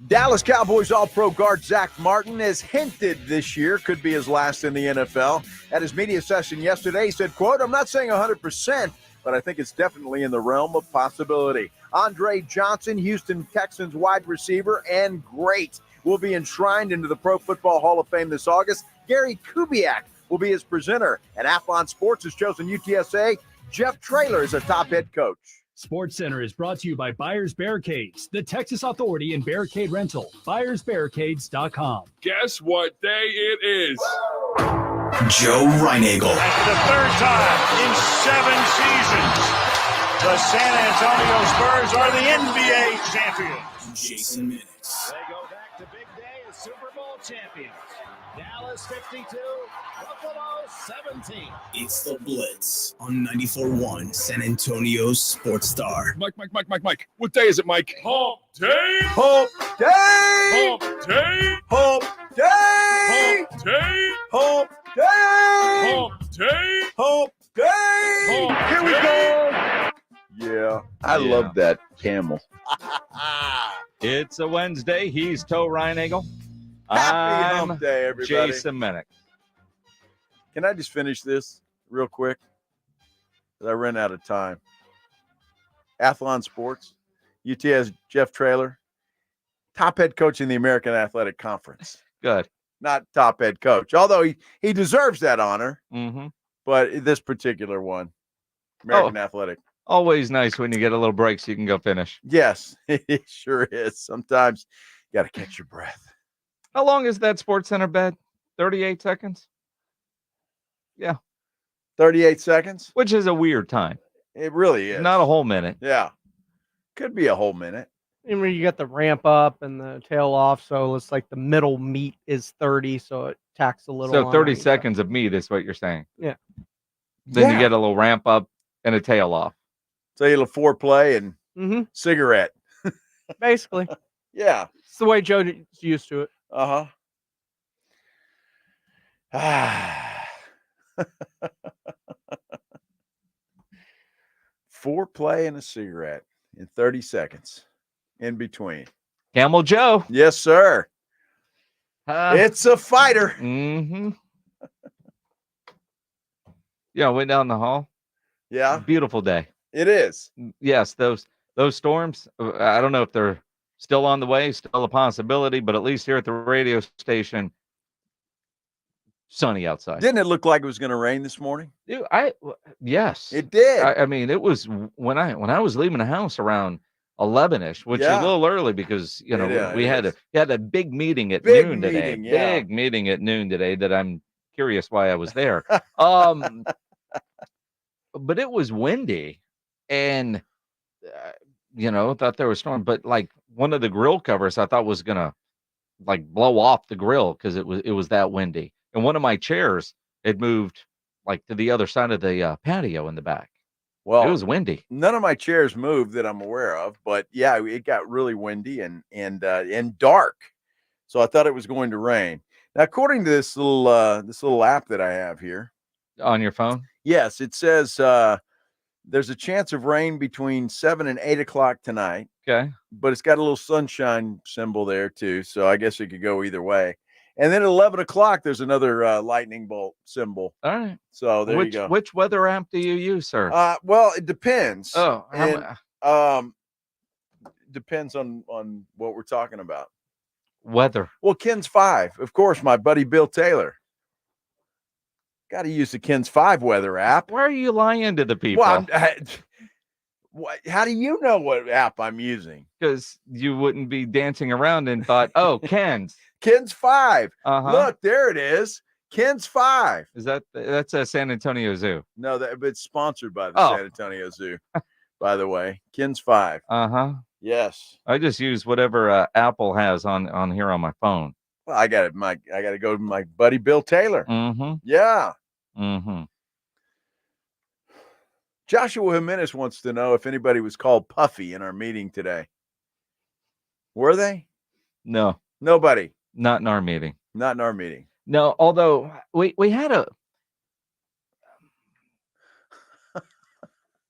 Dallas Cowboys All-Pro guard Zach Martin has hinted this year could be his last in the NFL. At his media session yesterday, he said, quote, "I'm not saying 100%, but I think it's definitely in the realm of possibility." Andre Johnson, Houston Texans wide receiver and great, will be enshrined into the Pro Football Hall of Fame this August. Gary Kubiak will be his presenter. And Athlon Sports has chosen UTSA. Jeff Traylor is a top head coach. Sports Center is brought to you by Buyers Barricades, the Texas Authority in Barricade Rental. BuyersBarricades.com. Guess what day it is? Joe Reinagel. For the third time in 7 seasons, the San Antonio Spurs are the NBA champions. Jason Minix. They go back to big day as Super Bowl champions. Dallas 52, Buffalo 17. It's the Blitz on 94.1 San Antonio's Sports Star. Mike. What day is it, Mike? Hump day. Hump day. Hump day. Hump day. Hump day. Hump day. Hump day. Hump day. Hump Here we day. go. Yeah. I love that camel. It's a Wednesday. He's Toe Reinagel. Happy I'm hump day, everybody. Jason Minnick. Can I just finish this real quick? Because I ran out of time. Athlon Sports, UTS Jeff Traylor, top head coach in the American Athletic Conference. Good. not top head coach. Although he deserves that honor. Mm-hmm. But this particular one, American Athletic. Always nice when you get a little break so you can go finish. Yes, it sure is. Sometimes you got to catch your breath. How long is that Sports Center bed? 38 seconds? Yeah. 38 seconds? Which is a weird time. It really is. Not a whole minute. Yeah. Could be a whole minute. And when you got the ramp up and the tail off, so it's like the middle meat is 30, so it tacks a little. So on 30 each seconds of meat is what you're saying. Yeah. Then you get a little ramp up and a tail off. So a little foreplay and cigarette. Basically. Yeah. It's the way Joe's used to it. Foreplay and a cigarette in 30 seconds in between. Camel Joe. Yes, sir. It's a fighter. Mm-hmm. Yeah, went down the hall. Yeah. Beautiful day. It is. Yes, those storms, I don't know if they're still on the way, still a possibility, but at least here at the radio station, sunny outside. Didn't it look like it was going to rain this morning? Dude, yes. It did. I mean, it was when I was leaving the house around 11ish, which is a little early because we had a big meeting at noon today. Big meeting at noon today that I'm curious why I was there. But it was windy, and thought there was storm. But like one of the grill covers, I thought was gonna like blow off the grill because it was that windy. And one of my chairs had moved like to the other side of the patio in the back. Well, it was windy. None of my chairs moved that I'm aware of, but yeah, it got really windy and dark. So I thought it was going to rain. Now, according to this little app that I have here on your phone, yes, it says there's a chance of rain between 7 and 8 o'clock tonight. Okay, but it's got a little sunshine symbol there too, so I guess it could go either way. And then at 11 o'clock, there's another lightning bolt symbol. All right. So there you go. Which weather app do you use, sir? Well, it depends. Oh, depends on what we're talking about. Weather. Well, Ken's 5, of course. My buddy Bill Taylor. Got to use the Ken's 5 weather app. Why are you lying to the people? Well, how do you know what app I'm using? Because you wouldn't be dancing around and thought, oh, Ken's. Ken's 5. Uh-huh. Look, there it is. Ken's 5. Is that's a San Antonio Zoo? No, it's sponsored by the San Antonio Zoo. By the way, Ken's 5. Uh-huh. Yes. I just use whatever Apple has on here on my phone. Well, I got to go to my buddy Bill Taylor. Mm-hmm. Yeah. Mm-hmm. Joshua Jimenez wants to know if anybody was called Puffy in our meeting today. Were they? No. Nobody. Not in our meeting. Not in our meeting. No, although we had a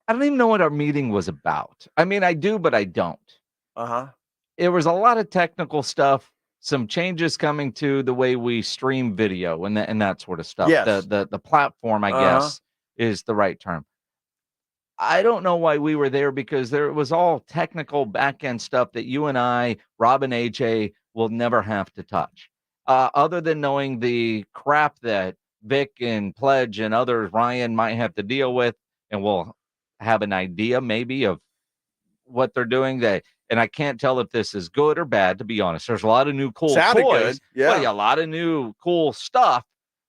I don't even know what our meeting was about. I mean, I do, but I don't. Uh-huh. It was a lot of technical stuff, some changes coming to the way we stream video and that sort of stuff. Yes. The platform, I guess, is the right term. I don't know why we were there because there was all technical back-end stuff that you and I, Rob and AJ, will never have to touch. Other than knowing the crap that Vic and Pledge and others, Ryan, might have to deal with, and we'll have an idea maybe of what they're doing. And I can't tell if this is good or bad, to be honest. There's a lot of new cool Sounded toys. good. Yeah. Well, a lot of new cool stuff.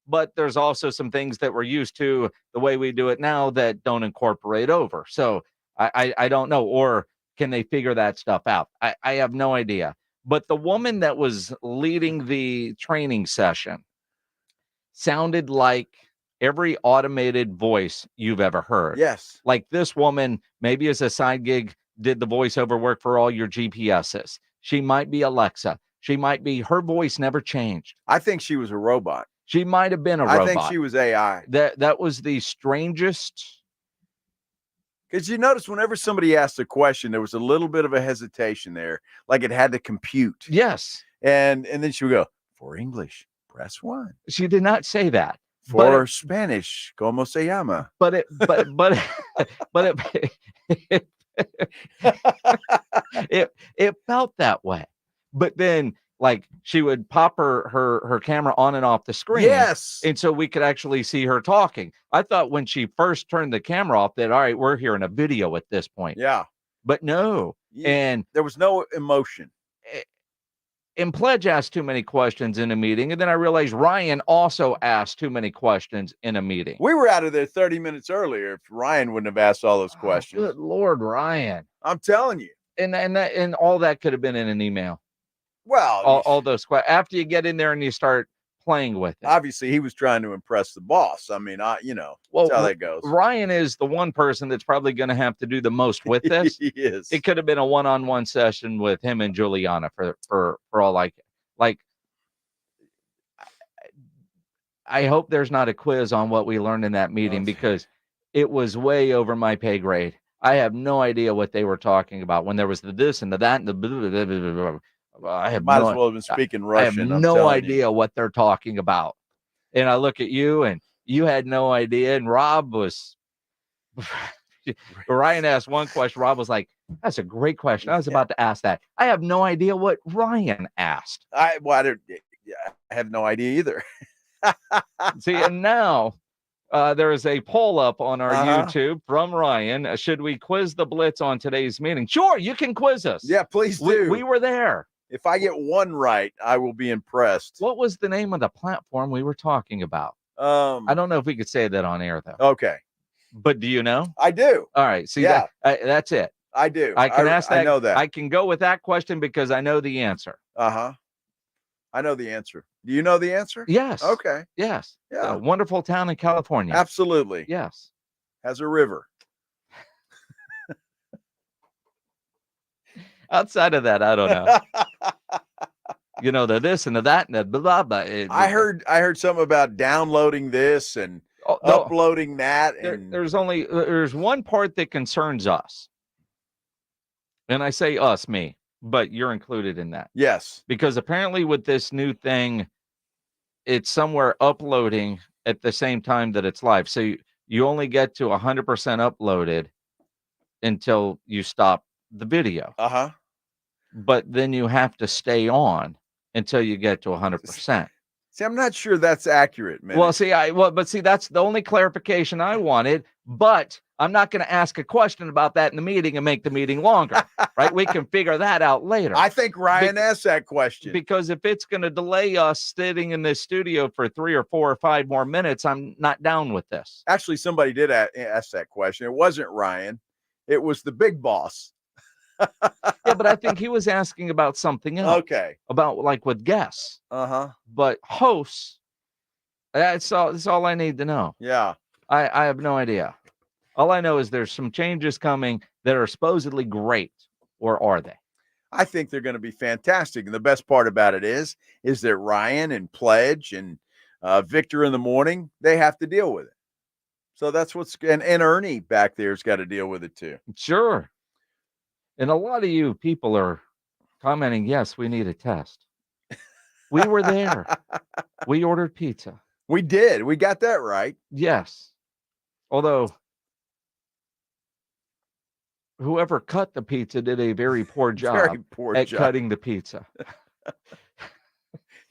But there's also some things that we're used to the way we do it now that don't incorporate over. So I don't know. Or can they figure that stuff out? I have no idea. But the woman that was leading the training session sounded like every automated voice you've ever heard. Yes. Like this woman, maybe as a side gig, did the voiceover work for all your GPSs. She might be Alexa. Her voice never changed. I think she was a robot. She might have been a robot. I think she was AI. That was the strangest. Because you notice whenever somebody asked a question, there was a little bit of a hesitation there, like it had to compute. Yes. And then she would go, for English, press 1. She did not say that. For Spanish, ¿cómo se llama? But it felt that way. But then like she would pop her camera on and off the screen. Yes. And so we could actually see her talking. I thought when she first turned the camera off that, all right, we're hearing a video at this point. Yeah. But no. And there was no emotion. And Pledge asked too many questions in a meeting. And then I realized Ryan also asked too many questions in a meeting. We were out of there 30 minutes earlier if Ryan wouldn't have asked all those questions. Good Lord, Ryan. I'm telling you. And all that could have been in an email. Well, all those questions. After you get in there and you start playing with it. Obviously, he was trying to impress the boss. I mean, that's how that goes. Ryan is the one person that's probably going to have to do the most with this. He is. It could have been a one-on-one session with him and Juliana for all like. I hope there's not a quiz on what we learned in that meeting because it was way over my pay grade. I have no idea what they were talking about when there was the this and the that and the blah, blah, blah, blah, blah, blah. I have Might as well have been speaking Russian. I have no idea what they're talking about. And I look at you and you had no idea. And Rob was, Ryan asked one question. Rob was like, that's a great question. I was about to ask that. I have no idea what Ryan asked. I have no idea either. See, and now there is a poll up on our YouTube from Ryan. Should we quiz the Blitz on today's meeting? Sure, you can quiz us. Yeah, please do. We were there. If I get one right, I will be impressed. What was the name of the platform we were talking about? I don't know if we could say that on air, though. Okay. But do you know? I do. All right. See, that's it. I do. I can ask that. I know that. I can go with that question because I know the answer. I know the answer. Do you know the answer? Yes. Okay. Yes. Yeah. A wonderful town in California. Absolutely. Yes. Has a river. Outside of that, I don't know. The this and the that and the blah blah. I heard something about downloading this and uploading that. And There's one part that concerns us, and I say us, me, but you're included in that. Yes, because apparently with this new thing, it's somewhere uploading at the same time that it's live. So you only get to 100% uploaded until you stop the video. But then you have to stay on until you get to 100%. See, I'm not sure that's accurate, man. Well, see, that's the only clarification I wanted. But I'm not going to ask a question about that in the meeting and make the meeting longer, right? We can figure that out later. I think Ryan asked that question because if it's going to delay us sitting in this studio for 3 or 4 or 5 more minutes, I'm not down with this. Actually, somebody did ask that question. It wasn't Ryan. It was the big boss. Yeah, but I think he was asking about something else. Okay. About like with guests. But hosts, that's all I need to know. Yeah. I have no idea. All I know is there's some changes coming that are supposedly great, or are they? I think they're going to be fantastic. And the best part about it is that Ryan and Pledge and Victor in the morning, they have to deal with it. So that's and Ernie back there's got to deal with it too. Sure. And a lot of you people are commenting, yes, we need a test. We were there. We ordered pizza. We did. We got that right. Yes. Although whoever cut the pizza did a very poor job at cutting the pizza.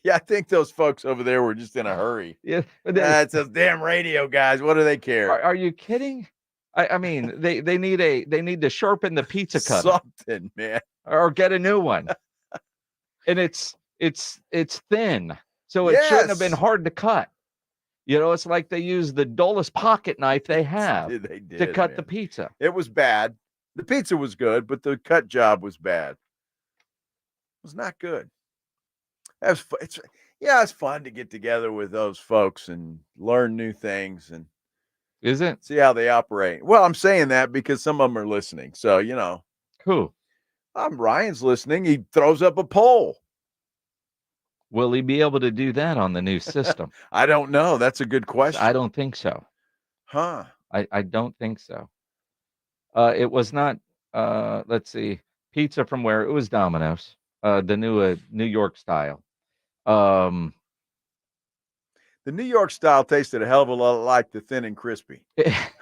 Yeah, I think those folks over there were just in a hurry. Yeah. It's those damn radio guys. What do they care? Are you kidding? I mean, they need to sharpen the pizza cutter. Something, man. Or get a new one. And it's thin. So it shouldn't have been hard to cut. It's like they use the dullest pocket knife they have to cut the pizza. It was bad. The pizza was good, but the cut job was bad. It was not good. It's fun to get together with those folks and learn new things and is it? See how they operate. Well, I'm saying that because some of them are listening. So, Who? Ryan's listening. He throws up a poll. Will he be able to do that on the new system? I don't know. That's a good question. I don't think so. Huh. I don't think so. It was not, let's see, pizza from where? It was Domino's, the new New York style. The New York style tasted a hell of a lot like the thin and crispy.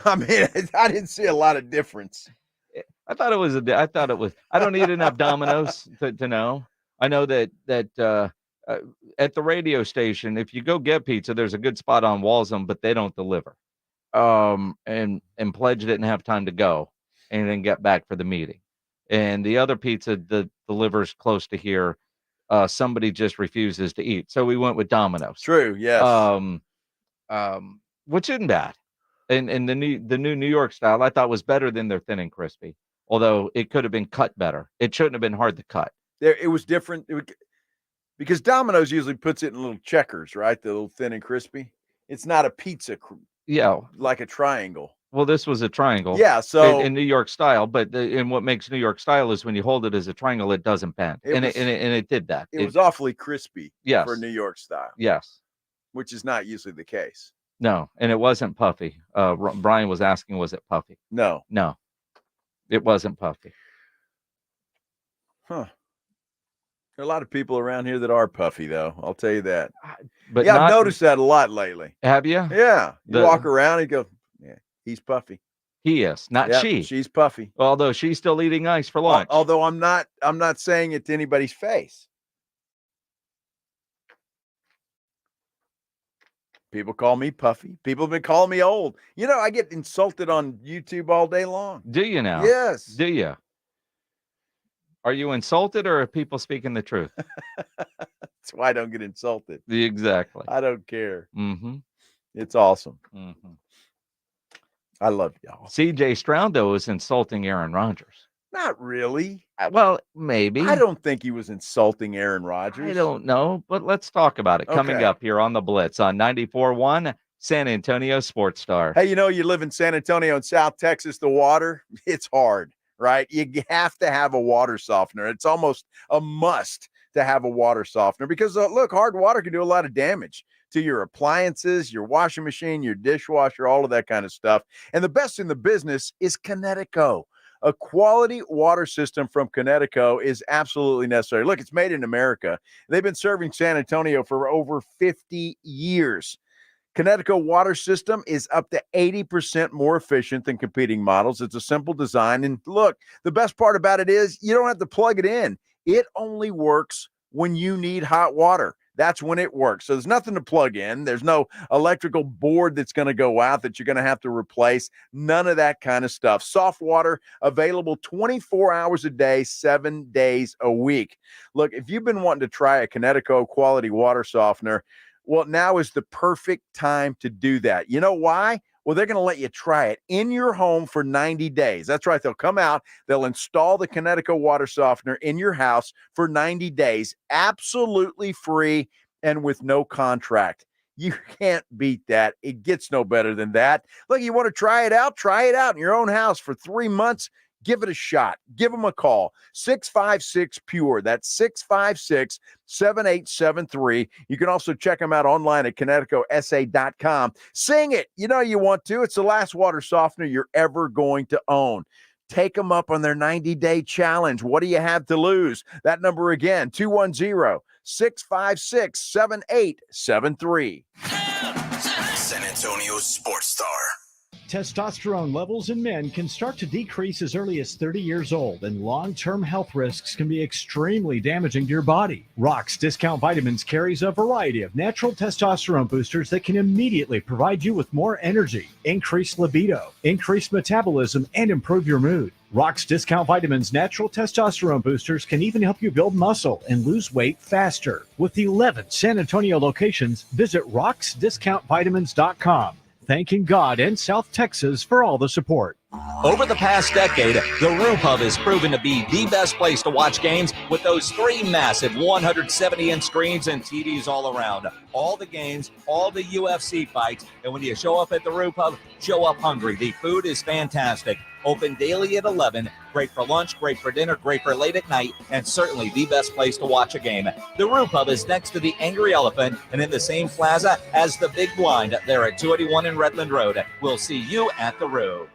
I mean, I didn't see a lot of difference. I thought it was. I don't eat enough Domino's to know. I know that at the radio station, if you go get pizza, there's a good spot on Walsham, but they don't deliver. And Pledge didn't have time to go and then get back for the meeting. And the other pizza that delivers close to here, somebody just refuses to eat. So we went with Domino's. True, yes. Which isn't bad. And the new New York style I thought was better than their thin and crispy. Although it could have been cut better. It shouldn't have been hard to cut. It was different because Domino's usually puts it in little checkers, right? The little thin and crispy. It's not a pizza, like a triangle. Well, this was a triangle. Yeah, so in New York style, but and what makes New York style is when you hold it as a triangle, it doesn't bend, and it did that. It was awfully crispy. Yes. For New York style. Yes, which is not usually the case. No, and it wasn't puffy. Brian was asking, was it puffy? No, it wasn't puffy. Huh. There are a lot of people around here that are puffy, though. I'll tell you that. But I've noticed that a lot lately. Have you? Yeah. You walk around and go, yeah, he's puffy. He is, not she. She's puffy. Although she's still eating ice for lunch. Although I'm not saying it to anybody's face. People call me puffy. People have been calling me old. You know, I get insulted on YouTube all day long. Do you now? Yes. Do you? Are you insulted or are people speaking the truth? That's why I don't get insulted. Exactly. I don't care. Mm-hmm. It's awesome. Mm-hmm. I love y'all. CJ Stroud, though, is insulting Aaron Rodgers. Not really. Well, maybe. I don't think he was insulting Aaron Rodgers. I don't know, but let's talk about it. Coming up here on the Blitz on 94.1 San Antonio Sports Star. Hey, you know, you live in San Antonio and South Texas, the water, it's hard, right? You have to have a water softener. It's almost a must to have a water softener because, look, hard water can do a lot of damage to your appliances, your washing machine, your dishwasher, all of that kind of stuff. And the best in the business is Connecticut. A quality water system from Connecticut is absolutely necessary. Look, it's made in America. They've been serving San Antonio for over 50 years. Connecticut water system is up to 80% more efficient than competing models. It's a simple design. And look, the best part about it is you don't have to plug it in. It only works when you need hot water. That's when it works. So there's nothing to plug in. There's no electrical board that's going to go out that you're going to have to replace. None of that kind of stuff. Soft water available 24 hours a day, 7 days a week. Look, if you've been wanting to try a Connecticut quality water softener, well, now is the perfect time to do that. You know why? Well, they're going to let you try it in your home for 90 days. That's right. They'll come out. They'll install the Connecticut water softener in your house for 90 days, absolutely free and with no contract. You can't beat that. It gets no better than that. Look, you want to try it out in your own house for 3 months. Give it a shot. Give them a call. 656-PURE. That's 656-7873. You can also check them out online at ConnecticutSA.com. Sing it. You know you want to. It's the last water softener you're ever going to own. Take them up on their 90-day challenge. What do you have to lose? That number again, 210-656-7873. San Antonio Sports Star. Testosterone levels in men can start to decrease as early as 30 years old, and long-term health risks can be extremely damaging to your body. Rock's Discount Vitamins carries a variety of natural testosterone boosters that can immediately provide you with more energy, increased libido, increased metabolism, and improve your mood. Rock's Discount Vitamins natural testosterone boosters can even help you build muscle and lose weight faster. With 11 San Antonio locations, visit rocksdiscountvitamins.com. Thanking God and South Texas for all the support. Over the past decade, the Roo Pub has proven to be the best place to watch games with those 3 massive 170-inch screens and TVs all around. All the games, all the UFC fights, and when you show up at the Roo Pub, show up hungry. The food is fantastic. Open daily at 11. Great for lunch, great for dinner, great for late at night, and certainly the best place to watch a game. The Roo Pub is next to the Angry Elephant and in the same plaza as the Big Blind. They're at 281 in Redland Road. We'll see you at the Roo.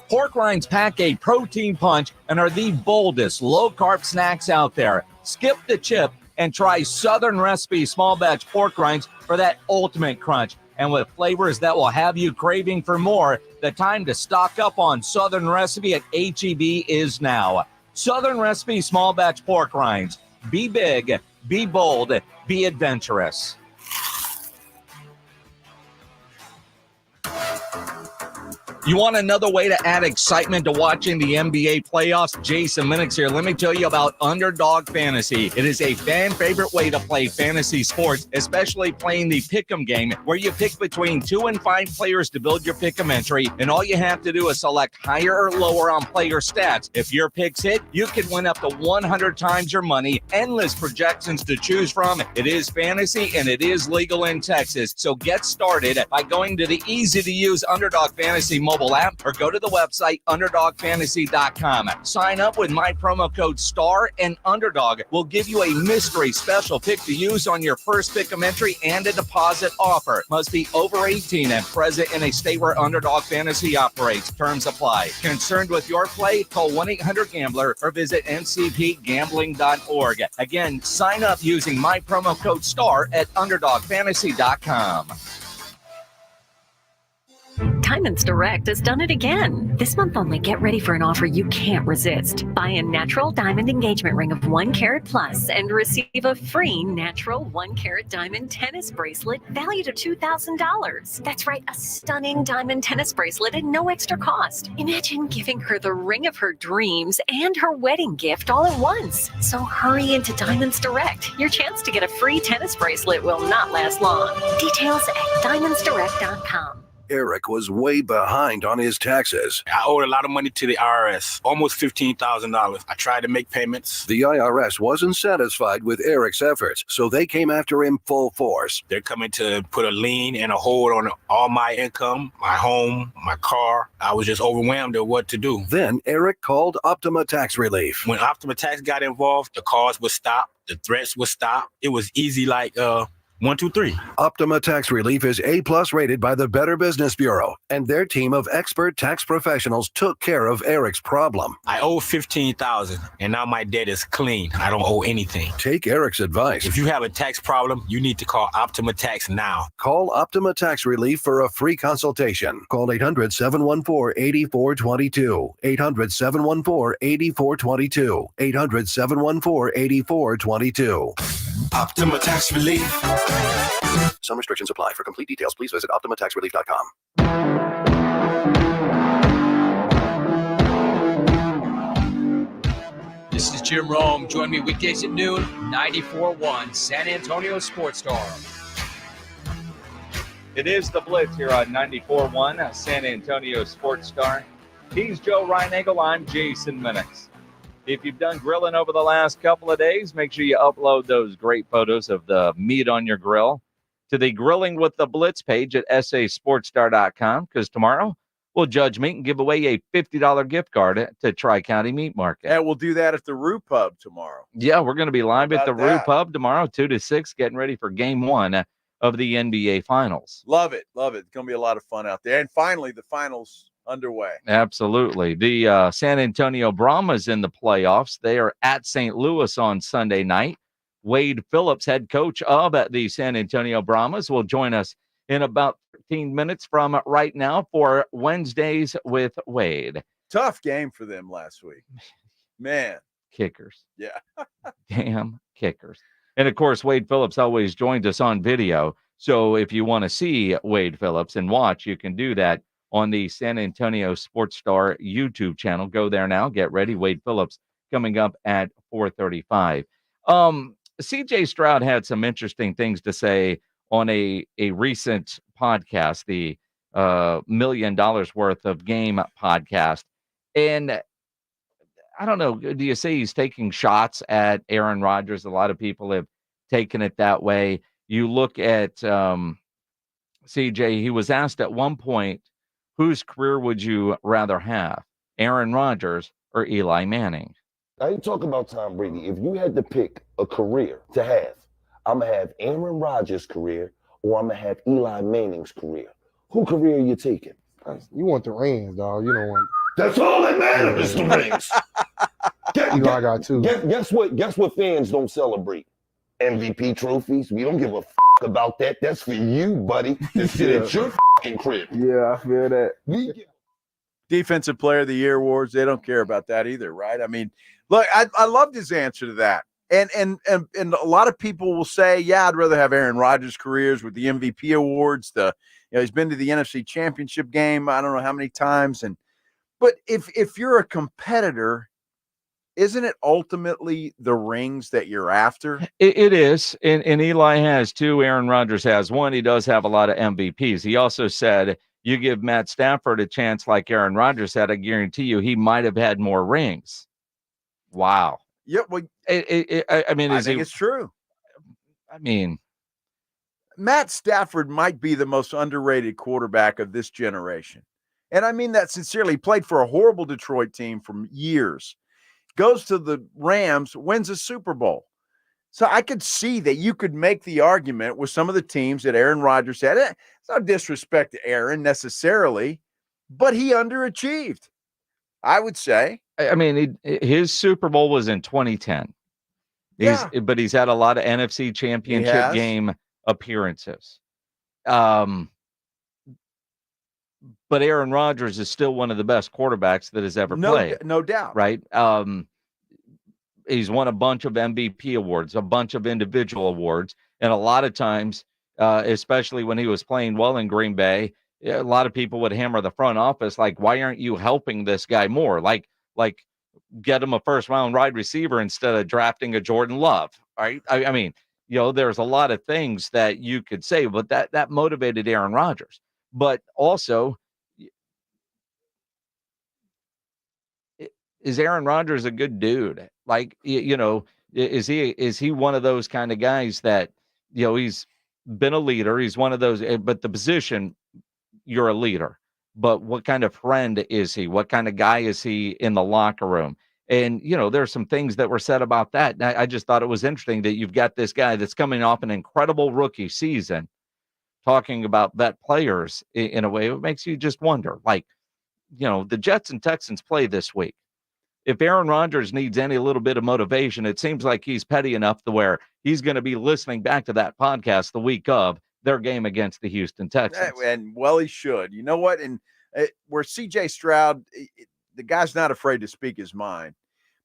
Pork rinds pack a protein punch and are the boldest low-carb snacks out there. Skip the chip and try Southern Recipe small batch pork rinds for that ultimate crunch. And with flavors that will have you craving for more, the time to stock up on Southern Recipe at H-E-B is now. Southern Recipe Small Batch Pork Rinds. Be big, be bold, be adventurous. You want another way to add excitement to watching the NBA playoffs? Jason Minix here. Let me tell you about Underdog Fantasy. It is a fan favorite way to play fantasy sports, especially playing the pick'em game, where you pick between 2 and 5 players to build your pick'em entry, and all you have to do is select higher or lower on player stats. If your picks hit, you can win up to 100 times your money. Endless projections to choose from. It is fantasy and it is legal in Texas. So get started by going to the easy-to-use Underdog Fantasy mobile app or go to the website underdogfantasy.com. Sign up with my promo code STAR and Underdog will give you a mystery special pick to use on your first pick'em entry and a deposit offer. Must be over 18 and present in a state where Underdog Fantasy operates. Terms apply. Concerned with your play? Call 1-800-GAMBLER or visit ncpgambling.org. Again, sign up using my promo code STAR at underdogfantasy.com. Diamonds Direct has done it again. This month only, get ready for an offer you can't resist. Buy a natural diamond engagement ring of 1 carat plus and receive a free natural 1 carat diamond tennis bracelet valued at $2,000. That's right, a stunning diamond tennis bracelet at no extra cost. Imagine giving her the ring of her dreams and her wedding gift all at once. So hurry into Diamonds Direct. Your chance to get a free tennis bracelet will not last long. Details at diamondsdirect.com. Eric was way behind on his taxes. I owed a lot of money to the IRS, almost $15,000. I tried to make payments. The IRS wasn't satisfied with Eric's efforts, so they came after him full force. They're coming to put a lien and a hold on all my income, my home, my car. I was just overwhelmed at what to do. Then Eric called Optima Tax Relief. When Optima Tax got involved, the calls would stop, the threats would stop. It was easy like 1, 2, 3. Optima Tax Relief is A+ rated by the Better Business Bureau, and their team of expert tax professionals took care of Eric's problem. I owe $15,000, and now my debt is clean. I don't owe anything. Take Eric's advice. If you have a tax problem, you need to call Optima Tax now. Call Optima Tax Relief for a free consultation. Call 800-714-8422. 800-714-8422. 800-714-8422. Optima Tax Relief. Some restrictions apply. For complete details, please visit OptimaTaxRelief.com. This is Jim Rome. Join me weekdays at noon, 94.1 San Antonio Sports Star. It is the Blitz here on 94.1 San Antonio Sports Star. He's Joe Reinagel. I'm Jason Minix. If you've done grilling over the last couple of days, make sure you upload those great photos of the meat on your grill to the Grilling with the Blitz page at sasportstar.com, because tomorrow we'll judge meat and give away a $50 gift card to Tri-County Meat Market. And we'll do that at the Rue Pub tomorrow. Yeah, we're going to be live at the Rue that? Pub tomorrow, 2 to 6, getting ready for Game 1 of the NBA Finals. Love it. Love it. It's going to be a lot of fun out there. And finally, the finals underway. Absolutely. The San Antonio Brahmas in the playoffs. They are at St. Louis on Sunday night. Wade Phillips, head coach of the San Antonio Brahmas, will join us in about 13 minutes from right now for Wednesdays with Wade. Tough game for them last week. Man. Kickers. Yeah. Damn kickers. And, of course, Wade Phillips always joins us on video. So if you want to see Wade Phillips and watch, you can do that on the San Antonio Sports Star YouTube channel. Go there now. Get ready. Wade Phillips coming up at 4:35. CJ Stroud had some interesting things to say on a recent podcast, the $1 million worth of game podcast. And I don't know, do you say he's taking shots at Aaron Rodgers? A lot of people have taken it that way. You look at CJ, he was asked at one point, whose career would you rather have, Aaron Rodgers or Eli Manning? I ain't talking about Tom Brady. If you had to pick a career to have, I'm going to have Aaron Rodgers' career or I'm going to have Eli Manning's career. Who career are you taking? You want the rings, dog. You don't want... That's all that matters is the rings. Eli got two. Guess what fans don't celebrate? MVP trophies. We don't give a about that. That's for you, buddy. This shit at your crib. Yeah, I feel that. Defensive Player of the Year awards, they don't care about that either, right? I mean, look, I loved his answer to that. And a lot of people will say, yeah, I'd rather have Aaron Rodgers' careers with the MVP awards. He's been to the NFC Championship game, I don't know how many times. But if you're a competitor, isn't it ultimately the rings that you're after? It is. And Eli has two. Aaron Rodgers has one. He does have a lot of MVPs. He also said, you give Matt Stafford a chance like Aaron Rodgers had, I guarantee you he might have had more rings. Wow. Yeah, well, I mean, I think it's true. I mean, Matt Stafford might be the most underrated quarterback of this generation. And I mean that sincerely. He played for a horrible Detroit team for years. Goes to the Rams, wins a Super Bowl. So I could see that you could make the argument with some of the teams that Aaron Rodgers had. It's no disrespect to Aaron necessarily, but he underachieved, I would say. I mean, his Super Bowl was in 2010. But he's had a lot of NFC Championship game appearances. But Aaron Rodgers is still one of the best quarterbacks that has ever played. No doubt. Right? He's won a bunch of MVP awards, a bunch of individual awards. And a lot of times, especially when he was playing well in Green Bay, a lot of people would hammer the front office like, why aren't you helping this guy more? Like get him a first-round wide receiver instead of drafting a Jordan Love. Right? I mean, there's a lot of things that you could say, but that motivated Aaron Rodgers. But also, is Aaron Rodgers a good dude? Like, is he one of those kind of guys that, he's been a leader. He's one of those, but the position, you're a leader. But what kind of friend is he? What kind of guy is he in the locker room? And, there's some things that were said about that. And I just thought it was interesting that you've got this guy that's coming off an incredible rookie season talking about vet players in a way. It makes you just wonder, like, the Jets and Texans play this week. If Aaron Rodgers needs any little bit of motivation, it seems like he's petty enough to where he's going to be listening back to that podcast the week of their game against the Houston Texans. And well, he should. You know what? And where CJ Stroud, the guy's not afraid to speak his mind.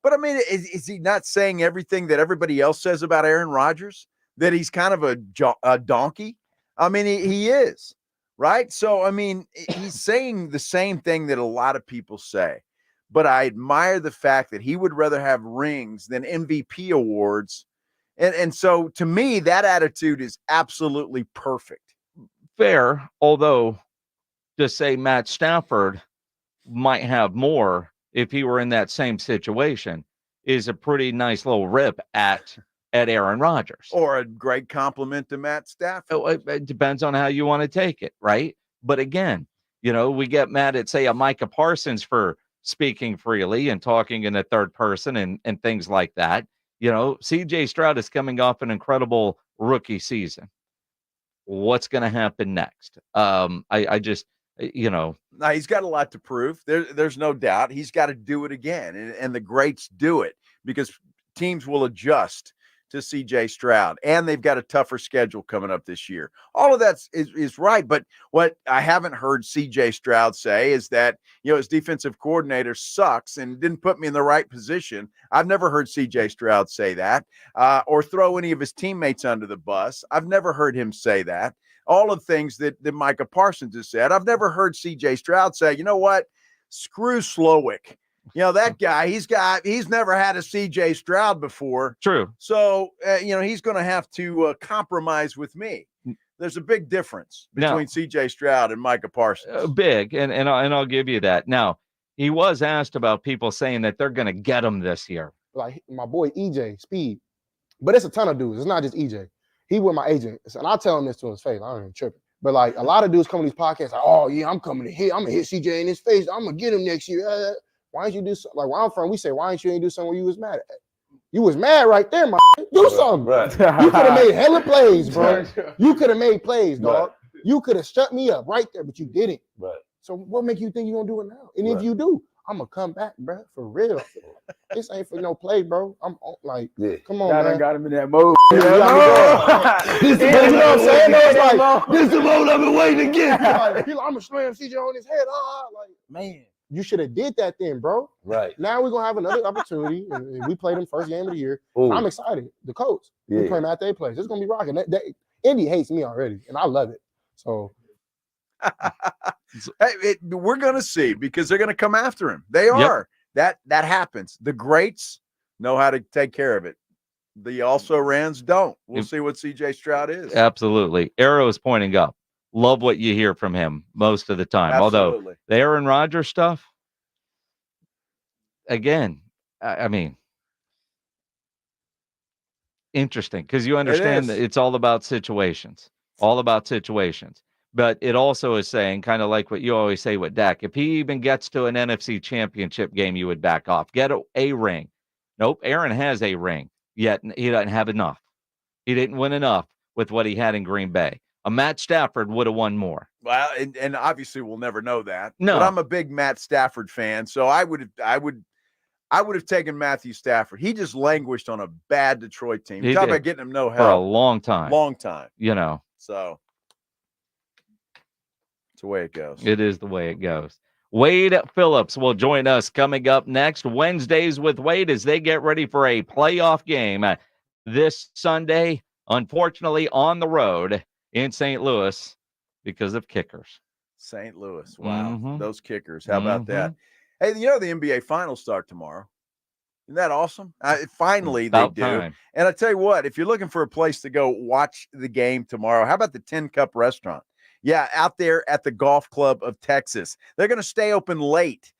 But I mean, is he not saying everything that everybody else says about Aaron Rodgers? That he's kind of a donkey? I mean, he is, right? So, I mean, he's saying the same thing that a lot of people say. But I admire the fact that he would rather have rings than MVP awards. And so, to me, that attitude is absolutely perfect. Fair, although to say Matt Stafford might have more if he were in that same situation is a pretty nice little rip at Aaron Rodgers. Or a great compliment to Matt Stafford. It depends on how you want to take it, right? But again, we get mad at, say, a Micah Parsons for speaking freely and talking in the third person and things like that. CJ Stroud is coming off an incredible rookie season. What's going to happen next? I just, Now, he's got a lot to prove. There's no doubt. He's got to do it again. And the greats do it because teams will adjust to CJ Stroud, and they've got a tougher schedule coming up this year. All of that is right. But what I haven't heard CJ Stroud say is that, his defensive coordinator sucks and didn't put me in the right position. I've never heard CJ Stroud say that or throw any of his teammates under the bus. I've never heard him say that. All of the things that Micah Parsons has said. I've never heard CJ Stroud say, you know what? Screw Slowick. That guy, he's never had a CJ Stroud before. True. So, he's going to have to compromise with me. There's a big difference between CJ Stroud and Micah Parsons. Big. And I'll give you that. Now, he was asked about people saying that they're going to get him this year. Like my boy, EJ, Speed. But it's a ton of dudes. It's not just EJ. He with my agent. And I tell him this to his face. I don't even trip. But like a lot of dudes come to these podcasts like, oh, yeah, I'm coming to hit. I'm going to hit CJ in his face. I'm going to get him next year. Why don't you do something? Like where I'm from, we say, why ain't you do something where you was mad at? You was mad right there, my do something. Right. You could have made hella plays, bro. You could have made plays, dog. Right. You could have shut me up right there, but you didn't. Right. So what make you think you're going to do it now? And if you do, I'm going to come back, bro, for real. This ain't for no play, bro. I'm like, come on, man. Got him in that mode. This is what I'm saying. This is the mode I've been waiting to get. I'm going to slam CJ on his head. Like, man. You should have did that then, bro. Right. Now we're gonna have another opportunity, and we played them first game of the year. Ooh. I'm excited. The coach, we Yeah. play them at their place. It's gonna be rocking. Indy hates me already, and I love it. So We're going to see because they're going to come after him. They are. That happens. The greats know how to take care of it. The also-rans don't. We'll see what C.J. Stroud is. Absolutely. Arrow is pointing up. Love what you hear from him most of the time. Absolutely. Although the Aaron Rodgers stuff, again, I mean, interesting because you understand that it's all about situations. All about situations. But it also is saying, kind of like what you always say with Dak, if he even gets to an NFC championship game, you would back off. Get a ring. Nope, Aaron has a ring, yet he doesn't have enough. He didn't win enough with what he had in Green Bay. A Matt Stafford would have won more. Well, and obviously we'll never know that. No. But I'm a big Matt Stafford fan, so I would have taken Matthew Stafford. He just languished on a bad Detroit team. Talk about getting him no help for a long time. Long time. You know. So it's the way it goes. It is the way it goes. Wade Phillips will join us coming up next. Wednesdays with Wade as they get ready for a playoff game this Sunday, unfortunately on the road in St. Louis because of kickers. St. Louis. Wow. Mhm. Those kickers. How about that? Hey, the NBA finals start tomorrow. Isn't that awesome? Finally, About they do. time. And I tell you what, if you're looking for a place to go watch the game tomorrow, how about the Tin Cup Restaurant? Yeah, out there at the Golf Club of Texas. They're going to stay open late.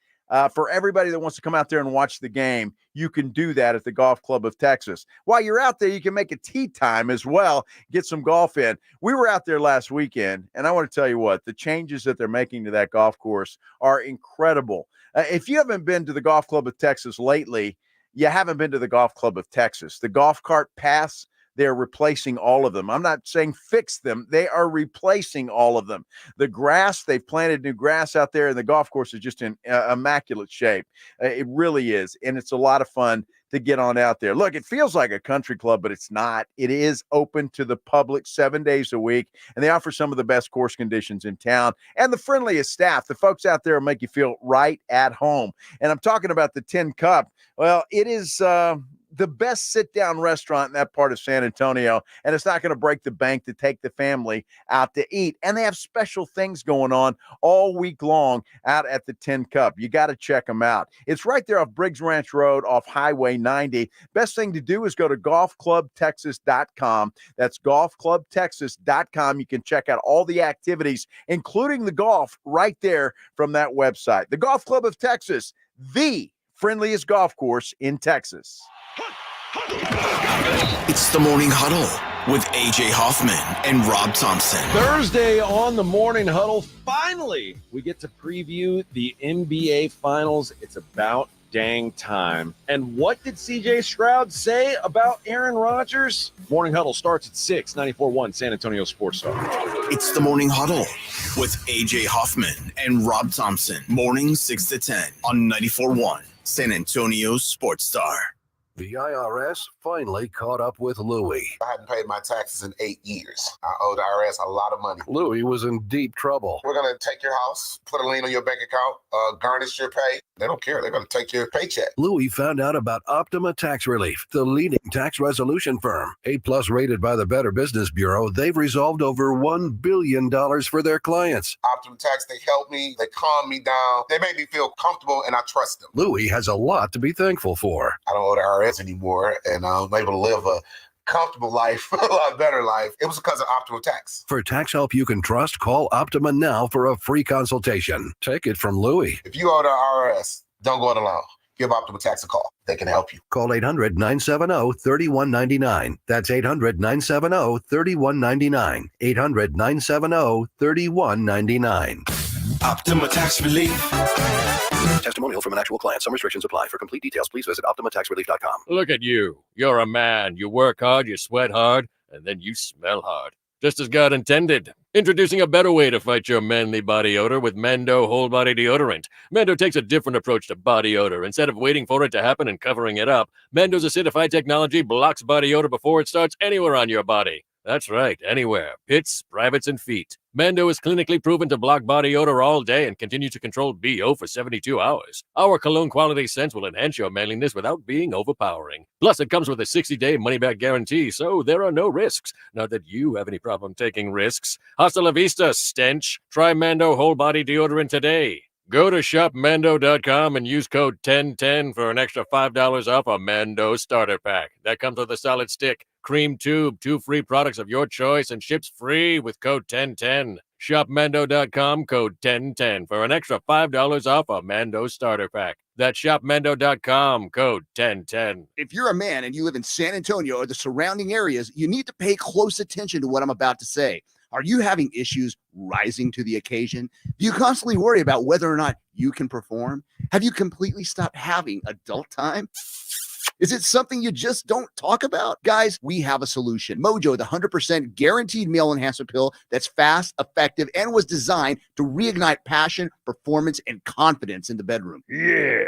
For everybody that wants to come out there and watch the game, you can do that at the Golf Club of Texas. While you're out there, you can make a tee time as well, get some golf in. We were out there last weekend, and I want to tell you what, the changes that they're making to that golf course are incredible. If you haven't been to the Golf Club of Texas lately, you haven't been to the Golf Club of Texas. The golf cart paths, they're replacing all of them. I'm not saying fix them. They are replacing all of them. The grass, they've planted new grass out there, and the golf course is just in immaculate shape. It really is, and it's a lot of fun to get on out there. Look, it feels like a country club, but it's not. It is open to the public 7 days a week, and they offer some of the best course conditions in town and the friendliest staff. The folks out there will make you feel right at home. And I'm talking about the Tin Cup. Well, it is the best sit-down restaurant in that part of San Antonio, and it's not going to break the bank to take the family out to eat. And they have special things going on all week long out at the Tin Cup. You got to check them out. It's right there off Briggs Ranch Road off Highway 90. Best thing to do is go to golfclubtexas.com. That's golfclubtexas.com. You can check out all the activities, including the golf, right there from that website. The Golf Club of Texas, the friendliest golf course in Texas. It's the Morning Huddle with A.J. Hoffman and Rob Thompson. Thursday on the Morning Huddle, finally, we get to preview the NBA Finals. It's about dang time. And what did C.J. Stroud say about Aaron Rodgers? Morning Huddle starts at 6, 94.1 San Antonio Sports Star. It's the Morning Huddle with A.J. Hoffman and Rob Thompson. Morning 6 to 10 on 94.1 San Antonio Sports Star. The IRS finally caught up with Louie. I hadn't paid my taxes in 8 years. I owed the IRS a lot of money. Louie was in deep trouble. We're going to take your house, put a lien on your bank account, garnish your pay. They don't care. They're going to take your paycheck. Louie found out about Optima Tax Relief, the leading tax resolution firm. A+ rated by the Better Business Bureau, they've resolved over $1 billion for their clients. Optima Tax, they helped me. They calmed me down. They made me feel comfortable, and I trust them. Louie has a lot to be thankful for. I don't owe the IRS anymore, and I'm able to live a comfortable life, a lot better life. It was because of Optima Tax. For tax help you can trust, call Optima now for a free consultation. Take it from Louie. If you owe the IRS, don't go it alone. Give Optima Tax a call. They can help you. Call 800-970-3199. That's 800-970-3199. 800-970-3199. Optima Tax Relief. Testimonial from an actual client. Some restrictions apply. For complete details, please visit OptimaTaxRelief.com. Look at you. You're a man. You work hard, you sweat hard, and then you smell hard. Just as God intended. Introducing a better way to fight your manly body odor with Mendo Whole Body Deodorant. Mendo takes a different approach to body odor. Instead of waiting for it to happen and covering it up, Mendo's acidified technology blocks body odor before it starts anywhere on your body. That's right, anywhere. Pits, privates, and feet. Mando is clinically proven to block body odor all day and continue to control BO for 72 hours. Our cologne quality scents will enhance your manliness without being overpowering. Plus, it comes with a 60-day money-back guarantee, so there are no risks. Not that you have any problem taking risks. Hasta la vista, stench. Try Mando whole body deodorant today. Go to shopmando.com and use code 1010 for an extra $5 off a Mando starter pack. That comes with a solid stick, cream tube, 2 free products of your choice, and ships free with code 1010. Shopmando.com, code 1010 for an extra $5 off a Mando starter pack. That's shopmando.com, code 1010. If you're a man and you live in San Antonio or the surrounding areas, you need to pay close attention to what I'm about to say. Are you having issues rising to the occasion? Do you constantly worry about whether or not you can perform? Have you completely stopped having adult time? Is it something you just don't talk about? Guys, we have a solution. Mojo, the 100% guaranteed male enhancement pill that's fast, effective, and was designed to reignite passion, performance, and confidence in the bedroom. Yeah.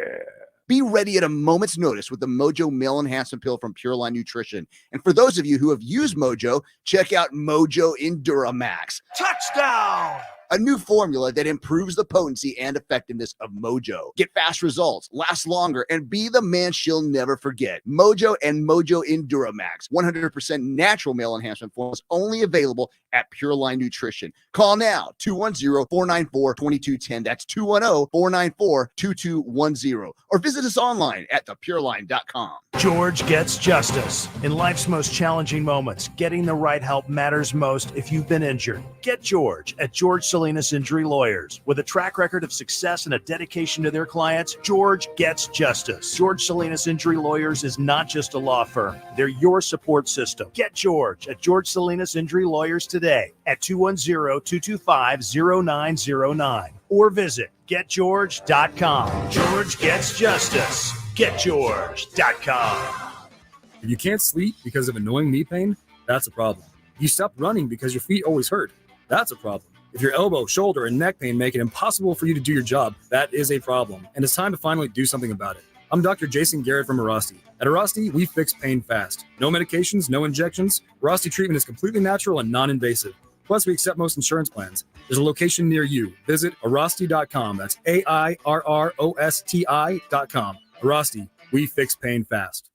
Be ready at a moment's notice with the Mojo Male Enhancement Pill from Pure Line Nutrition. And for those of you who have used Mojo, check out Mojo Enduramax. Touchdown! A new formula that improves the potency and effectiveness of Mojo. Get fast results, last longer, and be the man she'll never forget. Mojo and Mojo Enduramax, 100% natural male enhancement formulas, only available at Pure Line Nutrition. Call now, 210-494-2210. That's 210-494-2210. Or visit us online at thepureline.com. George gets justice. In life's most challenging moments, getting the right help matters most if you've been injured. Get George at George Salinas Injury Lawyers. With a track record of success and a dedication to their clients, George gets justice. George Salinas Injury Lawyers is not just a law firm. They're your support system. Get George at George Salinas Injury Lawyers today at 210-225-0909 or visit getgeorge.com. George gets justice. Getgeorge.com. If you can't sleep because of annoying knee pain, that's a problem. You stop running because your feet always hurt. That's a problem. If your elbow, shoulder, and neck pain make it impossible for you to do your job, that is a problem. And it's time to finally do something about it. I'm Dr. Jason Garrett from Arasti. At Arasti, we fix pain fast. No medications, no injections. Arasti treatment is completely natural and non-invasive. Plus, we accept most insurance plans. There's a location near you. Visit Arasti.com. That's AIRROSTI.com. Arasti, we fix pain fast.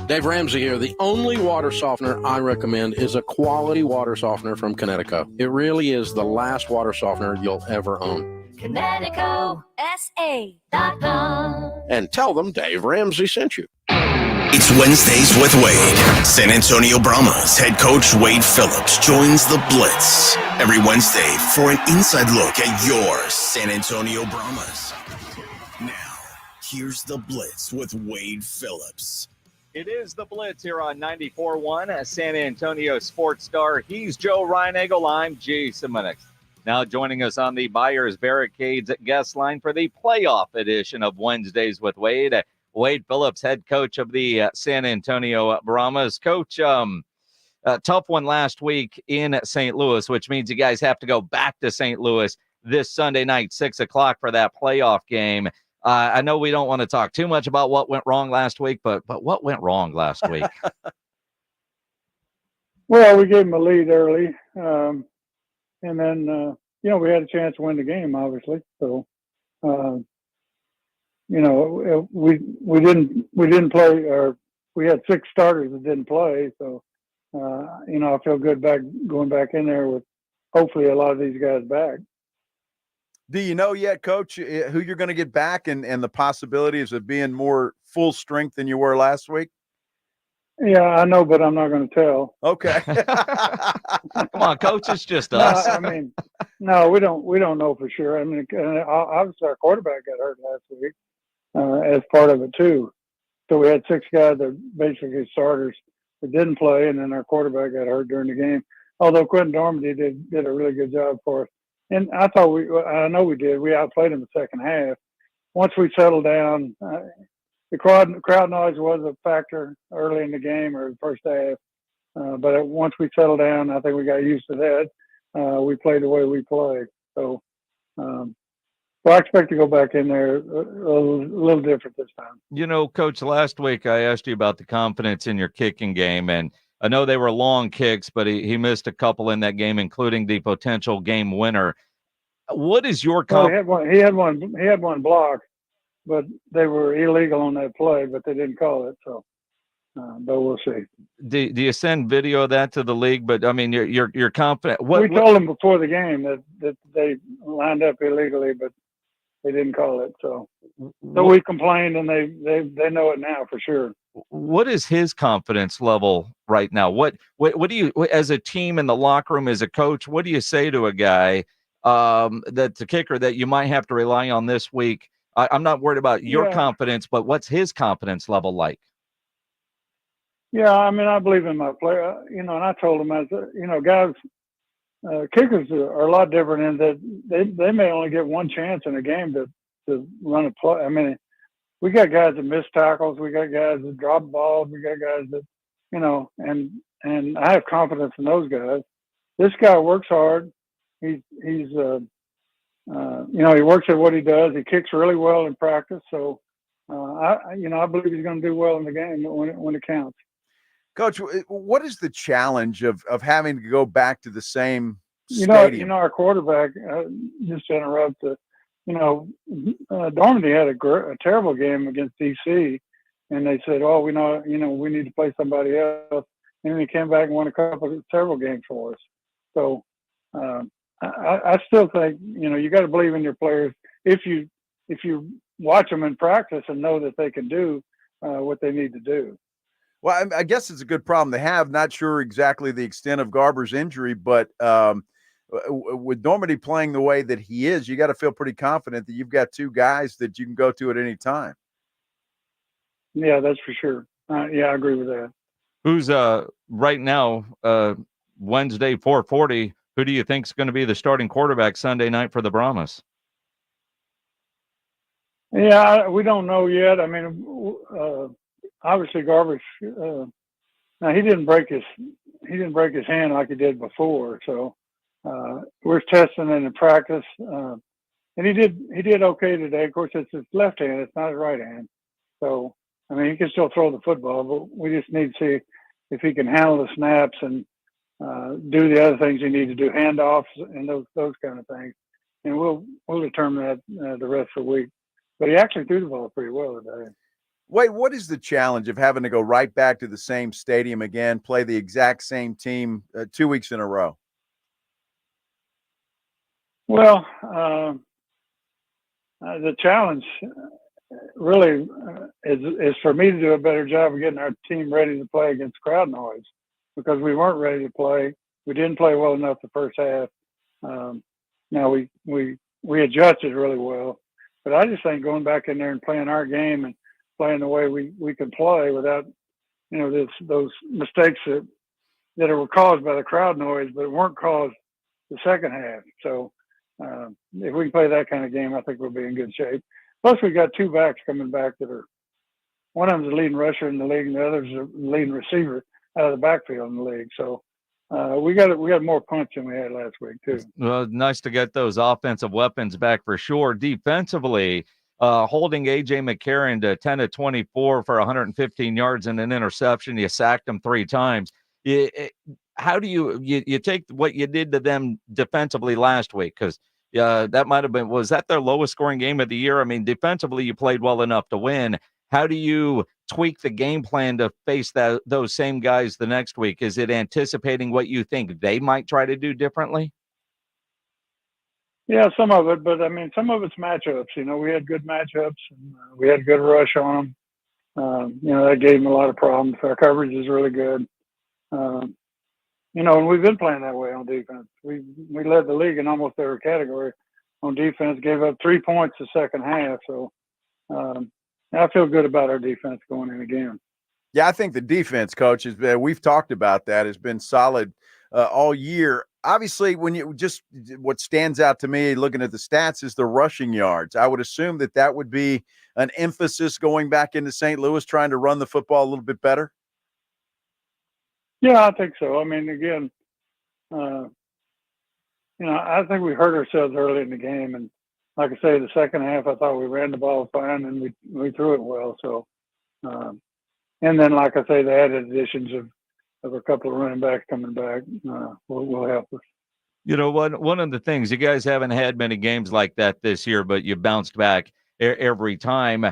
Dave Ramsey here. The only water softener I recommend is a quality water softener from Connecticut. It really is the last water softener you'll ever own. ConnecticutSA.com. And tell them Dave Ramsey sent you. It's Wednesdays with Wade. San Antonio Brahmas head coach Wade Phillips joins the Blitz every Wednesday for an inside look at your San Antonio Brahmas. Now, here's the Blitz with Wade Phillips. It is the Blitz here on 94.1, San Antonio Sports Star. He's Joe Reinagel. I'm Jason Minix. Now joining us on the Buyers Barricades guest line for the playoff edition of Wednesdays with Wade. Wade Phillips, head coach of the San Antonio Brahmas. Coach, tough one last week in St. Louis, which means you guys have to go back to St. Louis this Sunday night, 6 o'clock for that playoff game. I know we don't want to talk too much about what went wrong last week, but what went wrong last week? Well, we gave them a lead early, and then we had a chance to win the game, obviously. So, we didn't play, or we had 6 starters that didn't play. So, I feel good going back in there with hopefully a lot of these guys back. Do you know yet, Coach, who you're going to get back and the possibilities of being more full strength than you were last week? Yeah, I know, but I'm not going to tell. Okay. Come on, Coach, it's just us. No, we don't know for sure. I mean, obviously our quarterback got hurt last week as part of it too. So we had 6 guys that basically starters that didn't play, and then our quarterback got hurt during the game. Although Quentin Dormady did a really good job for us. And I know we did. We outplayed them the second half. Once we settled down, the crowd noise was a factor early in the game or the first half. But once we settled down, I think we got used to that. We played the way we play. So, I expect to go back in there a little different this time. Coach, last week I asked you about the confidence in your kicking game, and I know they were long kicks, but he missed a couple in that game, including the potential game winner. What is your Well, he had one block, but they were illegal on that play, but they didn't call it. So, but we'll see. Do you send video of that to the league? But I mean, you're confident. We told them before the game that they lined up illegally, but they didn't call it. So we complained, and they know it now for sure. What is his confidence level right now? What do you, as a team in the locker room, as a coach, what do you say to a guy that's a kicker that you might have to rely on this week? I'm not worried about your confidence, but what's his confidence level like? Yeah, I mean, I believe in my player, and I told him, guys, kickers are a lot different in that they may only get one chance in a game to run a play. I mean, we got guys that miss tackles, we got guys that drop balls, we got guys that, and I have confidence in those guys. This guy works hard. He's he works at what he does. He kicks really well in practice. So, I believe he's going to do well in the game when it counts. Coach, what is the challenge of having to go back to the same stadium? Our quarterback, just to interrupt, Darmody had a terrible game against DC, and they said, "Oh, we need to play somebody else." And then he came back and won several games for us. So I still think you got to believe in your players. If you watch them in practice and know that they can do what they need to do. Well, I guess it's a good problem to have. Not sure exactly the extent of Garber's injury, but with Normandy playing the way that he is, you got to feel pretty confident that you've got two guys that you can go to at any time. Yeah, that's for sure. Yeah, I agree with that. Who's right now, Wednesday, 4:40, who do you think is going to be the starting quarterback Sunday night for the Brahmas? Yeah, we don't know yet. I mean, obviously Garber's now he didn't break his hand like he did before, so we're testing it in practice, and he did okay today. Of course, it's his left hand; it's not his right hand. So I mean, he can still throw the football, but we just need to see if he can handle the snaps and do the other things you need to do, handoffs and those kind of things. And we'll determine that the rest of the week. But he actually threw the ball pretty well today. Wait, what is the challenge of having to go right back to the same stadium again, play the exact same team 2 weeks in a row? Well, the challenge really is for me to do a better job of getting our team ready to play against crowd noise, because we weren't ready to play. We didn't play well enough the first half. Now we adjusted really well, but I just think going back in there and playing our game and playing the way we can play without, those mistakes that were caused by the crowd noise, but weren't caused the second half. So if we can play that kind of game, I think we'll be in good shape. Plus, we got two backs coming back that are, one of them's the leading rusher in the league, and the other's the leading receiver out of the backfield in the league. So we got more punch than we had last week too. Well, nice to get those offensive weapons back for sure. Defensively, holding A.J. McCarron to 10 of 24 for 115 yards and an interception. You sacked him 3 times. How do you take what you did to them defensively last week? Because that might have been, was that their lowest scoring game of the year? I mean, defensively, you played well enough to win. How do you tweak the game plan to face those same guys the next week? Is it anticipating what you think they might try to do differently? Yeah, some of it, but I mean, some of it's matchups. We had good matchups, and we had a good rush on them. That gave them a lot of problems. Our coverage is really good. And we've been playing that way on defense. We led the league in almost every category on defense, gave up 3 points the second half. So I feel good about our defense going in again. Yeah, I think the defense, Coach, we've talked about that, has been solid all year. Obviously, what stands out to me looking at the stats is the rushing yards. I would assume that would be an emphasis going back into St. Louis, trying to run the football a little bit better. Yeah, I think so. I mean, again, I think we hurt ourselves early in the game, and like I say, the second half, I thought we ran the ball fine and we threw it well. So, and then, like I say, the added additions of a couple of running backs coming back will help us. You know, one of the things, you guys haven't had many games like that this year, but you bounced back every time.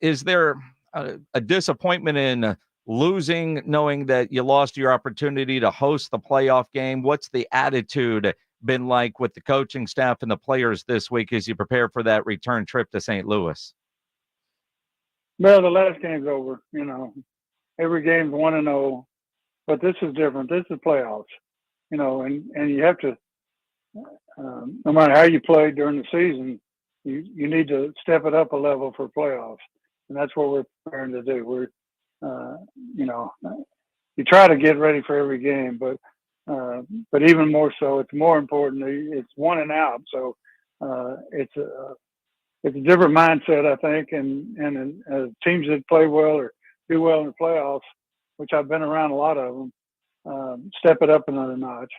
Is there a disappointment in losing, knowing that you lost your opportunity to host the playoff game? What's the attitude been like with the coaching staff and the players this week as you prepare for that return trip to St. Louis? Well, the last game's over. You know, every game's 1-0, but this is different. This is playoffs. You know, and you have to, no matter how you play during the season, you need to step it up a level for playoffs, and that's what we're preparing to do. We're, you know, you try to get ready for every game, but even more so, it's more important. It's one and out, so it's a different mindset, I think, and teams that play well or do well in the playoffs, which I've been around a lot of them. Step it up another notch,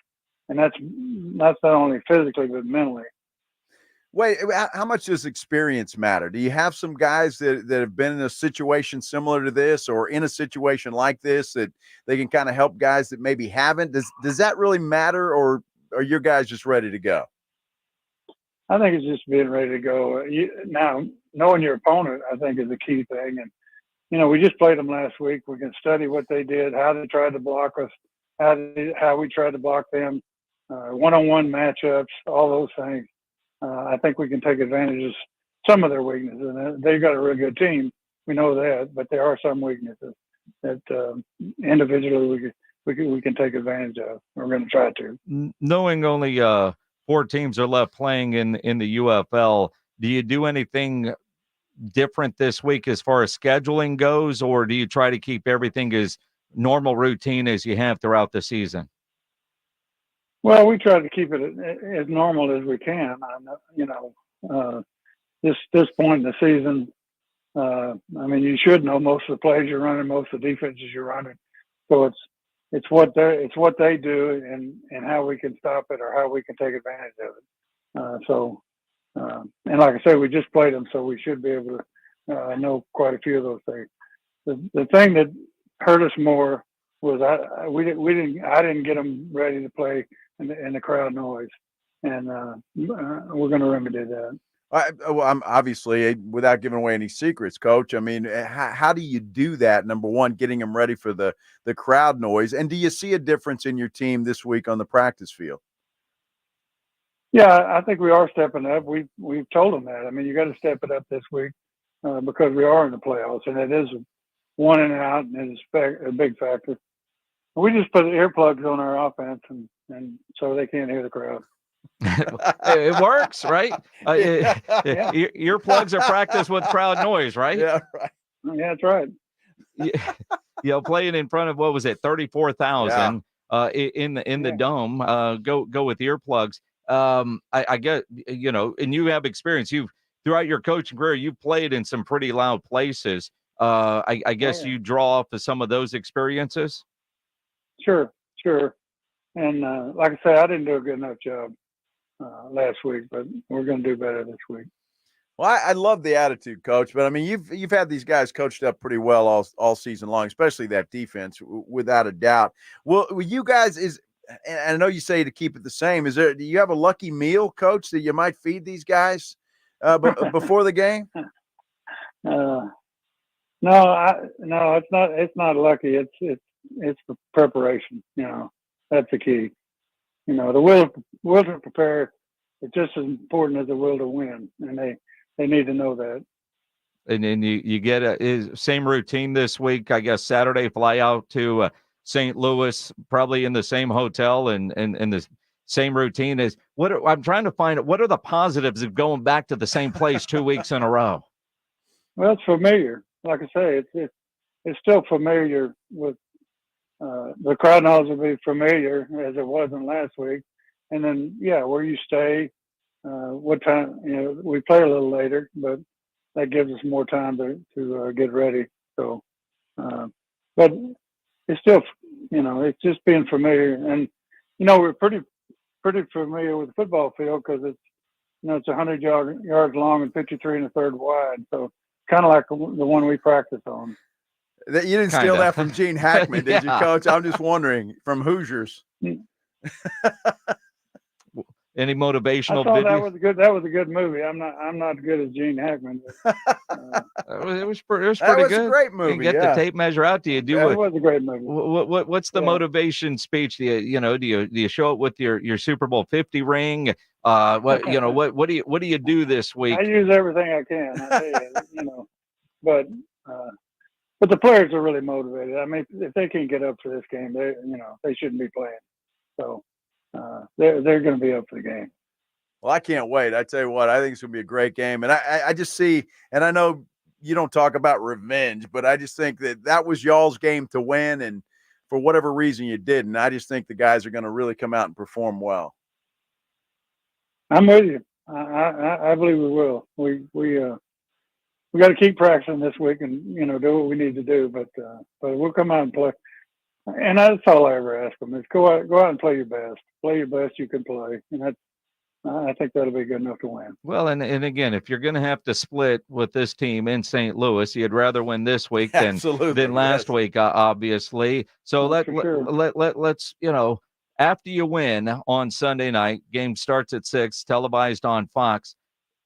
and that's not only physically but mentally. Wait, how much does experience matter? Do you have some guys that have been in a situation similar to this, or in a situation like this, that they can kind of help guys that maybe haven't? Does that really matter, or are your guys just ready to go? I think it's just being ready to go. Now, knowing your opponent, I think, is the key thing. And you know, we just played them last week. We can study what they did, how they tried to block us, how we tried to block them, one-on-one matchups, all those things. I think we can take advantage of some of their weaknesses. And they've got a really good team. We know that, but there are some weaknesses that individually we can take advantage of. We're going to try to. Knowing only 4 teams are left playing in the UFL, do you do anything different this week as far as scheduling goes, or do you try to keep everything as normal routine as you have throughout the season? Well, we try to keep it as normal as we can. You know, this point in the season, I mean, you should know most of the plays you're running, most of the defenses you're running. So it's what they do and how we can stop it or how we can take advantage of it. And like I said, we just played them, so we should be able to know quite a few of those things. The thing that hurt us more was I didn't get them ready to play in the crowd noise, and we're going to remedy that. Well, I'm obviously, without giving away any secrets, Coach, I mean, how do you do that? Number one, getting them ready for the crowd noise, and do you see a difference in your team this week on the practice field? Yeah, I think we are stepping up. We've told them that. I mean, you got to step it up this week because we are in the playoffs, and it is one and out, and it's a big factor. We just put earplugs on our offense, and so they can't hear the crowd. It works, right? Earplugs are practice with crowd noise, right? Yeah, right. Yeah, that's right. You know, playing in front of, what was it, 34,000 in the dome. Go with earplugs. I get, you know, and you have experience. Throughout your coaching career, you've played in some pretty loud places. I guess you draw off of some of those experiences. Sure. And like I said, I didn't do a good enough job last week, but we're going to do better this week. Well, I love the attitude, Coach, but I mean, you've had these guys coached up pretty well all season long, especially that defense, without a doubt. Well, you guys and I know you say to keep it the same. Do you have a lucky meal, Coach, that you might feed these guys before the game? No, it's not. It's not lucky. It's the preparation. You know, that's the key. You know, the will to prepare is just as important as the will to win, and they need to know that. And then you get a same routine this week. I guess Saturday fly out to St. Louis, probably in the same hotel and the same routine. I'm trying to find what are the positives of going back to the same place 2 weeks in a row? Well, it's familiar. Like I say, it's still familiar with the crowd noise will be familiar as it wasn't last week. And then, where you stay, what time, you know, we play a little later, but that gives us more time to get ready. So, but it's still, you know, it's just being familiar. And, you know, we're pretty familiar with the football field because it's, you know, it's 100 yards long and 53 1/3 wide. So kind of like the one we practice on. You didn't steal Kinda. that from Gene Hackman, did you, Yeah. Coach? I'm just wondering. From Hoosiers. Any I motivational thought that video? was good. That was a good movie. I'm not good as Gene Hackman. But, It was pretty That was good. a great You movie. get Yeah. the tape measure out. Do you do it was a great movie. what's the Yeah. motivation speech? Do you show it with your Super Bowl 50 ring? What do you do this week? I use everything I can. I tell you, but the players are really motivated. I mean, if they can't get up for this game, they shouldn't be playing. So they're going to be up for the game. Well, I can't wait. I tell you what, I think it's going to be a great game. And I just see, and I know you don't talk about revenge, but I just think that was y'all's game to win. And for whatever reason you didn't, I just think the guys are going to really come out and perform well. I'm with you. I believe we will. We got to keep practicing this week and do what we need to do. But we'll come out and play. And that's all I ever ask them is go out and play your best. Play your best you can play, and I think that'll be good enough to win. Well, and again, if you're going to have to split with this team in St. Louis, you'd rather win this week than last week, obviously. So let's after you win on Sunday night, game starts at 6, televised on Fox.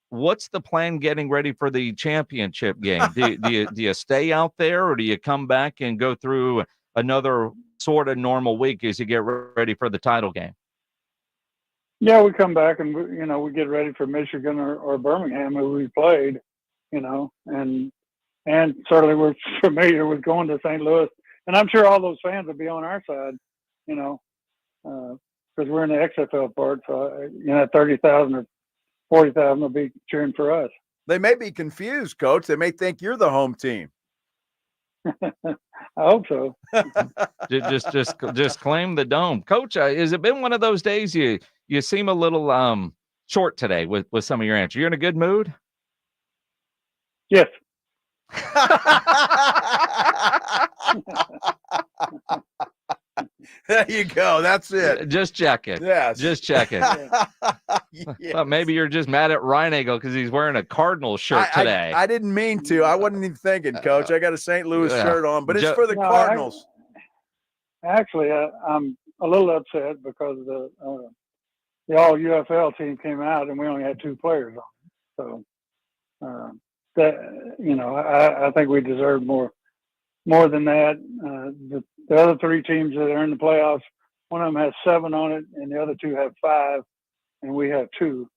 What's the plan getting ready for the championship game? Do you stay out there, or do you come back and go through another sort of normal week as you get ready for the title game? Yeah, we come back and we get ready for Michigan or Birmingham, who we played, and certainly we're familiar with going to St. Louis, and I'm sure all those fans will be on our side, because we're in the XFL part. So 30,000 or 40,000 will be cheering for us. They may be confused, Coach. They may think you're the home team. I hope so. just claim the dome, Coach. Has it been one of those days you seem a little short today with some of your answers? You're in a good mood? Yes. There you go. That's it. Just checking. Yes. Just checking. Yes. Well, maybe you're just mad at Reinego because he's wearing a Cardinals shirt today. I didn't mean to. I wasn't even thinking, Coach. I got a St. Louis shirt on, but it's for the No, Cardinals. Actually, I'm a little upset because the all UFL team came out and we only had 2 players on. So I think we deserve more than that. The other 3 teams that are in the playoffs, one of them has 7 on it, and the other 2 have 5, and we have 2,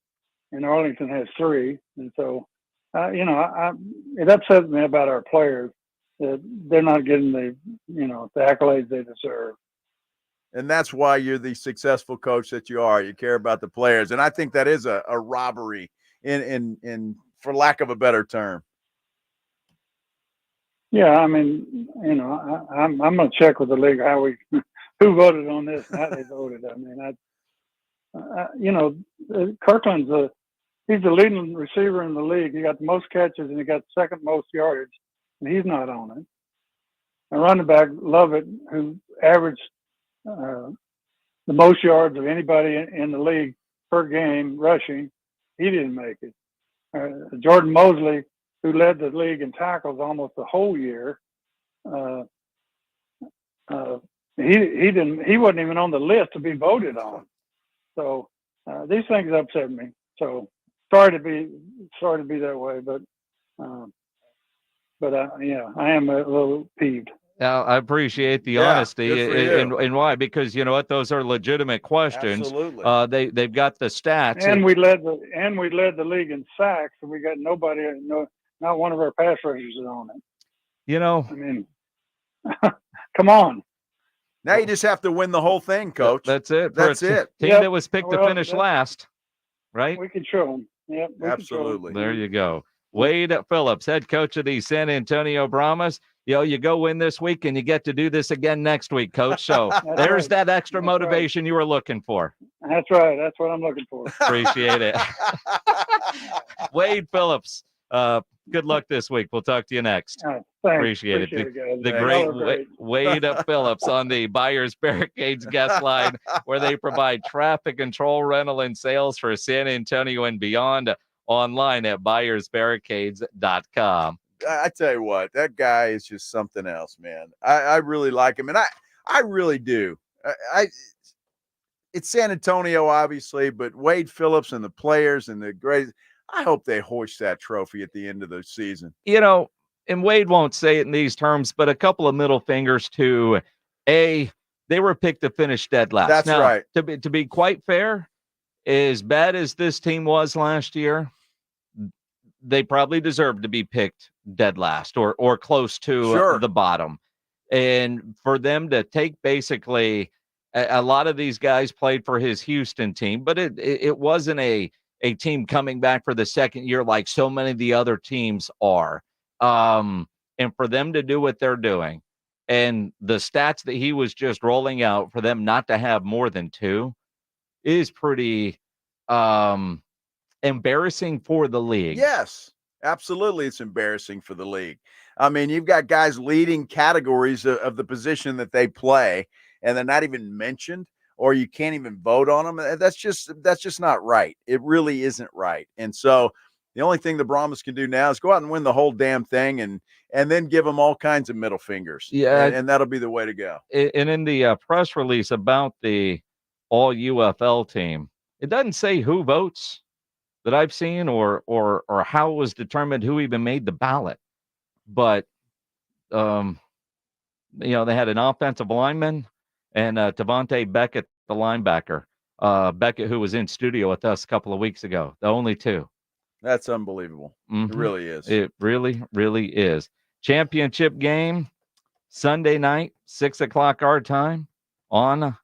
and Arlington has 3. And so, it upsets me about our players that they're not getting the accolades they deserve. And that's why you're the successful coach that you are. You care about the players, and I think that is a robbery, in for lack of a better term. Yeah, I mean, I'm going to check with the league who voted on this and how they voted. I mean, Kirkland's he's the leading receiver in the league. He got the most catches and he got the second most yardage, and he's not on it. And running back Lovett, who averaged the most yards of anybody in the league per game rushing, he didn't make it. Jordan Mosley, who led the league in tackles almost the whole year, he wasn't even on the list to be voted on. So these things upset me. So sorry to be that way, but I am a little peeved. Now, I appreciate the honesty, and why? Because those are legitimate questions. Absolutely. They've got the stats, and we led the league in sacks, and we got nobody. Not one of our pass rushers is on it. I mean, come on. Now you just have to win the whole thing, Coach. That's it. That's it. Team that was picked to finish last, right? We can show them. Yep. Absolutely. There you go. Wade Phillips, head coach of the San Antonio Brahmas. You go win this week and you get to do this again next week, Coach. So there's that extra motivation you were looking for. That's right. That's what I'm looking for. Appreciate it. Wade Phillips, good luck this week. We'll talk to you next. Thanks. Appreciate it. Guys. The great Wade Phillips on the Buyers Barricades guest line, where they provide traffic control, rental, and sales for San Antonio and beyond. Online at buyersbarricades.com. I tell you what, that guy is just something else, man. I really like him, and I really do. It's San Antonio, obviously, but Wade Phillips and the players and the great. I hope they hoist that trophy at the end of the season. You know, and Wade won't say it in these terms, but a couple of middle fingers to they were picked to finish dead last. That's now, right. To be quite fair, as bad as this team was last year, they probably deserved to be picked dead last or close to the bottom. And for them to take basically a lot of these guys played for his Houston team, but it wasn't a team coming back for the second year like so many of the other teams are. And for them to do what they're doing and the stats that he was just rolling out for them not to have more than 2 is pretty embarrassing for the league. Yes, absolutely. It's embarrassing for the league. I mean, you've got guys leading categories of the position that they play, and they're not even mentioned, or you can't even vote on them. That's just not right. It really isn't right. And so the only thing the Brahmas can do now is go out and win the whole damn thing and then give them all kinds of middle fingers. Yeah. And that'll be the way to go. And in the press release about the all UFL team, it doesn't say who votes that I've seen or how it was determined who even made the ballot. But, they had an offensive lineman and Devontae Beckett, the linebacker. Beckett, who was in studio with us a couple of weeks ago, the only 2. That's unbelievable. It really is. It really, really is. Championship game, Sunday night, 6:00 our time on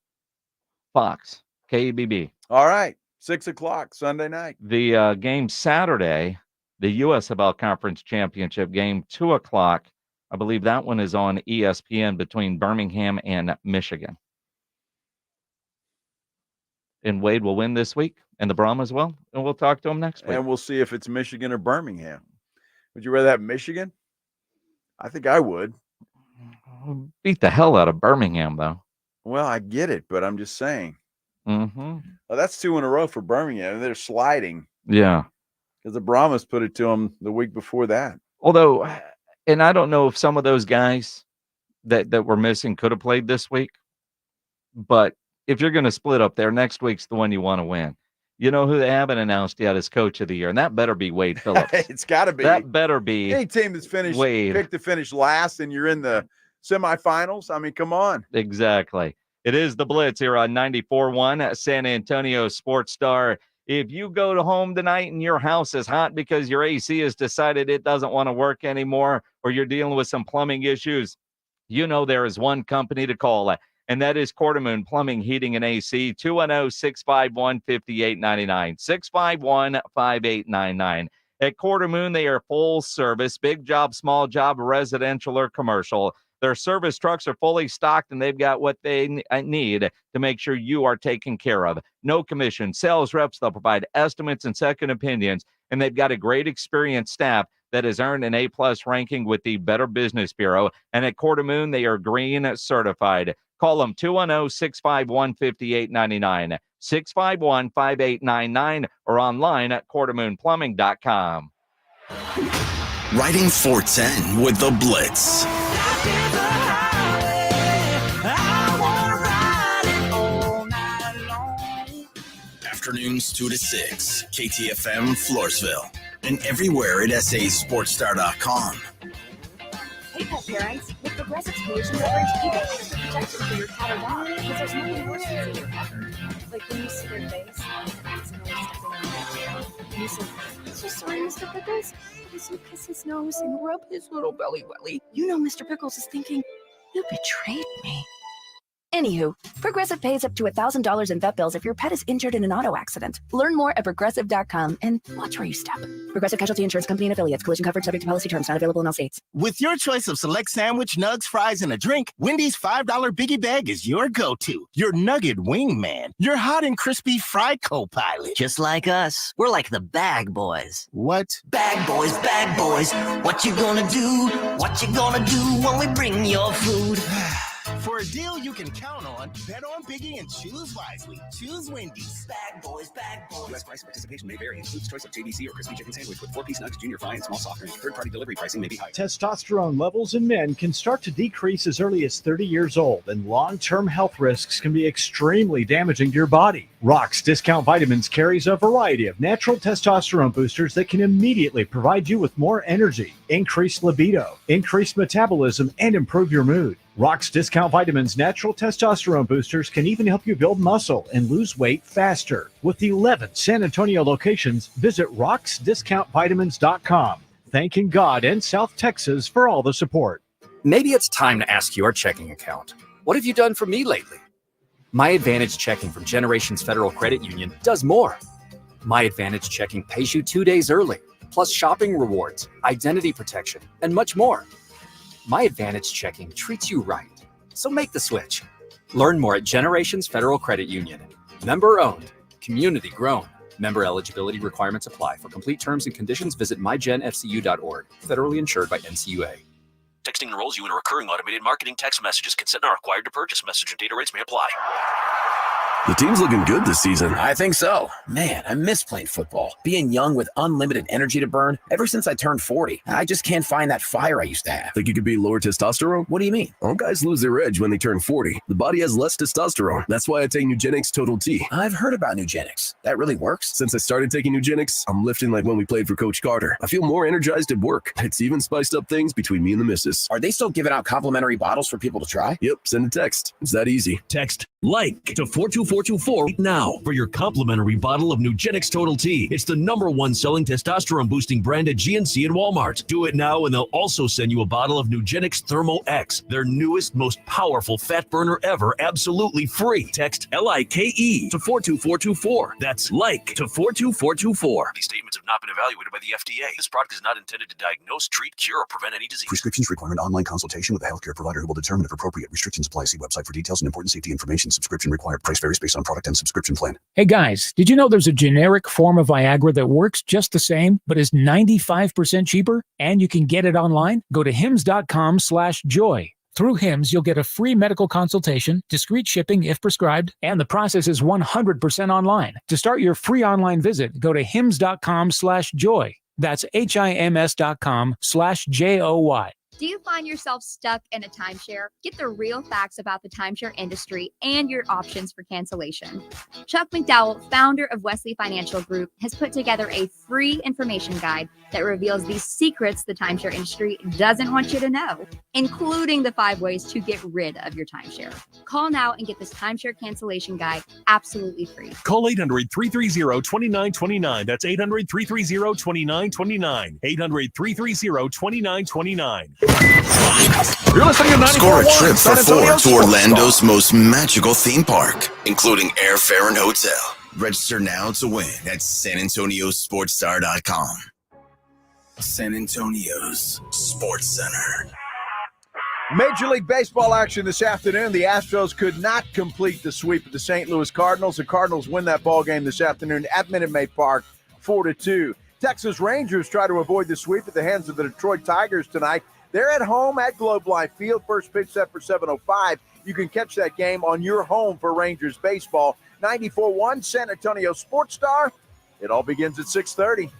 Fox, KBB. All right. 6:00 Sunday night. The game Saturday, the USFL Conference Championship game, 2:00. I believe that one is on ESPN between Birmingham and Michigan. And Wade will win this week, and the Brahmas will, and we'll talk to him next week. And we'll see if it's Michigan or Birmingham. Would you rather have Michigan? I think I would. Beat the hell out of Birmingham, though. Well, I get it, but I'm just saying. Mm-hmm. Well, that's 2 in a row for Birmingham. They're sliding. Yeah. Because the Brahmas put it to them the week before that. Although, and I don't know if some of those guys that were missing could have played this week, but if you're going to split up there, next week's the one you want to win. You know who they haven't announced yet as coach of the year, and that better be Wade Phillips. It's got to be. That better be. Any team that's Wade. picked to finish last and you're in the semifinals, I mean, come on. Exactly. It is the Blitz here on 94.1 San Antonio Sports Star. If you go to home tonight and your house is hot because your AC has decided it doesn't want to work anymore, or you're dealing with some plumbing issues, you know there is one company to call, and that is Quartermoon Plumbing, Heating, and AC, 210-651-5899, 651-5899. At Quartermoon, they are full service, big job, small job, residential or commercial. Their service trucks are fully stocked, and they've got what they need to make sure you are taken care of. No commission. Sales reps, they'll provide estimates and second opinions, and they've got a great experienced staff that has earned an A-plus ranking with the Better Business Bureau. And at Quartermoon, they are green certified. Call them 210-651-5899, 651-5899, or online at quartermoonplumbing.com. Riding 410 with the Blitz. Afternoons 2 to 6, KTFM Floresville, and everywhere at sasportstar.com. Hey, pet parents, with Progressive Solutions coverage, you get extra protection for your cat or dog because there's nothing worse than seeing your pet hurt. Like when you see their face, and accidentally stepping on their tail. You say, "I'm so sorry, Mr. Pickles." As you kiss his nose and rub his little belly welly, you know Mr. Pickles is thinking, "You betrayed me." Anywho, Progressive pays up to $1,000 in vet bills if your pet is injured in an auto accident. Learn more at Progressive.com and watch where you step. Progressive Casualty Insurance Company and Affiliates. Collision coverage subject to policy terms. Not available in all states. With your choice of select sandwich, nugs, fries, and a drink, Wendy's $5 Biggie Bag is your go-to. Your nugget wingman. Your hot and crispy fry co-pilot. Just like us. We're like the bag boys. What? Bag boys, bag boys. What you gonna do? What you gonna do when we bring your food? For a deal you can count on, bet on Biggie and choose wisely. Choose Wendy's. Bag boys, bag boys. U.S. price participation may vary. Includes choice of JBC or crispy chicken sandwich with 4-piece nuggets, junior fry, and small soft drink. Third-party delivery pricing may be higher. Testosterone levels in men can start to decrease as early as 30 years old, and long-term health risks can be extremely damaging to your body. Rock's Discount Vitamins carries a variety of natural testosterone boosters that can immediately provide you with more energy, increased libido, increased metabolism, and improve your mood. Rock's Discount Vitamins natural testosterone boosters can even help you build muscle and lose weight faster. With 11 San Antonio locations, visit rocksdiscountvitamins.com. Thanking God and South Texas for all the support. Maybe it's time to ask your checking account. What have you done for me lately? My Advantage Checking from Generations Federal Credit Union does more. My Advantage Checking pays you 2 days early, plus shopping rewards, identity protection, and much more. My Advantage Checking treats you right. So make the switch. Learn more at Generations Federal Credit Union. Member owned, community grown. Member eligibility requirements apply. For complete terms and conditions, visit mygenfcu.org. Federally insured by NCUA. Texting enrolls you in a recurring automated marketing text messages. Consent not required to purchase. Message and data rates may apply. The team's looking good this season. I think so. Man, I miss playing football. Being young with unlimited energy to burn. Ever since I turned 40, I just can't find that fire I used to have. Think you could be lower testosterone? What do you mean? All guys lose their edge when they turn 40. The body has less testosterone. That's why I take Nugenix Total T. I've heard about Nugenix. That really works? Since I started taking Nugenix, I'm lifting like when we played for Coach Carter. I feel more energized at work. It's even spiced up things between me and the missus. Are they still giving out complimentary bottles for people to try? Yep, send a text. It's that easy. Text LIKE to 42424 now for your complimentary bottle of Nugenix Total T. It's the #1 selling testosterone boosting brand at GNC and Walmart. Do it now and they'll also send you a bottle of Nugenix Thermo X, their newest, most powerful fat burner ever, absolutely free. Text LIKE to 42424. That's LIKE to 42424. These statements have not been evaluated by the FDA. This product is not intended to diagnose, treat, cure, or prevent any disease. Prescriptions require an online consultation with a healthcare provider who will determine if appropriate. Restrictions apply. See website for details and important safety information. Subscription required. Price varies based on product and subscription plan. Hey guys, did you know there's a generic form of Viagra that works just the same, but is 95% cheaper? And you can get it online? Go to hims.com/joy. Through Hims, you'll get a free medical consultation, discreet shipping if prescribed, and the process is 100% online. To start your free online visit, go to hims.com/joy. That's HIMS.com/JOY. Do you find yourself stuck in a timeshare? Get the real facts about the timeshare industry and your options for cancellation. Chuck McDowell, founder of Wesley Financial Group, has put together a free information guide that reveals the secrets the timeshare industry doesn't want you to know, including the 5 ways to get rid of your timeshare. Call now and get this timeshare cancellation guide absolutely free. Call 800-330-2929. That's 800-330-2929. 800-330-2929. You're listening to Score a trip for 4 to Orlando's most magical theme park, including airfare and hotel. Register now to win at SanAntonioSportsStar.com. San Antonio's Sports Center. Major League Baseball action this afternoon. The Astros could not complete the sweep of the St. Louis Cardinals. The Cardinals win that ball game this afternoon at Minute Maid Park, 4-2. Texas Rangers try to avoid the sweep at the hands of the Detroit Tigers tonight. They're at home at Globe Life Field. First pitch set for 7:05. You can catch that game on your home for Rangers baseball. 94.1 San Antonio Sports Star. It all begins at 6:30.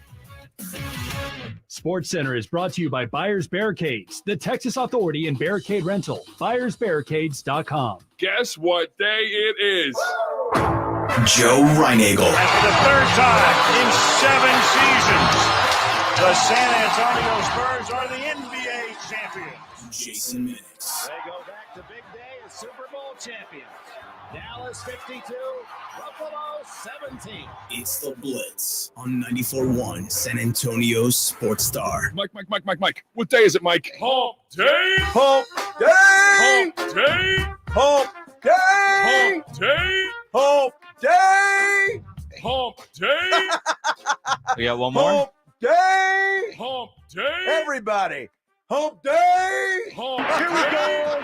Sports Center is brought to you by Buyers Barricades, the Texas Authority in Barricade Rental. BuyersBarricades.com. Guess what day it is? Joe Reinagel. For the third time in 7 seasons, the San Antonio Spurs are the NBA champions. Jason Minix. They go back to big day as Super Bowl champions. Dallas 52, Buffalo 17. It's the Blitz on 94.1 San Antonio Sports Star. Mike. What day is it, Mike? Hump day. Hump day. Hump day. Hump day. Hump day. Hump day. Hump day. We got one more. Hump day. Hump day. Everybody. Hump day. Hump Here we day. go.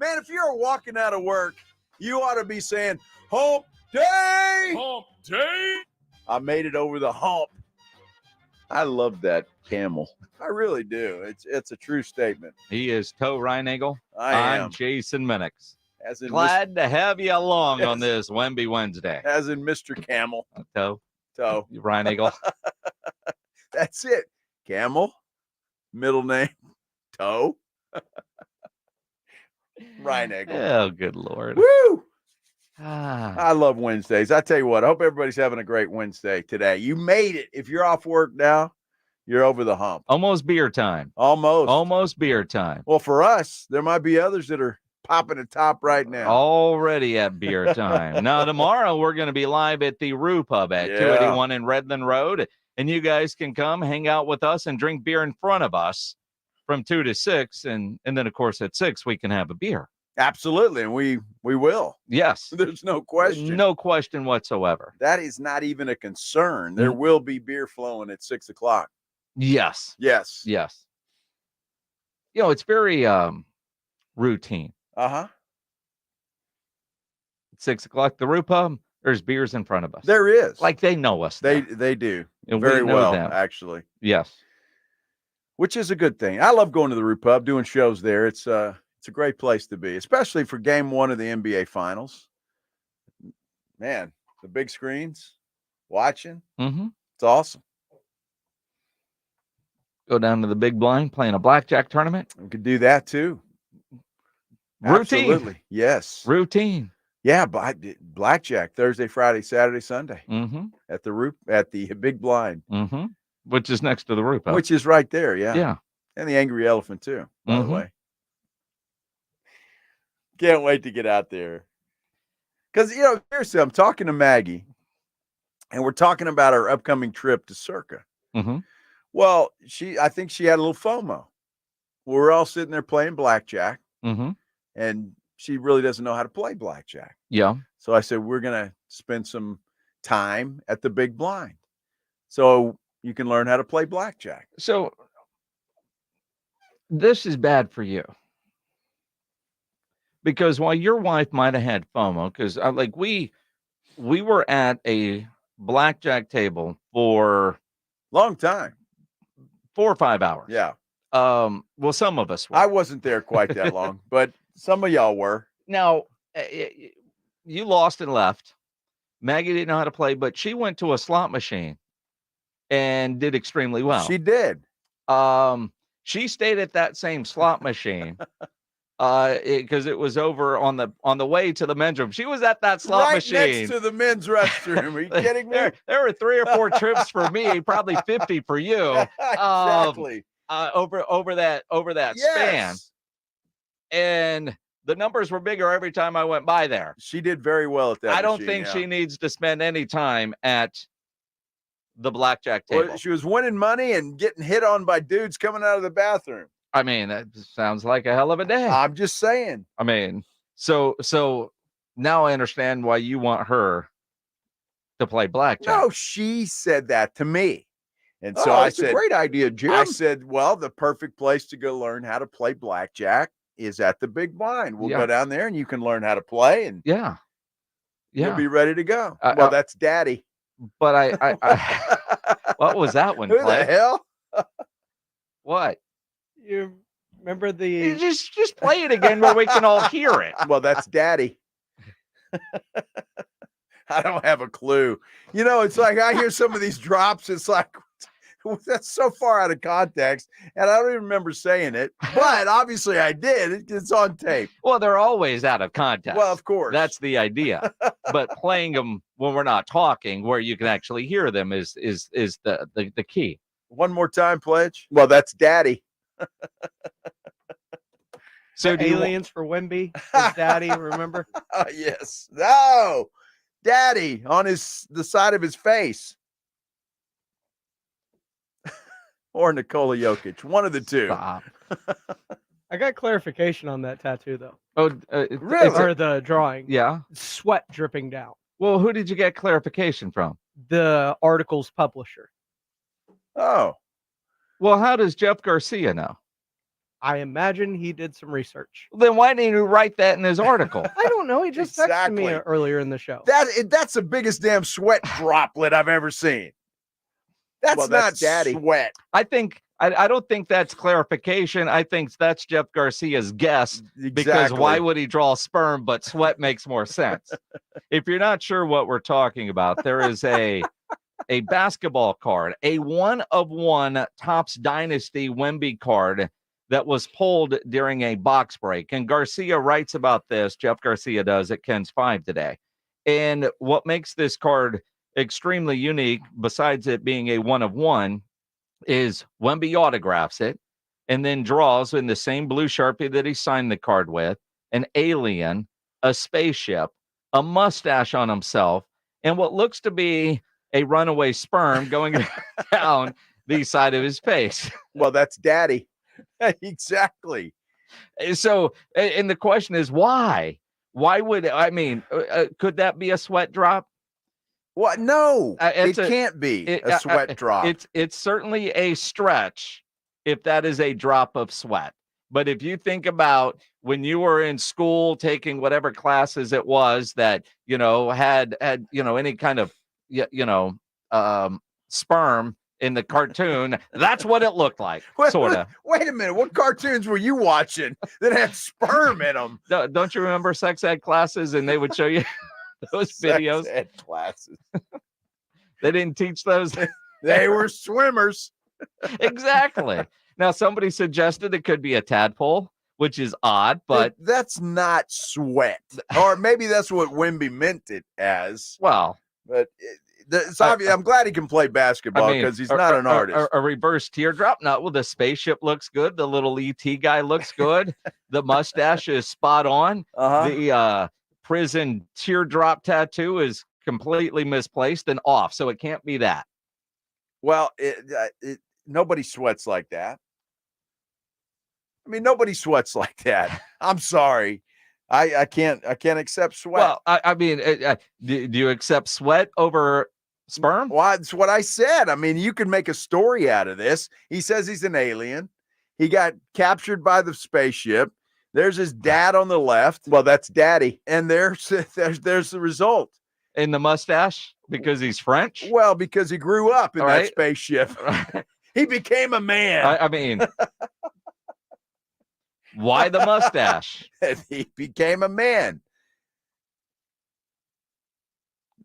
Man, if you're walking out of work, you ought to be saying, hump day. Hump day. I made it over the hump. I love that camel. I really do. It's a true statement. He is Toe Reinagel. I'm I'm Jason Minix. As in Glad to have you along on this Wemby Wednesday. As in Mr. Camel. Toe. Reinagel. That's it. Camel. Middle name. Toe. Reinagel. Oh, good Lord. Woo! Ah. I love Wednesdays. I tell you what, I hope everybody's having a great Wednesday today. You made it. If you're off work now, you're over the hump. Almost beer time. Almost beer time. Well, for us, there might be others that are popping the top right now. Already at beer time. Now, tomorrow we're going to be live at the Rue Pub at 281 in Redland Road. And you guys can come hang out with us and drink beer in front of us from 2 to 6. And then, of course, at 6, we can have a beer. Absolutely. And we will. Yes. There's no question. No question whatsoever. That is not even a concern. There will be beer flowing at 6 o'clock. Yes. Yes. Yes. You know, it's very routine. Uh-huh. At 6 o'clock, the Rue Pub, there's beers in front of us. There is. Like they know us. They do. And very we know well, them. actually. Yes. Which is a good thing. I love going to the Rue Pub, doing shows there. It's a great place to be, especially for game 1 of the NBA Finals. Man, the big screens, watching. Mm-hmm. It's awesome. Go down to the big blind, playing a blackjack tournament. We could do that too. Routine. Absolutely. Yes. Routine. Yeah, blackjack Thursday, Friday, Saturday, Sunday at the big blind, which is next to the Rue Pub, which is right there. Yeah, yeah, and the Angry Elephant too. By the way, can't wait to get out there because seriously, I'm talking to Maggie, and we're talking about our upcoming trip to Circa. Well, I think she had a little FOMO. We're all sitting there playing blackjack, and she really doesn't know how to play blackjack. Yeah. So I said, we're going to spend some time at the big blind so you can learn how to play blackjack. So this is bad for you. Because while your wife might have had FOMO, because we were at a blackjack table for long time, 4 or 5 hours. Yeah. Well, some of us were. I wasn't there quite that long, but some of y'all were. Now, you lost and left. Maggie didn't know how to play, but she went to a slot machine and did extremely well. She did. She stayed at that same slot machine because it was over on the way to the men's room. She was at that slot machine next to the men's restroom. Are you kidding me? There were 3 or 4 trips for me, probably 50 for you. Exactly. Over that span. And the numbers were bigger every time I went by there. She did very well at that. I don't think she needs to spend any time at the blackjack table. Well, she was winning money and getting hit on by dudes coming out of the bathroom. I mean, that sounds like a hell of a day. I'm just saying. I mean, so now I understand why you want her to play blackjack. No, she said that to me. And so I said, a great idea, Jim. I said, well, the perfect place to go learn how to play blackjack is at the big blind. We'll go down there and you can learn how to play and you'll be ready to go. Well, that's daddy. But I what was that one? Who the hell? What? You remember the just play it again where we can all hear it. Well, that's daddy. I don't have a clue. It's like I hear some of these drops. It's like that's so far out of context, and I don't even remember saying it. But obviously, I did. It's on tape. Well, they're always out of context. Well, of course, that's the idea. But playing them when we're not talking, where you can actually hear them, is the key. One more time, Pledge. Well, that's daddy. So aliens for Wemby, his daddy, remember? Yes. No, daddy on the side of his face. Or Nikola Jokic, one of the two. Stop. I got clarification on that tattoo, though. Oh, really? Or the drawing. Yeah. Sweat dripping down. Well, who did you get clarification from? The article's publisher. Oh. Well, how does Jeff Garcia know? I imagine he did some research. Then why didn't he write that in his article? I don't know. He just texted me earlier in the show. That's the biggest damn sweat droplet I've ever seen. That's not sweat. I think I don't think that's clarification. I think that's Jeff Garcia's guess because why would he draw sperm? But sweat makes more sense. If you're not sure what we're talking about, there is a basketball card, a 1-of-1 Topps Dynasty Wemby card that was pulled during a box break. And Garcia writes about this. Jeff Garcia does at Ken's 5 today. And what makes this card extremely unique, besides it being a 1-of-1, is Wemby autographs it and then draws in the same blue Sharpie that he signed the card with an alien, a spaceship, a mustache on himself, and what looks to be a runaway sperm going down the side of his face. Well, that's daddy. Exactly. So, and the question is why? Why would, could that be a sweat drop? What? No, it can't be a sweat drop. It's certainly a stretch if that is a drop of sweat. But if you think about when you were in school taking whatever classes it was that, had any kind of, sperm in the cartoon, that's what it looked like, sort of. Wait a minute. What cartoons were you watching that had sperm in them? Don't you remember sex ed classes and they would show you those videos? Sex ed classes. They didn't teach those. They were swimmers. Exactly. Now, somebody suggested it could be a tadpole, which is odd, but that's not sweat. Or maybe that's what Wemby meant it as. Well, but it's obvious. I'm glad he can play basketball because he's not an artist. A reverse teardrop. No, well, the spaceship looks good. The little ET guy looks good. The mustache is spot on. The prison teardrop tattoo is completely misplaced and off, so it can't be that. Well, nobody sweats like that. I mean, nobody sweats like that. I'm sorry. I can't accept sweat. Well, do you accept sweat over sperm? Well, that's what I said. I mean, you can make a story out of this. He says he's an alien. He got captured by the spaceship. There's his dad on the left. Well, that's daddy. And there's the result. In the mustache because he's French? Well, because he grew up in that spaceship. He became a man. Why the mustache? He became a man.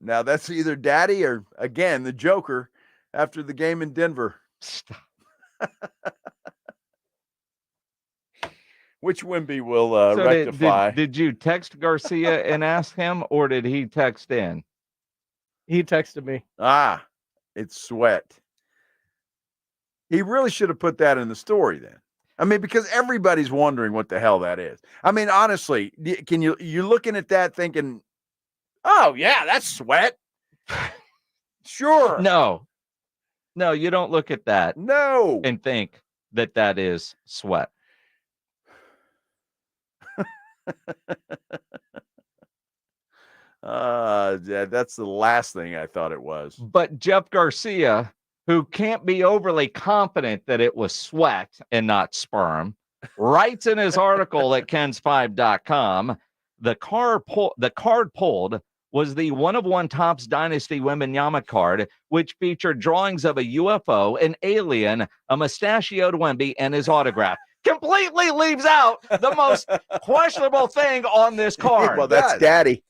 Now, that's either daddy or, again, the Joker after the game in Denver. Which Wemby will rectify. Did you text Garcia and ask him, or did he text in? He texted me. It's sweat. He really should have put that in the story then. I mean, because everybody's wondering what the hell that is. I mean, honestly, you're looking at that thinking, oh, yeah, that's sweat. Sure. No, you don't look at that. No. And think that is sweat. That's the last thing I thought it was. But Jeff Garcia, who can't be overly confident that it was sweat and not sperm, writes in his article at kens5.com, the card pulled was the 1-of-1 Topps Dynasty Wembanyama card, which featured drawings of a UFO, an alien, a mustachioed Wemby, and his autograph. Completely leaves out the most questionable thing on this card. Well, that's daddy.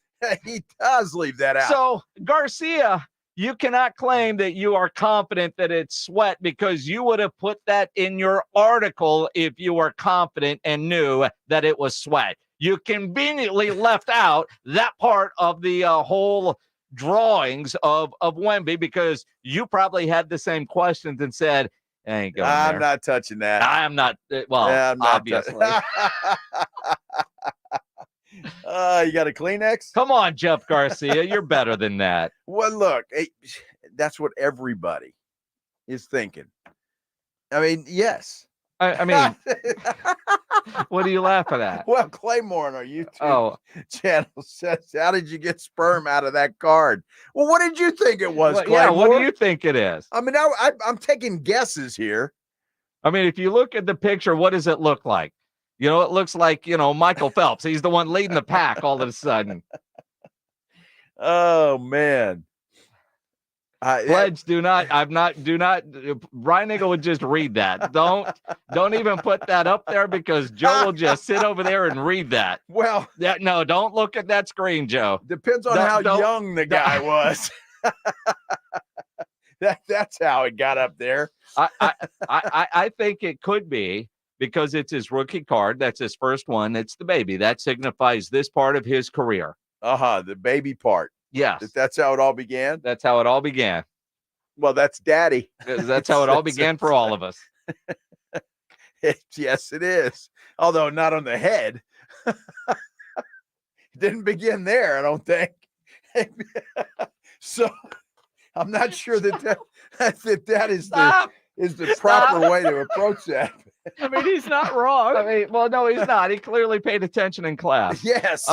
He does leave that out. So, Garcia, you cannot claim that you are confident that it's sweat because you would have put that in your article if you were confident and knew that it was sweat. You conveniently left out that part of the whole drawings of Wemby because you probably had the same questions and said, ain't going I'm there. not touching that. I'm not. Well, yeah, I'm not obviously. You got a Kleenex? Come on, Jeff Garcia. You're better than that. Well, look, that's what everybody is thinking. I mean, yes. I mean, what are you laughing at? Well, Claymore on our YouTube channel says, how did you get sperm out of that card? Well, what did you think it was, Claymore? Yeah, what do you think it is? I mean, I'm taking guesses here. I mean, if you look at the picture, what does it look like? You know, it looks like, Michael Phelps. He's the one leading the pack all of a sudden. Oh, man. Pledge, do not. Brian Eagle would just read that. Don't even put that up there because Joe will just sit over there and read that. Well, no, don't look at that screen, Joe. Depends on how young the guy was. That's how it got up there. I think it could be because it's his rookie card. That's his first one. It's the baby. That signifies this part of his career. The baby part. Yes. That's how it all began? That's how it all began. Well, that's daddy. That's how it all began for all of us. Yes, it is. Although not on the head. It didn't begin there, I don't think. So I'm not sure that is the proper way to approach that. I mean, he's not wrong. Well, no, he's not. He clearly paid attention in class. Yes.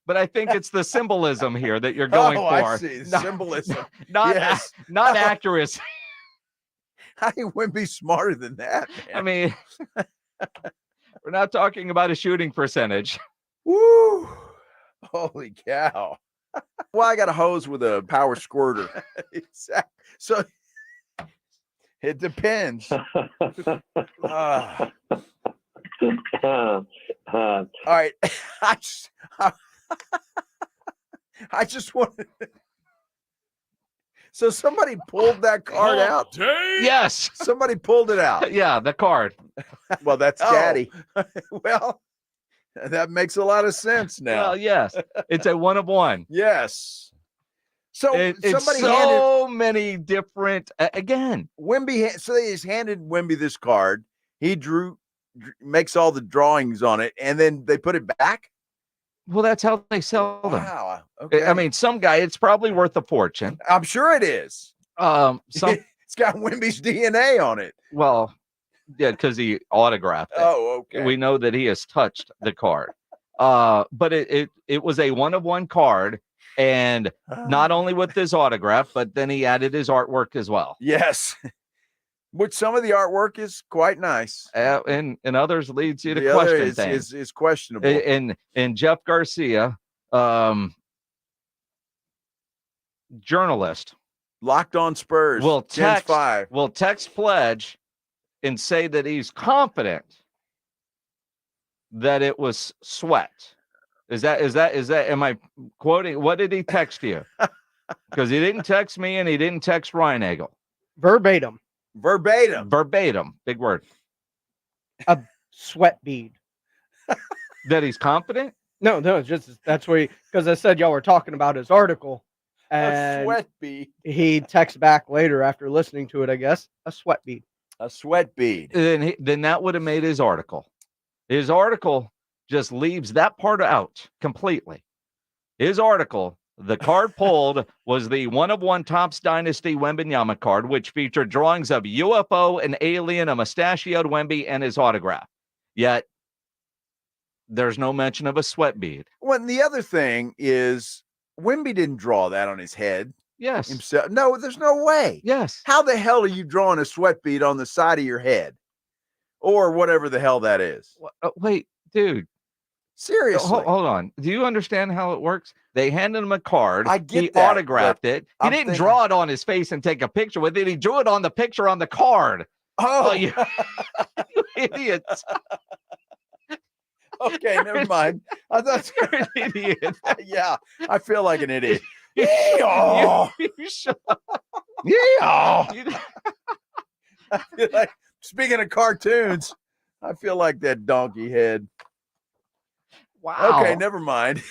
But I think it's the symbolism here that you're going for. I see. Symbolism. Not accuracy. How do you be smarter than that, man? I mean, we're not talking about a shooting percentage. Woo! Holy cow. Well, I got a hose with a power squirter. Exactly. So it depends. All right. I just wanted. So somebody pulled that card out. Yes. Somebody pulled it out. Yeah, the card. Well, that's daddy. Well, that makes a lot of sense now. Well, yes. It's a 1 of 1. Yes. So it's somebody so many different again. Wemby. So they just handed Wemby this card. He makes all the drawings on it, and then they put it back. Well, that's how they sell them. Wow. Okay. I mean, some guy, it's probably worth a fortune. I'm sure it is. It's got Wemby's DNA on it. Well, yeah, because he autographed it. Oh, okay. We know that he has touched the card. But it was a 1 of 1 card, and not only with his autograph, but then he added his artwork as well. Yes. Which some of the artwork is quite nice. And others leads you to question things. Is questionable. And Jeff Garcia, journalist, Locked On Spurs, will Gens 5. text Pledge and say that he's confident that it was sweat. Is that am I quoting? What did he text you? Because he didn't text me and he didn't text Ryan Eagle. Verbatim. Big word. A sweat bead. That he's confident? No, just that's where because I said y'all were talking about his article. And a sweat bead. He texts back later after listening to it, I guess. A sweat bead. A sweat bead. Then that would have made his article. His article just leaves that part out completely. His article, the card pulled was the 1 of 1 Topps Dynasty Wembanyama card, which featured drawings of UFO, an alien, a mustachioed Wemby, and his autograph. Yet there's no mention of a sweat bead. Well, and the other thing is Wemby didn't draw that on his head. Yes. Himself. No, there's no way. Yes. How the hell are you drawing a sweat bead on the side of your head? Or whatever the hell that is. Wait, dude. Seriously. Hold on. Do you understand how it works? They handed him a card. I get he that, autographed it. He didn't draw it on his face and take a picture with it. He drew it on the picture on the card. Oh, you idiots. Okay, never mind. I thought you're an idiot. Yeah, I feel like an idiot. You shut up. Yeah. I feel like, speaking of cartoons, I feel like that donkey head. Wow. Okay, never mind.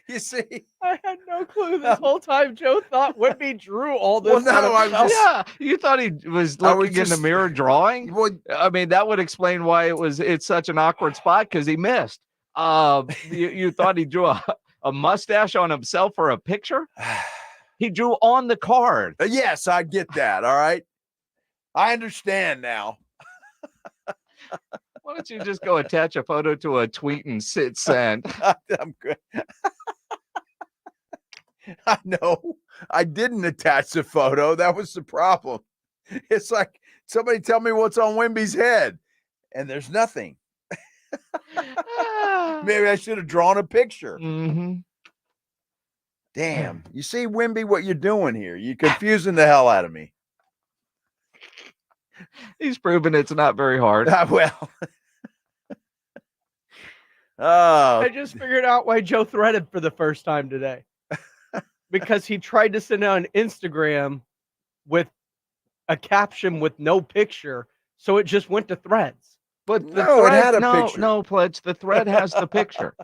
You see, I had no clue this whole time. Joe thought Wemby drew all this. Well, no, yeah, you thought he was looking in the mirror drawing. Well, I mean, that would explain why it's such an awkward spot because he missed. You thought he drew a mustache on himself for a picture? He drew on the card. Yes, I get that. All right, I understand now. Why don't you just go attach a photo to a tweet and send? I'm good. I know. I didn't attach the photo. That was the problem. It's like somebody tell me what's on Wemby's head, and there's nothing. Maybe I should have drawn a picture. Mm-hmm. Damn. You see, Wimby, what you're doing here? You're confusing the hell out of me. He's proven it's not very hard. Well. Oh. I just figured out why Joe threaded for the first time today. Because he tried to send out an Instagram with a caption with no picture, so it just went to Threads. But the No, it thread, had a picture. No, Pledge. The thread has the picture.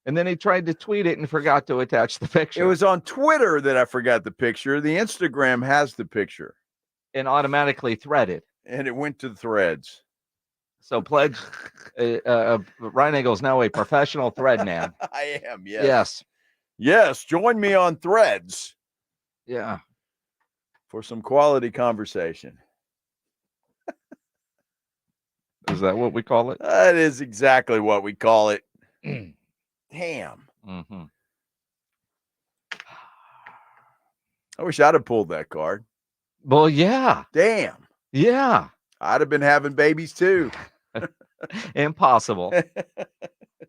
And then he tried to tweet it and forgot to attach the picture. It was on Twitter that I forgot the picture. The Instagram has the picture. And automatically threaded. And it went to Threads. So Pledge, Ryan Eagle's now a professional thread man. I am, yes. Yes. Yes, join me on Threads. Yeah. For some quality conversation. Is that what we call it? That is exactly what we call it. Damn. Mm-hmm. I wish I'd have pulled that card. Well, yeah. Damn. Yeah. I'd have been having babies too. Impossible.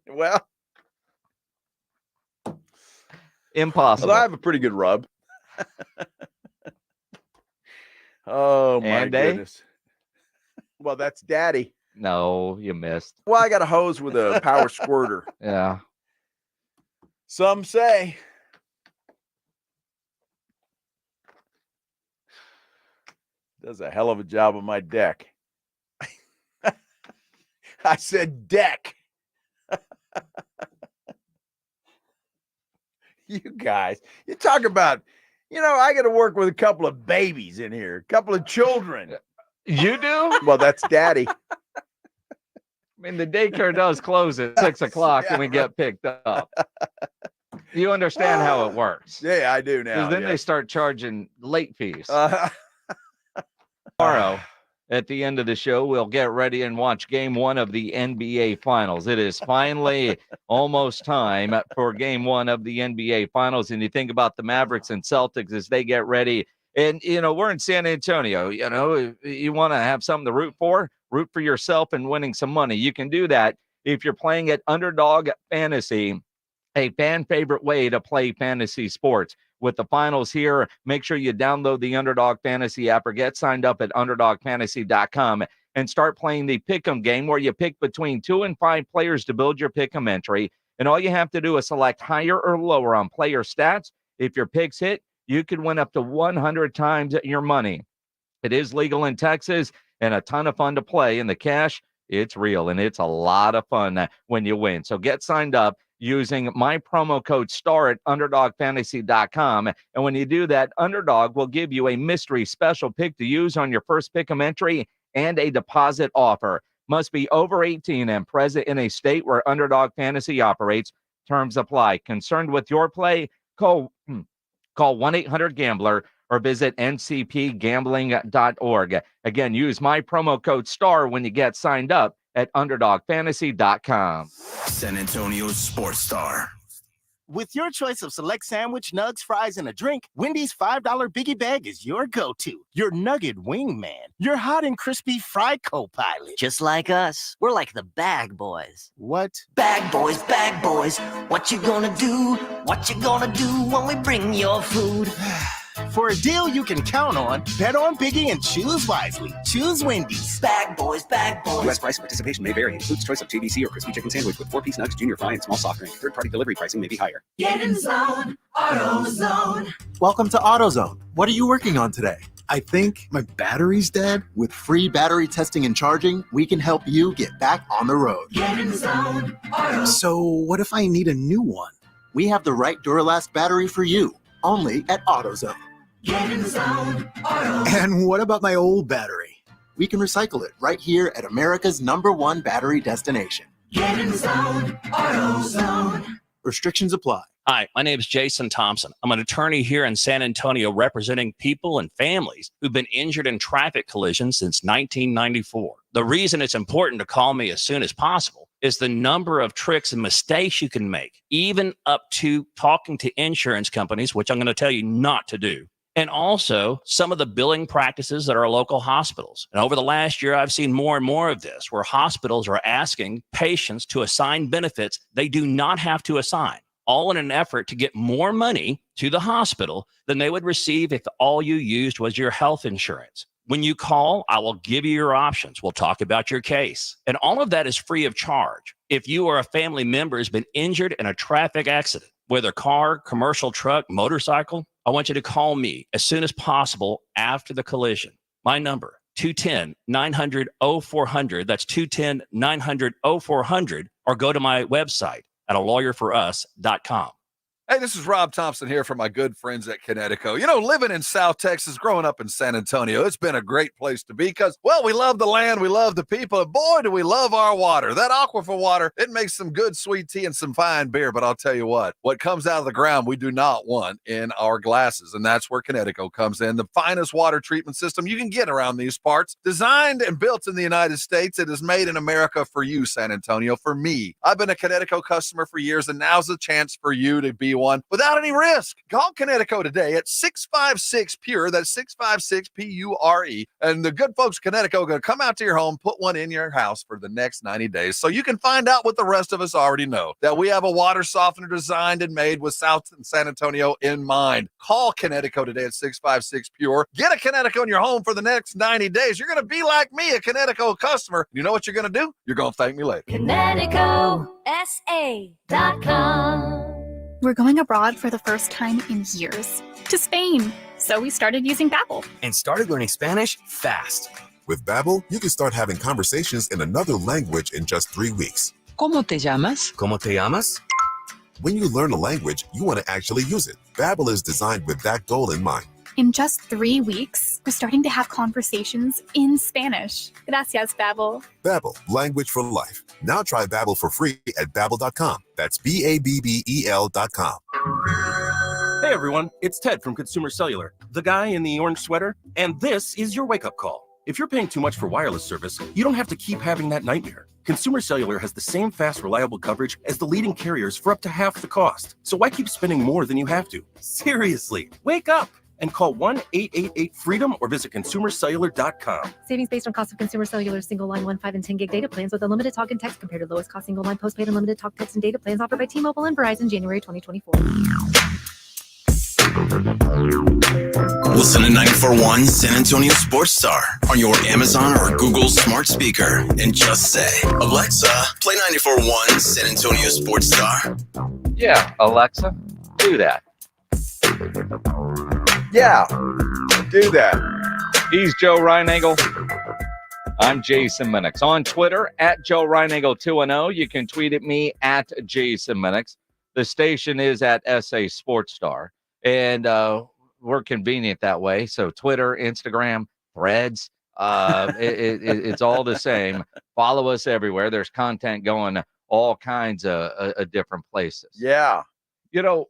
Well. Impossible. Although I have a pretty good rub. Oh, my goodness. Well, that's daddy. No, you missed. Well, I got a hose with a power squirter. Yeah. Some say. Does a hell of a job on my deck. I said deck. You guys, you talk about, I got to work with a couple of babies in here, a couple of children. You do? Well, that's daddy. I mean, the daycare does close at 6 o'clock and we get picked up. You understand how it works. Yeah, I do now. Because then yeah. they start charging late fees. Tomorrow, at the end of the show, we'll get ready and watch game 1 of the NBA Finals. It is finally almost time for game 1 of the NBA Finals. And you think about the Mavericks and Celtics as they get ready. And, we're in San Antonio. You want to have something to root for yourself and winning some money. You can do that if you're playing at Underdog Fantasy, a fan favorite way to play fantasy sports. With the finals here, make sure you download the Underdog Fantasy app or get signed up at UnderdogFantasy.com and start playing the Pick'em game where you pick between 2 and 5 players to build your Pick'em entry. And all you have to do is select higher or lower on player stats. If your picks hit, you could win up to 100 times your money. It is legal in Texas and a ton of fun to play. And the cash, it's real and it's a lot of fun when you win. So get signed up using my promo code STAR at UnderdogFantasy.com. And when you do that, Underdog will give you a mystery special pick to use on your first Pick'em entry and a deposit offer. Must be over 18 and present in a state where Underdog Fantasy operates. Terms apply. Concerned with your play? Call 1-800-GAMBLER or visit ncpgambling.org. Again, use my promo code STAR when you get signed up at UnderdogFantasy.com. San Antonio's sports star. With your choice of select sandwich, nugs, fries, and a drink, Wendy's $5 biggie bag is your go-to. Your nugget wingman. Your hot and crispy fry co-pilot. Just like us. We're like the bag boys. What? Bag boys, what you gonna do? What you gonna do when we bring your food? For a deal you can count on, bet on Biggie and choose wisely. Choose Wendy's. Bag boys. U.S. price and participation may vary. Includes choice of JVC or crispy chicken sandwich with 4-piece nugs, junior fry, and small soft drink. Third-party delivery pricing may be higher. Get in zone, AutoZone. Welcome to AutoZone. What are you working on today? I think my battery's dead. With free battery testing and charging, we can help you get back on the road. Get in zone, AutoZone. So what if I need a new one? We have the right Duralast battery for you, only at AutoZone. Get in zone, AutoZone. And what about my old battery? We can recycle it right here at America's #1 battery destination. Get in zone, AutoZone. Restrictions apply. Hi, my name is Jason Thompson. I'm an attorney here in San Antonio representing people and families who've been injured in traffic collisions since 1994. The reason it's important to call me as soon as possible is the number of tricks and mistakes you can make, even up to talking to insurance companies, which I'm going to tell you not to do. and also some of the billing practices at our local hospitals. And over the last year, I've seen more and more of this, where hospitals are asking patients to assign benefits they do not have to assign, all in an effort to get more money to the hospital than they would receive if all you used was your health insurance. When you call, I will give you your options. We'll talk about your case. And all of that is free of charge. If you or a family member has been injured in a traffic accident, whether car, commercial truck, motorcycle, I want you to call me as soon as possible after the collision. My number, 210-900-0400. That's 210-900-0400. Or go to my website at alawyerforus.com. Hey, this is Rob Thompson here from my good friends at Connecticut. You know, living in South Texas, growing up in San Antonio, it's been a great place to be because, well, we love the land, we love the people, and boy, do we love our water. That aquifer water, it makes some good sweet tea and some fine beer, but I'll tell you what comes out of the ground, we do not want in our glasses, and that's where Connecticut comes in. The finest water treatment system you can get around these parts. Designed and built in the United States, it is made in America for you, San Antonio, for me. I've been a Connecticut customer for years, and now's the chance for you to be one without any risk. Call Connecticut today at 656-PURE. That's 656-PURE. And the good folks of Connecticut are going to come out to your home, put one in your house for the next 90 days. So you can find out what the rest of us already know, that we have a water softener designed and made with South and San Antonio in mind. Call Connecticut today at 656-PURE. Get a Connecticut in your home for the next 90 days. You're going to be like me, a Connecticut customer. You know what you're going to do? You're going to thank me later. ConnecticutSA.com. We're going abroad for the first time in years, to Spain. So we started using Babbel. And started learning Spanish fast. With Babbel, you can start having conversations in another language in just 3 weeks. ¿Cómo te llamas? ¿Cómo te llamas? When you learn a language, you want to actually use it. Babbel is designed with that goal in mind. In just 3 weeks, we're starting to have conversations in Spanish. Gracias, Babbel. Babbel, language for life. Now try Babbel for free at Babbel.com. That's Babbel.com. Hey everyone, it's Ted from Consumer Cellular, the guy in the orange sweater, and this is your wake-up call. If you're paying too much for wireless service, you don't have to keep having that nightmare. Consumer Cellular has the same fast, reliable coverage as the leading carriers for up to half the cost. So why keep spending more than you have to? Seriously, wake up and call 1-888-FREEDOM or visit consumercellular.com. Savings based on cost of Consumer Cellular single line 1, 5, and 10 gig data plans with unlimited talk and text compared to lowest cost single line postpaid unlimited talk, text, and data plans offered by T-Mobile and Verizon January 2024. Listen to 94.1 San Antonio Sports Star on your Amazon or Google smart speaker and just say, Alexa, play 94.1 San Antonio Sports Star. Yeah, Alexa, do that. Yeah, do that. He's Joe Reinagel. I'm Jason Minix. On Twitter, at Joe Reinagel210. You can tweet at me at Jason Minix. The station is at SA Sports Star. And we're convenient that way. So Twitter, Instagram, Threads, it's all the same. Follow us everywhere. There's content going all kinds of different places. Yeah. You know,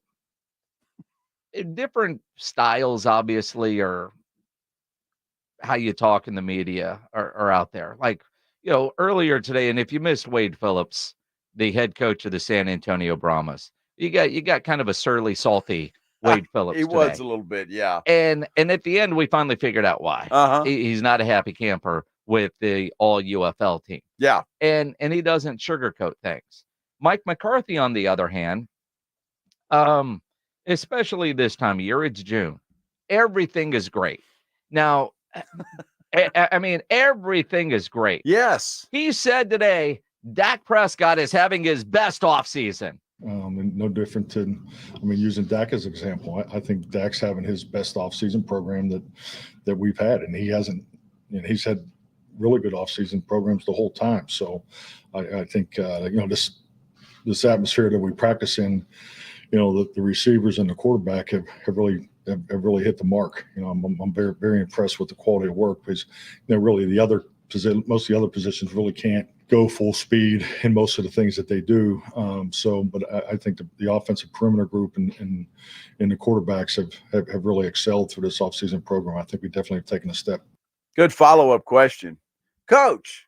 different styles, obviously, or how you talk in the media are out there. Like, you know, earlier today, and if you missed Wade Phillips, the head coach of the San Antonio Brahmas, you got kind of a surly, salty Wade Phillips. He today. was a little bit, yeah. And at the end, we finally figured out why. Uh-huh. He's not a happy camper with the all UFL team. Yeah. And he doesn't sugarcoat things. Mike McCarthy, on the other hand, especially this time of year, it's June. Everything is great. Now, I mean, everything is great. Yes. He said today, Dak Prescott is having his best offseason. And no different than, I mean, using Dak as an example, I think Dak's having his best offseason program that we've had, and he hasn't, you know, he's had really good offseason programs the whole time. So I think, you know, this atmosphere that we practice in, you know, the receivers and the quarterback have really hit the mark. You know, I'm very, very impressed with the quality of work because, you know, really most of the other positions really can't go full speed in most of the things that they do. But I think the offensive perimeter group and the quarterbacks have really excelled through this offseason program. I think we definitely have taken a step. Good follow-up question. Coach,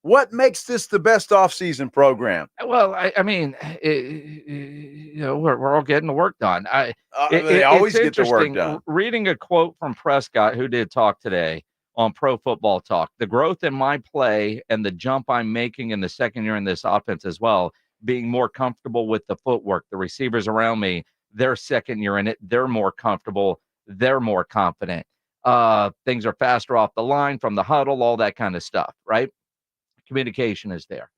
What makes this the best offseason program? Well, I mean, we're all getting the work done. They always it's get the work interesting done. reading a quote from Prescott, who did talk today on Pro Football Talk. The growth in my play and the jump I'm making in the second year in this offense as well, being more comfortable with the footwork, the receivers around me, their second year in it, they're more comfortable, they're more confident. Things are faster off the line from the huddle, all that kind of stuff, right? Communication is there.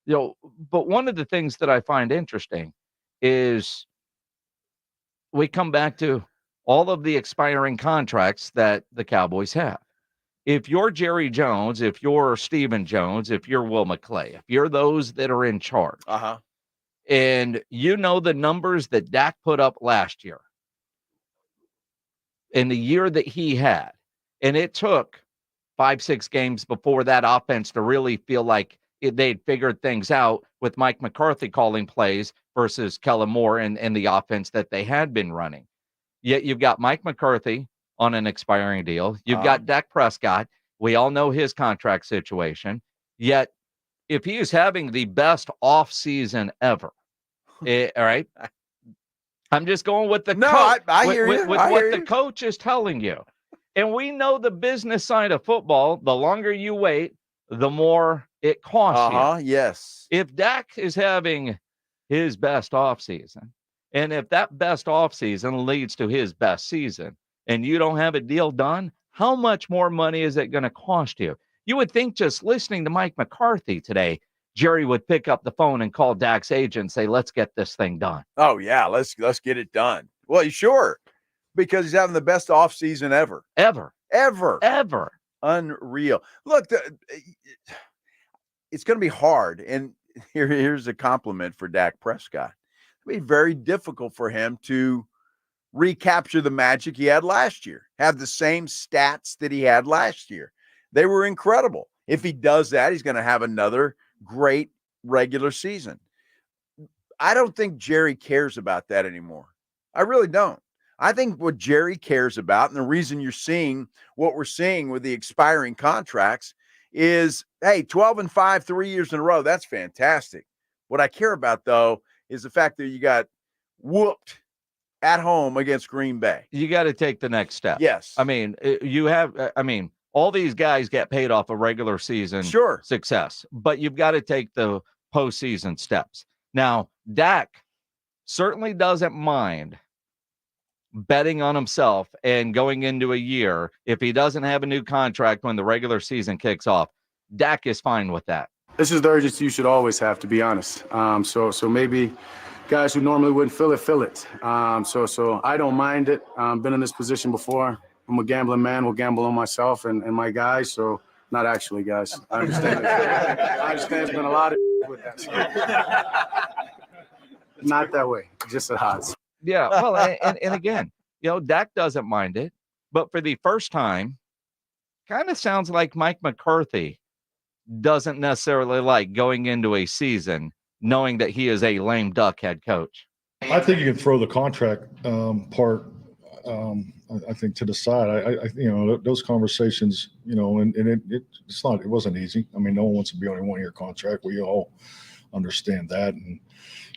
But one of the things that I find interesting is we come back to all of the expiring contracts that the Cowboys have. If you're Jerry Jones, if you're Stephen Jones, if you're Will McClay, if you're those that are in charge, and you know the numbers that Dak put up last year in the year that he had, and it took 5-6 games before that offense to really feel like they'd figured things out with Mike McCarthy calling plays versus Kellen Moore and the offense that they had been running. Yet you've got Mike McCarthy on an expiring deal. You've got Dak Prescott. We all know his contract situation. Yet if he is having the best offseason ever, all right, I'm just going with the coach. I hear you. With what the coach is telling you. And we know the business side of football, the longer you wait, the more it costs you. Yes. If Dak is having his best offseason, and if that best offseason leads to his best season, and you don't have a deal done, how much more money is it going to cost you? You would think just listening to Mike McCarthy today, Jerry would pick up the phone and call Dak's agent and say, let's get this thing done. Oh, yeah, let's get it done. Well, sure, because he's having the best offseason ever. Ever. Unreal. Look, it's going to be hard, and here's a compliment for Dak Prescott. It'll be very difficult for him to recapture the magic he had last year, have the same stats that he had last year. They were incredible. If he does that, he's going to have another great regular season. I don't think Jerry cares about that anymore. I really don't. I think what Jerry cares about, and the reason you're seeing what we're seeing with the expiring contracts is, hey, 12-5, 3 years in a row. That's fantastic. What I care about, though, is the fact that you got whooped at home against Green Bay. You got to take the next step. Yes. I mean, all these guys get paid off a regular season success, but you've got to take the postseason steps. Now, Dak certainly doesn't mind betting on himself and going into a year. If he doesn't have a new contract when the regular season kicks off, Dak is fine with that. This is the urgency you should always have, to be honest. So maybe guys who normally wouldn't feel it. So I don't mind it. Been in this position before. I'm a gambling man. Will gamble on myself and my guys. So not actually, guys. I understand. I understand. There's been a lot of with that. Not that way. Just at odds. Yeah. Well, and again, Dak doesn't mind it, but for the first time, kind of sounds like Mike McCarthy doesn't necessarily like going into a season knowing that he is a lame duck head coach. I think you can throw the contract part, I think, to the side. I those conversations, and it wasn't easy. I mean, no one wants to be on a 1-year contract. We all understand that, and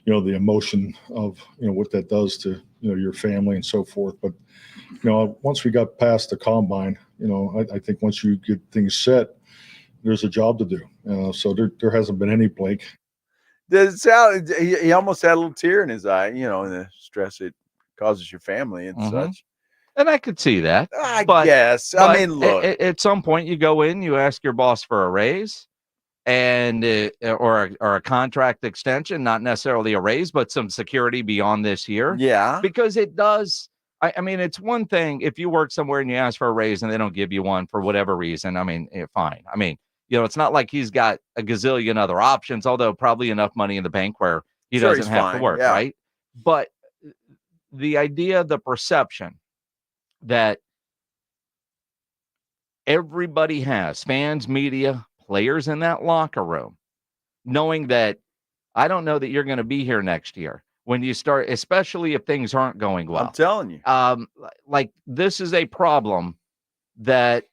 the emotion of what that does to your family and so forth. But once we got past the combine, I think once you get things set, there's a job to do. So there hasn't been any Blake. He almost had a little tear in his eye, and the stress it causes your family and such. And I could see that. I guess. I mean, look. At some point, you go in, you ask your boss for a raise, and or a contract extension, not necessarily a raise, but some security beyond this year. Yeah. Because it does. I mean, it's one thing if you work somewhere and you ask for a raise and they don't give you one for whatever reason. I mean, fine. I mean, it's not like he's got a gazillion other options, although probably enough money in the bank where he doesn't have to work, right? But the idea, the perception that everybody has, fans, media, players in that locker room, knowing that I don't know that you're going to be here next year when you start, especially if things aren't going well. I'm telling you. Like, this is a problem that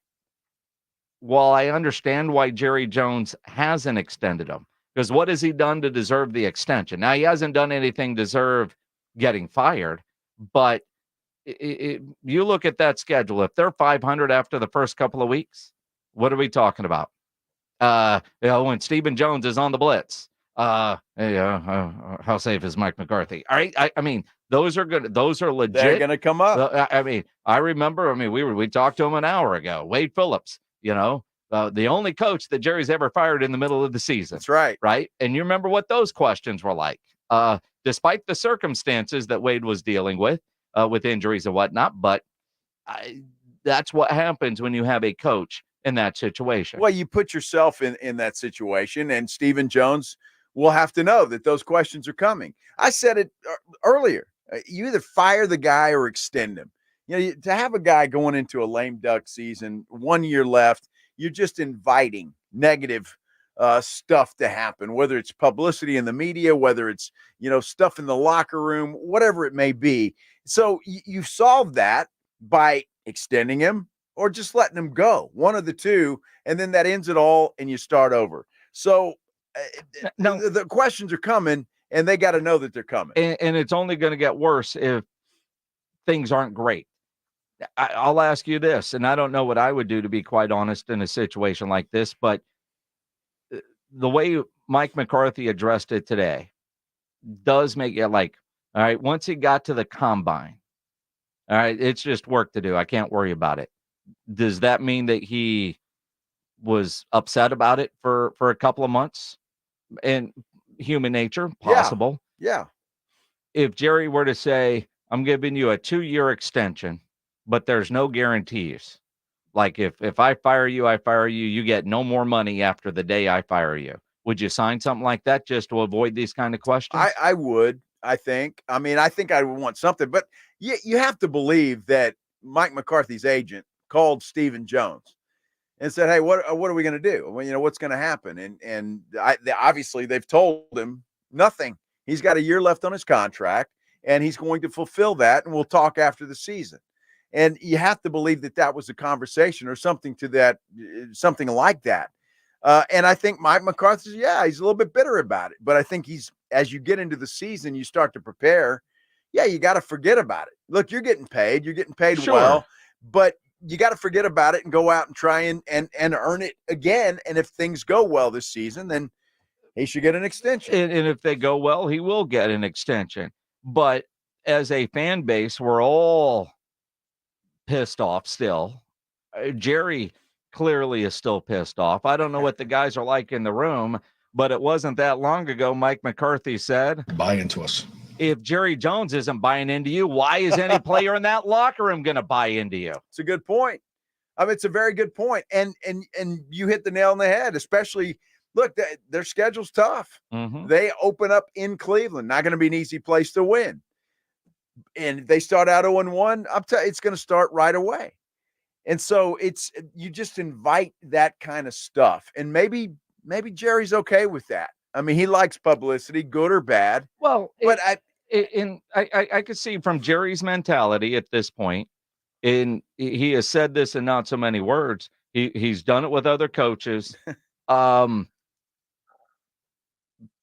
while I understand why Jerry Jones hasn't extended him, because what has he done to deserve the extension? Now, he hasn't done anything to deserve getting fired, but you look at that schedule. If they're 500 after the first couple of weeks, what are we talking about? When Stephen Jones is on the blitz, how safe is Mike McCarthy? All right. I mean, those are good. Those are legit. They're going to come up. I mean, I remember, we talked to him an hour ago, Wade Phillips, the only coach that Jerry's ever fired in the middle of the season. That's right. Right. And you remember what those questions were like, despite the circumstances that Wade was dealing with injuries and whatnot. But that's what happens when you have a coach in that situation. Well, you put yourself in that situation, and Stephen Jones will have to know that those questions are coming. I said it earlier. You either fire the guy or extend him. To have a guy going into a lame duck season, 1 year left, you're just inviting negative stuff to happen, whether it's publicity in the media, whether it's, stuff in the locker room, whatever it may be. So you solve that by extending him or just letting him go, one of the two, and then that ends it all and you start over. So the questions are coming, and they got to know that they're coming. And it's only going to get worse if things aren't great. I'll ask you this, and I don't know what I would do, to be quite honest, in a situation like this, but the way Mike McCarthy addressed it today does make it like, all right, once he got to the combine, all right, it's just work to do. I can't worry about it. Does that mean that he was upset about it for a couple of months? And human nature, possible. Yeah. If Jerry were to say, I'm giving you a 2-year extension, but there's no guarantees. Like if I fire you, you get no more money after the day I fire you. Would you sign something like that just to avoid these kind of questions? I would, I think. I mean, I think I would want something, but you have to believe that Mike McCarthy's agent called Stephen Jones and said, hey, what are we going to do? Well, what's going to happen? And obviously they've told him nothing. He's got a year left on his contract, and he's going to fulfill that, and we'll talk after the season. And you have to believe that was a conversation or something something like that. And I think Mike McCarthy, he's a little bit bitter about it, but I think as you get into the season, you start to prepare. Yeah, you got to forget about it. Look, you're getting paid Sure. well, but you got to forget about it and go out and try and earn it again. And if things go well this season, then he should get an extension. And if they go well, he will get an extension. But as a fan base, we're all pissed off still. Jerry clearly is still pissed off. I don't know what the guys are like in the room, but it wasn't that long ago Mike McCarthy said, buy into us. If Jerry Jones isn't buying into you, why is any player in that locker room going to buy into you? It's a good point. I mean, it's a very good point. And you hit the nail on the head, especially, look, their schedule's tough. Mm-hmm. They open up in Cleveland. Not going to be an easy place to win. And if they start out 0-1, it's going to start right away. And so you just invite that kind of stuff. And maybe Jerry's okay with that. I mean, he likes publicity, good or bad. Well, but I could see from Jerry's mentality at this point, and he has said this in not so many words. He's done it with other coaches.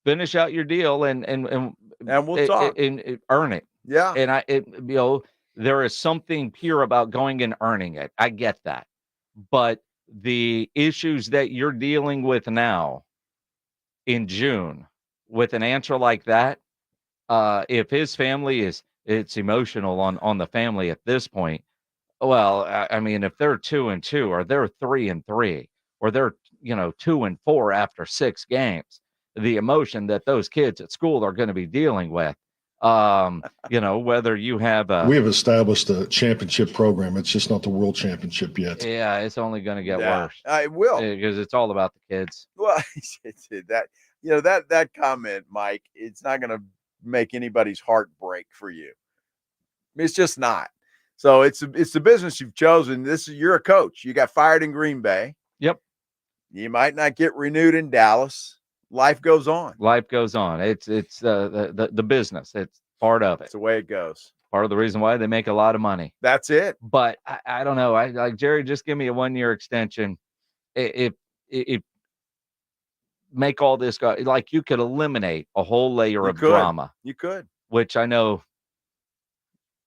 Finish out your deal and we'll talk and earn it. Yeah. And there is something pure about going and earning it. I get that. But the issues that you're dealing with now in June with an answer like that, if his family it's emotional on the family at this point. Well, I mean, if they're 2-2 or they're 3-3 or they're 2-4 after 6 games, the emotion that those kids at school are going to be dealing with, whether you have we have established a championship program. It's just not the world championship yet. Yeah, it's only going to get worse. It will, because it's all about the kids. Well, that comment, Mike, it's not going to make anybody's heart break for you. It's just not. So it's the business you've chosen. You're a coach. You got fired in Green Bay. Yep. You might not get renewed in Dallas. Life goes on. Life goes on. It's the business. It's part of it. It's the way it goes. Part of the reason why they make a lot of money. That's it. But I don't know. I like Jerry. Just give me a 1-year extension. if make all this go, like you could eliminate a whole layer You of could. drama, You could. which I know.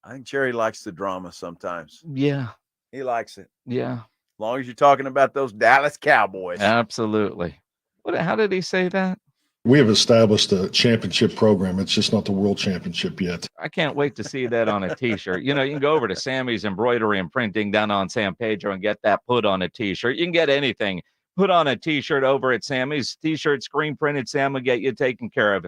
I think Jerry likes the drama sometimes. Yeah. He likes it. Yeah. As long as you're talking about those Dallas Cowboys. Absolutely. How did he say that? We have established a championship program. It's just not the world championship yet. I can't wait to see that on a t-shirt. You can go over to Sammy's Embroidery and Printing down on San Pedro and get that put on a t-shirt. You can get anything put on a t-shirt over at Sammy's. T-shirt, screen printed, Sam will get you taken care of.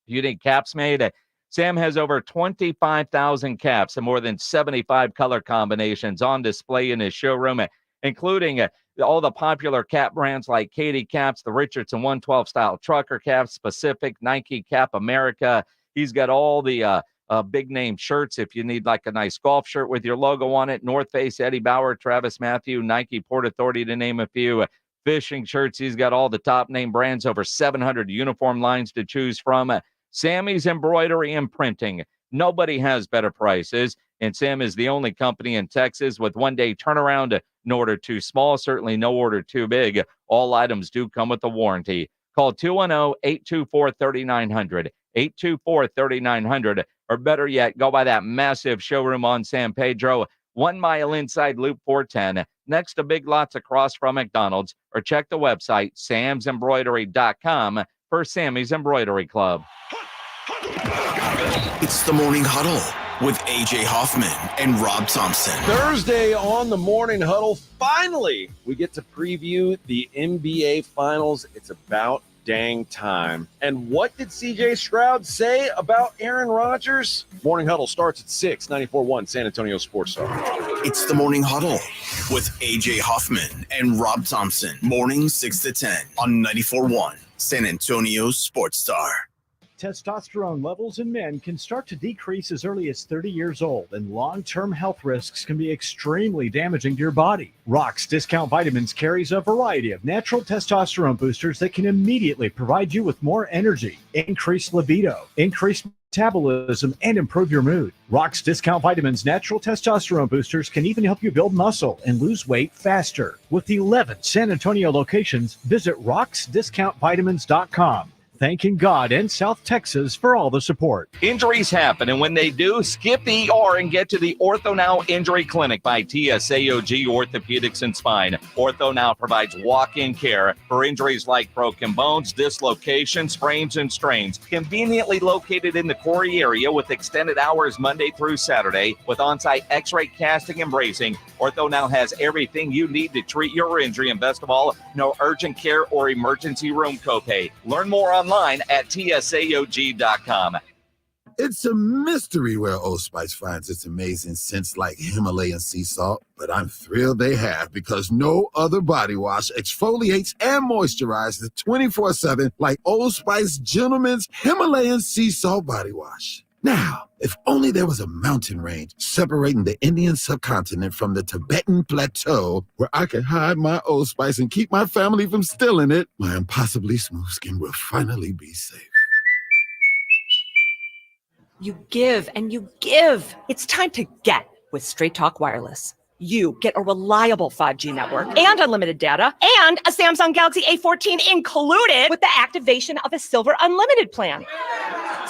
You need caps made? Sam has over 25,000 caps and more than 75 color combinations on display in his showroom, including all the popular cap brands like Katie Caps, the Richardson 112 style trucker caps, Pacific, Nike Cap America. He's got all the big name shirts if you need like a nice golf shirt with your logo on it. North Face, Eddie Bauer, Travis Matthew, Nike, Port Authority, to name a few. Fishing shirts. He's got all the top name brands, over 700 uniform lines to choose from. Sammy's Embroidery and Printing. Nobody has better prices, and Sam is the only company in Texas with one-day turnaround. No order too small, certainly no order too big. All items do come with a warranty. Call 210-824-3900, 824-3900, or better yet, go by that massive showroom on San Pedro, 1 mile inside Loop 410, next to Big Lots across from McDonald's, or check the website, samsembroidery.com, for Sammy's Embroidery Club. It's the Morning Huddle with AJ Hoffman and Rob Thompson. Thursday on the Morning Huddle, finally, we get to preview the NBA Finals. It's about dang time. And what did CJ Stroud say about Aaron Rodgers? Morning Huddle starts at 6, 94.1 San Antonio Sports Star. It's the Morning Huddle with AJ Hoffman and Rob Thompson. Morning 6 to 10 on 94.1 San Antonio Sports Star. Testosterone levels in men can start to decrease as early as 30 years old, and long-term health risks can be extremely damaging to your body. Rock's Discount Vitamins carries a variety of natural testosterone boosters that can immediately provide you with more energy, increased libido, increased metabolism, and improve your mood. Rock's Discount Vitamins natural testosterone boosters can even help you build muscle and lose weight faster. With 11 San Antonio locations, visit rocksdiscountvitamins.com. Thanking God and South Texas for all the support. Injuries happen, and when they do, skip the ER and get to the Ortho Now Injury Clinic by TSAOG Orthopedics and Spine. Ortho Now provides walk-in care for injuries like broken bones, dislocations, sprains, and strains. Conveniently located in the Corey area with extended hours Monday through Saturday with on-site x-ray casting and bracing, Ortho Now has everything you need to treat your injury, and best of all, no urgent care or emergency room copay. Learn more online at tsaog.com. It's a mystery where Old Spice finds its amazing scents like Himalayan sea salt, but I'm thrilled they have, because no other body wash exfoliates and moisturizes 24/7 like Old Spice Gentleman's Himalayan sea salt body wash. Now, if only there was a mountain range separating the Indian subcontinent from the Tibetan plateau where I could hide my Old Spice and keep my family from stealing it, my impossibly smooth skin will finally be safe. You give and you give. It's time to get with Straight Talk Wireless. You get a reliable 5G network and unlimited data and a Samsung Galaxy A14 included with the activation of a Silver Unlimited plan.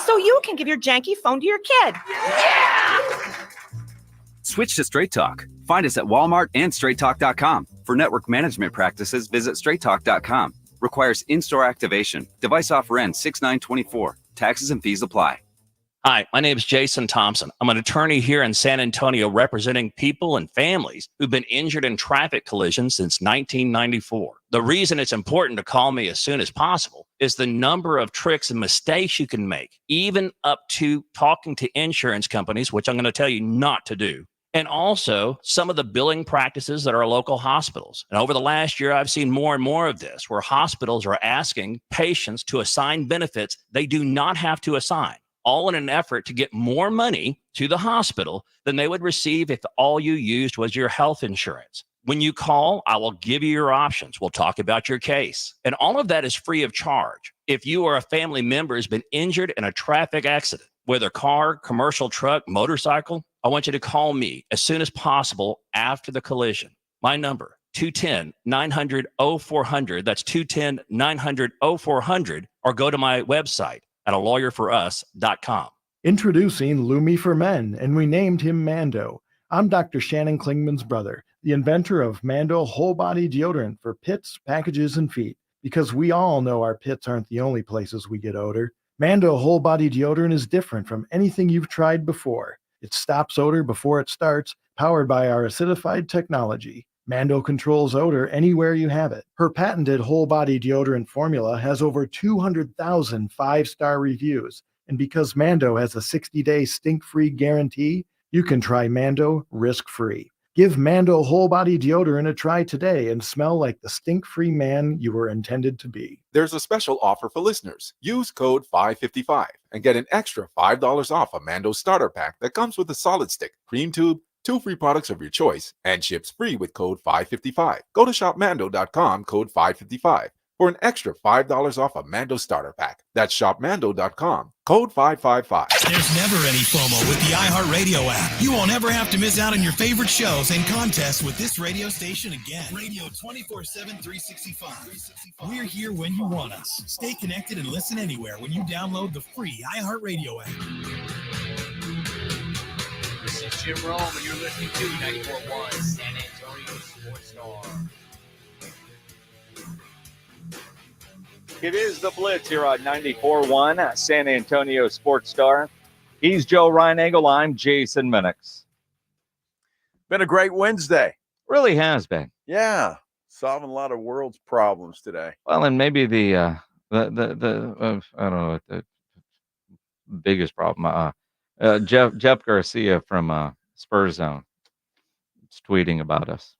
So you can give your janky phone to your kid. Yeah! Switch to Straight Talk. Find us at Walmart and straighttalk.com. For network management practices, visit straighttalk.com. Requires in-store activation. Device offer ends 6/9/24. Taxes and fees apply. Hi, my name is Jason Thompson. I'm an attorney here in San Antonio representing people and families who've been injured in traffic collisions since 1994. The reason it's important to call me as soon as possible is the number of tricks and mistakes you can make, even up to talking to insurance companies, which I'm going to tell you not to do. And also some of the billing practices that are local hospitals. And over the last year, I've seen more and more of this, where hospitals are asking patients to assign benefits they do not have to assign, all in an effort to get more money to the hospital than they would receive if all you used was your health insurance. When you call, I will give you your options. We'll talk about your case. And all of that is free of charge. If you or a family member has been injured in a traffic accident, whether car, commercial truck, motorcycle, I want you to call me as soon as possible after the collision. My number, 210-900-0400. That's 210-900-0400. Or go to my website at alawyerforus.com. Introducing Lumi for Men, and we named him Mando. I'm Dr. Shannon Klingman's brother, the inventor of Mando Whole Body Deodorant for pits, packages, and feet. Because we all know our pits aren't the only places we get odor. Mando Whole Body Deodorant is different from anything you've tried before. It stops odor before it starts, powered by our acidified technology. Mando controls odor anywhere you have it. Her patented whole body deodorant formula has over 200,000 five-star reviews. And because Mando has a 60-day stink-free guarantee, you can try Mando risk-free. Give Mando whole body deodorant a try today and smell like the stink-free man you were intended to be. There's a special offer for listeners. Use code 555 and get an extra $5 off a Mando starter pack that comes with a solid stick, cream tube, 2 free products of your choice, and ships free with code 555. Go to shopmando.com, code 555, for an extra $5 off a Mando starter pack. That's shopmando.com, code 555. There's never any FOMO with the iHeartRadio app. You won't ever have to miss out on your favorite shows and contests with this radio station again. Radio 24/7, 365. We're here when you want us. Stay connected and listen anywhere when you download the free iHeartRadio app. This is Jim Rome, and you're listening to 94.1 San Antonio Sports Star. It is the Blitz here on 94.1 San Antonio Sports Star. He's Joe Ryan Engel. I'm Jason Minix. Been a great Wednesday. Really has been. Yeah, solving a lot of world's problems today. Well, and maybe the I don't know what the biggest problem. Jeff Garcia from Spurs Zone is tweeting about us.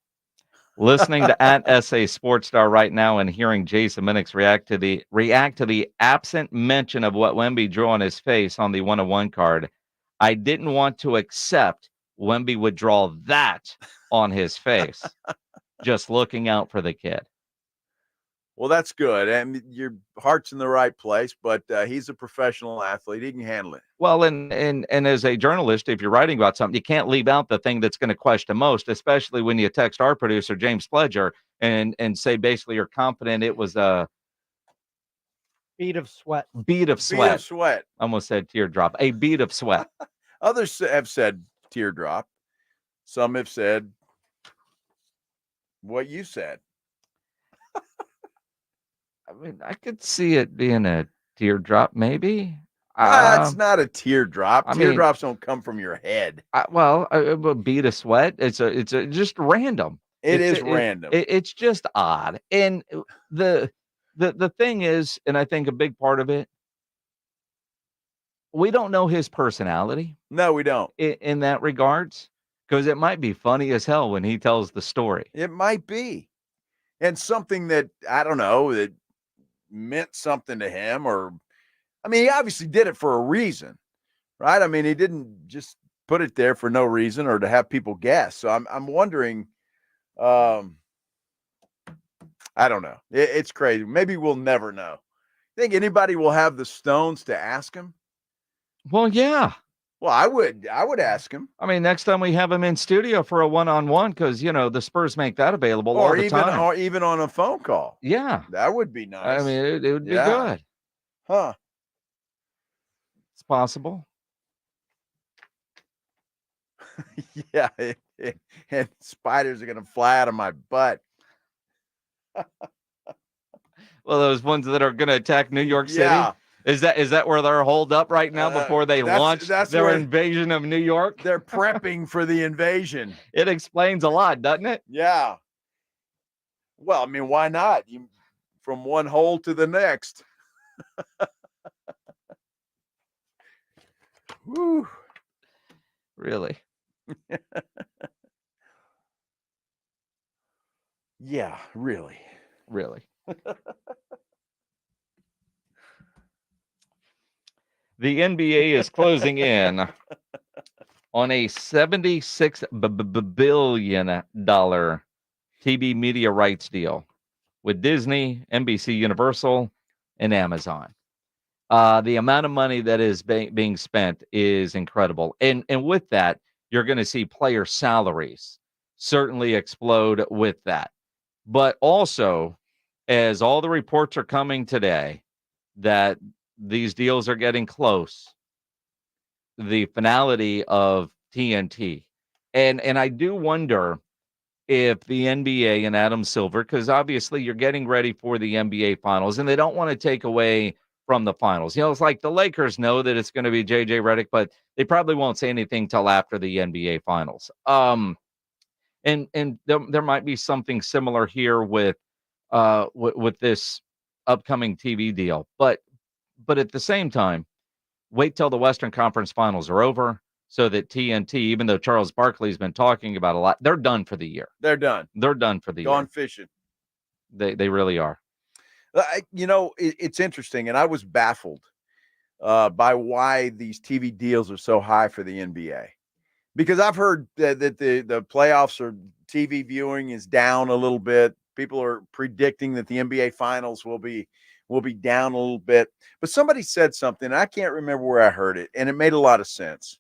Listening to at SA Sports Star right now and hearing Jason Minix react to the absent mention of what Wemby drew on his face on the 101 card, I didn't want to accept Wemby would draw that on his face. Just looking out for the kid. Well, that's good. And your heart's in the right place, but he's a professional athlete. He can handle it. Well, and as a journalist, if you're writing about something, you can't leave out the thing that's going to question most, especially when you text our producer, James Pledger, and say basically you're confident it was a bead of sweat. Bead of sweat. Bead of sweat. Almost said teardrop. A bead of sweat. Others have said teardrop. Some have said what you said. I mean, I could see it being a teardrop, maybe. It's not a teardrop. I mean, Teardrops don't come from your head. A bead of sweat. It's just random. It is random. It's just odd. And the thing is, and I think a big part of it, we don't know his personality. No, we don't. In that regards, because it might be funny as hell when he tells the story. It might be. And something that, I don't know, that meant something to him, or I mean, he obviously did it for a reason, right? I mean, he didn't just put it there for no reason or to have people guess. So I'm wondering, I don't know. It's crazy. Maybe we'll never know. Think anybody will have the stones to ask him? Well, yeah. Well, I would ask him. I mean, next time we have him in studio for a one-on-one, because the Spurs make that available all the time. Or even on a phone call. Yeah, that would be nice. I mean, it would be good. Huh? It's possible. Yeah, and spiders are gonna fly out of my butt. Well, those ones that are gonna attack New York City. Yeah. Is that where they're holed up right now before they launch their invasion of New York? They're prepping for the invasion. It explains a lot, doesn't it? Yeah. Well, I mean, why not? From one hole to the next. Woo. Really? Yeah, really. Really. The NBA is closing in on a $76 billion TV media rights deal with Disney, NBC Universal, and Amazon. The amount of money that is being spent is incredible. And with that, you're going to see player salaries certainly explode with that. But also, as all the reports are coming today that these deals are getting close, the finality of TNT. And I do wonder if the NBA and Adam Silver, because obviously you're getting ready for the NBA finals and they don't want to take away from the finals. It's like the Lakers know that it's going to be JJ Redick, but they probably won't say anything till after the NBA finals. And there might be something similar here with this upcoming TV deal. But at the same time, wait till the Western Conference finals are over so that TNT, even though Charles Barkley's been talking about a lot, they're done for the year. They're done. They're done for the Gone year. fishing. They really are. It's interesting, and I was baffled by why these TV deals are so high for the NBA. Because I've heard that the playoffs or TV viewing is down a little bit. People are predicting that the NBA finals will be down a little bit. But somebody said something, and I can't remember where I heard it, and it made a lot of sense.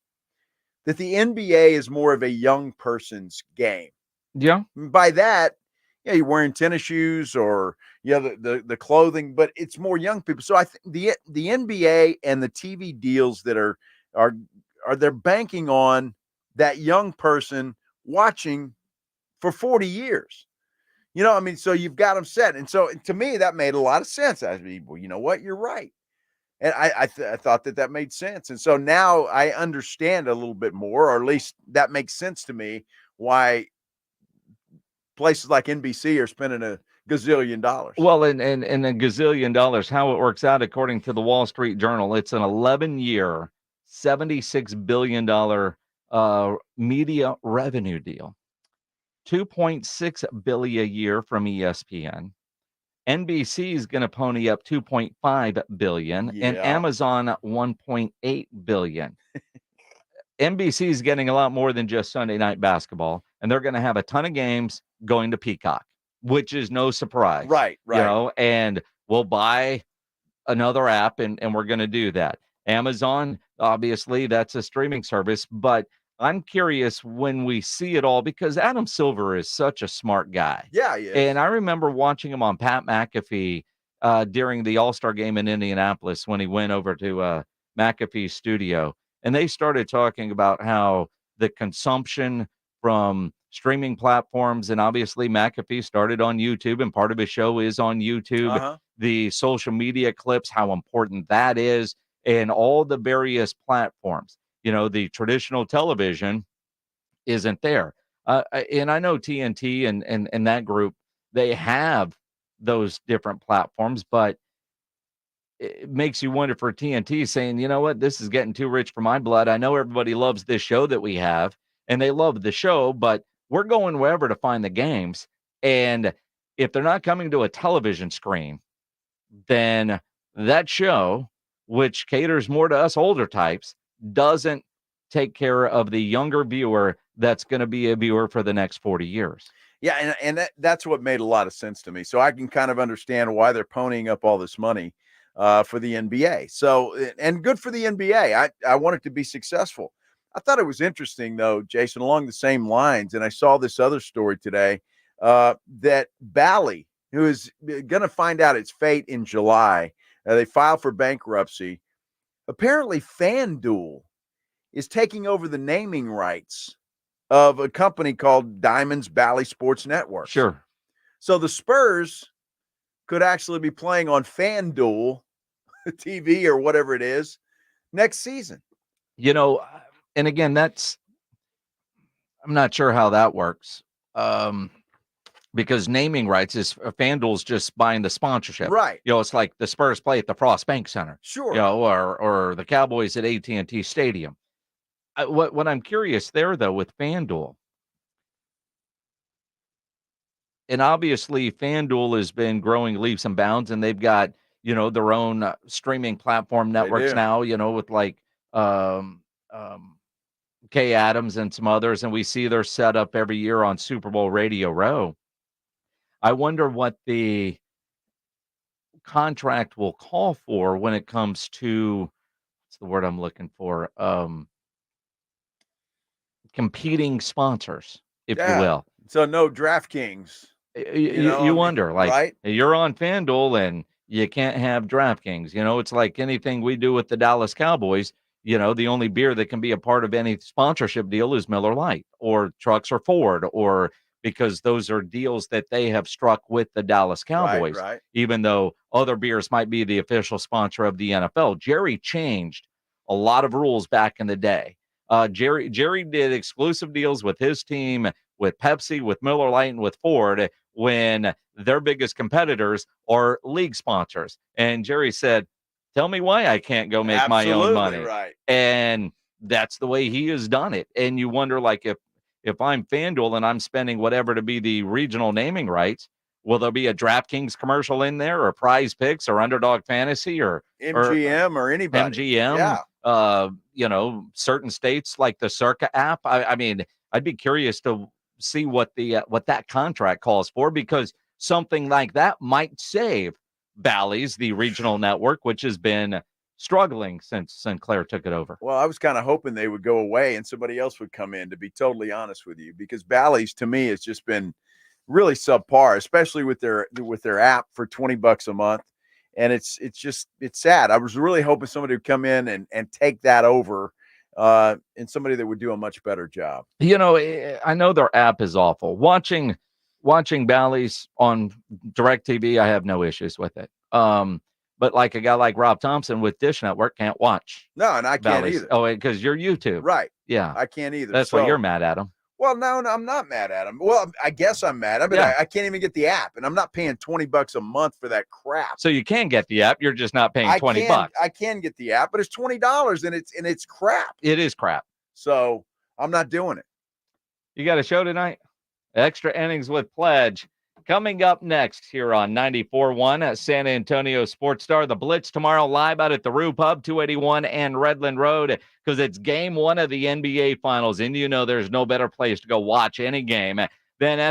That the NBA is more of a young person's game. Yeah. By that, you're wearing tennis shoes or the clothing, but it's more young people. So I think the NBA and the TV deals that are they're banking on that young person watching for 40 years. So you've got them set. And so to me, that made a lot of sense. I mean, well, you know what? You're right. And I thought that made sense. And so now I understand a little bit more, or at least that makes sense to me, why places like NBC are spending a gazillion dollars. Well, and a gazillion dollars, how it works out, according to the Wall Street Journal, it's an 11-year, $76 billion media revenue deal. $2.6 billion a year from ESPN. NBC is going to pony up $2.5 billion, and Amazon $1.8 billion. NBC is getting a lot more than just Sunday Night Basketball, and they're going to have a ton of games going to Peacock, which is no surprise. Right. And we'll buy another app, and we're going to do that. Amazon, obviously, that's a streaming service, but I'm curious when we see it all, because Adam Silver is such a smart guy. Yeah, he is. And I remember watching him on Pat McAfee during the All-Star game in Indianapolis when he went over to McAfee's studio. And they started talking about how the consumption from streaming platforms, and obviously McAfee started on YouTube, and part of his show is on YouTube, the social media clips, how important that is, and all the various platforms. The traditional television isn't there. And I know TNT and that group, they have those different platforms, but it makes you wonder for TNT saying, you know what, this is getting too rich for my blood. I know everybody loves this show that we have, and they love the show, but we're going wherever to find the games. And if they're not coming to a television screen, then that show, which caters more to us older types, doesn't take care of the younger viewer that's going to be a viewer for the next 40 years. Yeah, and that's what made a lot of sense to me. So I can kind of understand why they're ponying up all this money for the NBA. So, and good for the NBA. I want it to be successful. I thought it was interesting, though, Jason, along the same lines, and I saw this other story today, that Bally, who is going to find out its fate in July, they filed for bankruptcy. Apparently, FanDuel is taking over the naming rights of a company called Diamonds Bally Sports Network. Sure. So the Spurs could actually be playing on FanDuel TV or whatever it is next season. And again, I'm not sure how that works. Because naming rights is FanDuel's just buying the sponsorship. Right. It's like the Spurs play at the Frost Bank Center. Sure. Or the Cowboys at AT&T Stadium. What I'm curious there, though, with FanDuel, and obviously FanDuel has been growing leaps and bounds, and they've got, their own streaming platform networks now, with like Kay Adams and some others, and we see their setup every year on Super Bowl Radio Row. I wonder what the contract will call for when it comes to, what's the word I'm looking for? Competing sponsors, if you will. So no DraftKings. You wonder, like, right? you're on FanDuel and you can't have DraftKings. It's like anything we do with the Dallas Cowboys. The only beer that can be a part of any sponsorship deal is Miller Lite or Trucks or Ford, or because those are deals that they have struck with the Dallas Cowboys, right. even though other beers might be the official sponsor of the NFL. Jerry changed a lot of rules back in the day. Jerry did exclusive deals with his team, with Pepsi, with Miller Lite, and with Ford when their biggest competitors are league sponsors. And Jerry said, tell me why I can't go make my own money. Right. And that's the way he has done it. And you wonder, like, if I'm FanDuel and I'm spending whatever to be the regional naming rights, will there be a DraftKings commercial in there, or Prize Picks, or Underdog Fantasy, or MGM or anybody? MGM? Yeah. Certain states like the Circa app. I mean, I'd be curious to see what that contract calls for, because something like that might save Bally's, the regional network, which has been struggling since Sinclair took it over. Well, I was kind of hoping they would go away and somebody else would come in, to be totally honest with you, because Bally's to me has just been really subpar, especially with their app for $20 a month. And it's sad. I was really hoping somebody would come in and take that over, and somebody that would do a much better job. I know their app is awful. Watching Bally's on DirecTV, I have no issues with it. But like a guy like Rob Thompson with Dish Network can't watch. No, and I can't Bally's. either. Oh, because you're YouTube. Right. Yeah. I can't either. That's why you're mad at him. Well, no, I'm not mad at him. Well, I guess I'm mad. I mean, I can't even get the app, and I'm not paying $20 a month for that crap. So you can get the app. You're just not paying $20. I can get the app, but it's $20 and it's crap. It is crap. So I'm not doing it. You got a show tonight? Extra Innings with Pledge. Coming up next here on 94.1 at San Antonio Sports Star. The Blitz tomorrow live out at the Rue Pub, 281 and Redland Road, because it's game one of the NBA Finals. And there's no better place to go watch any game than at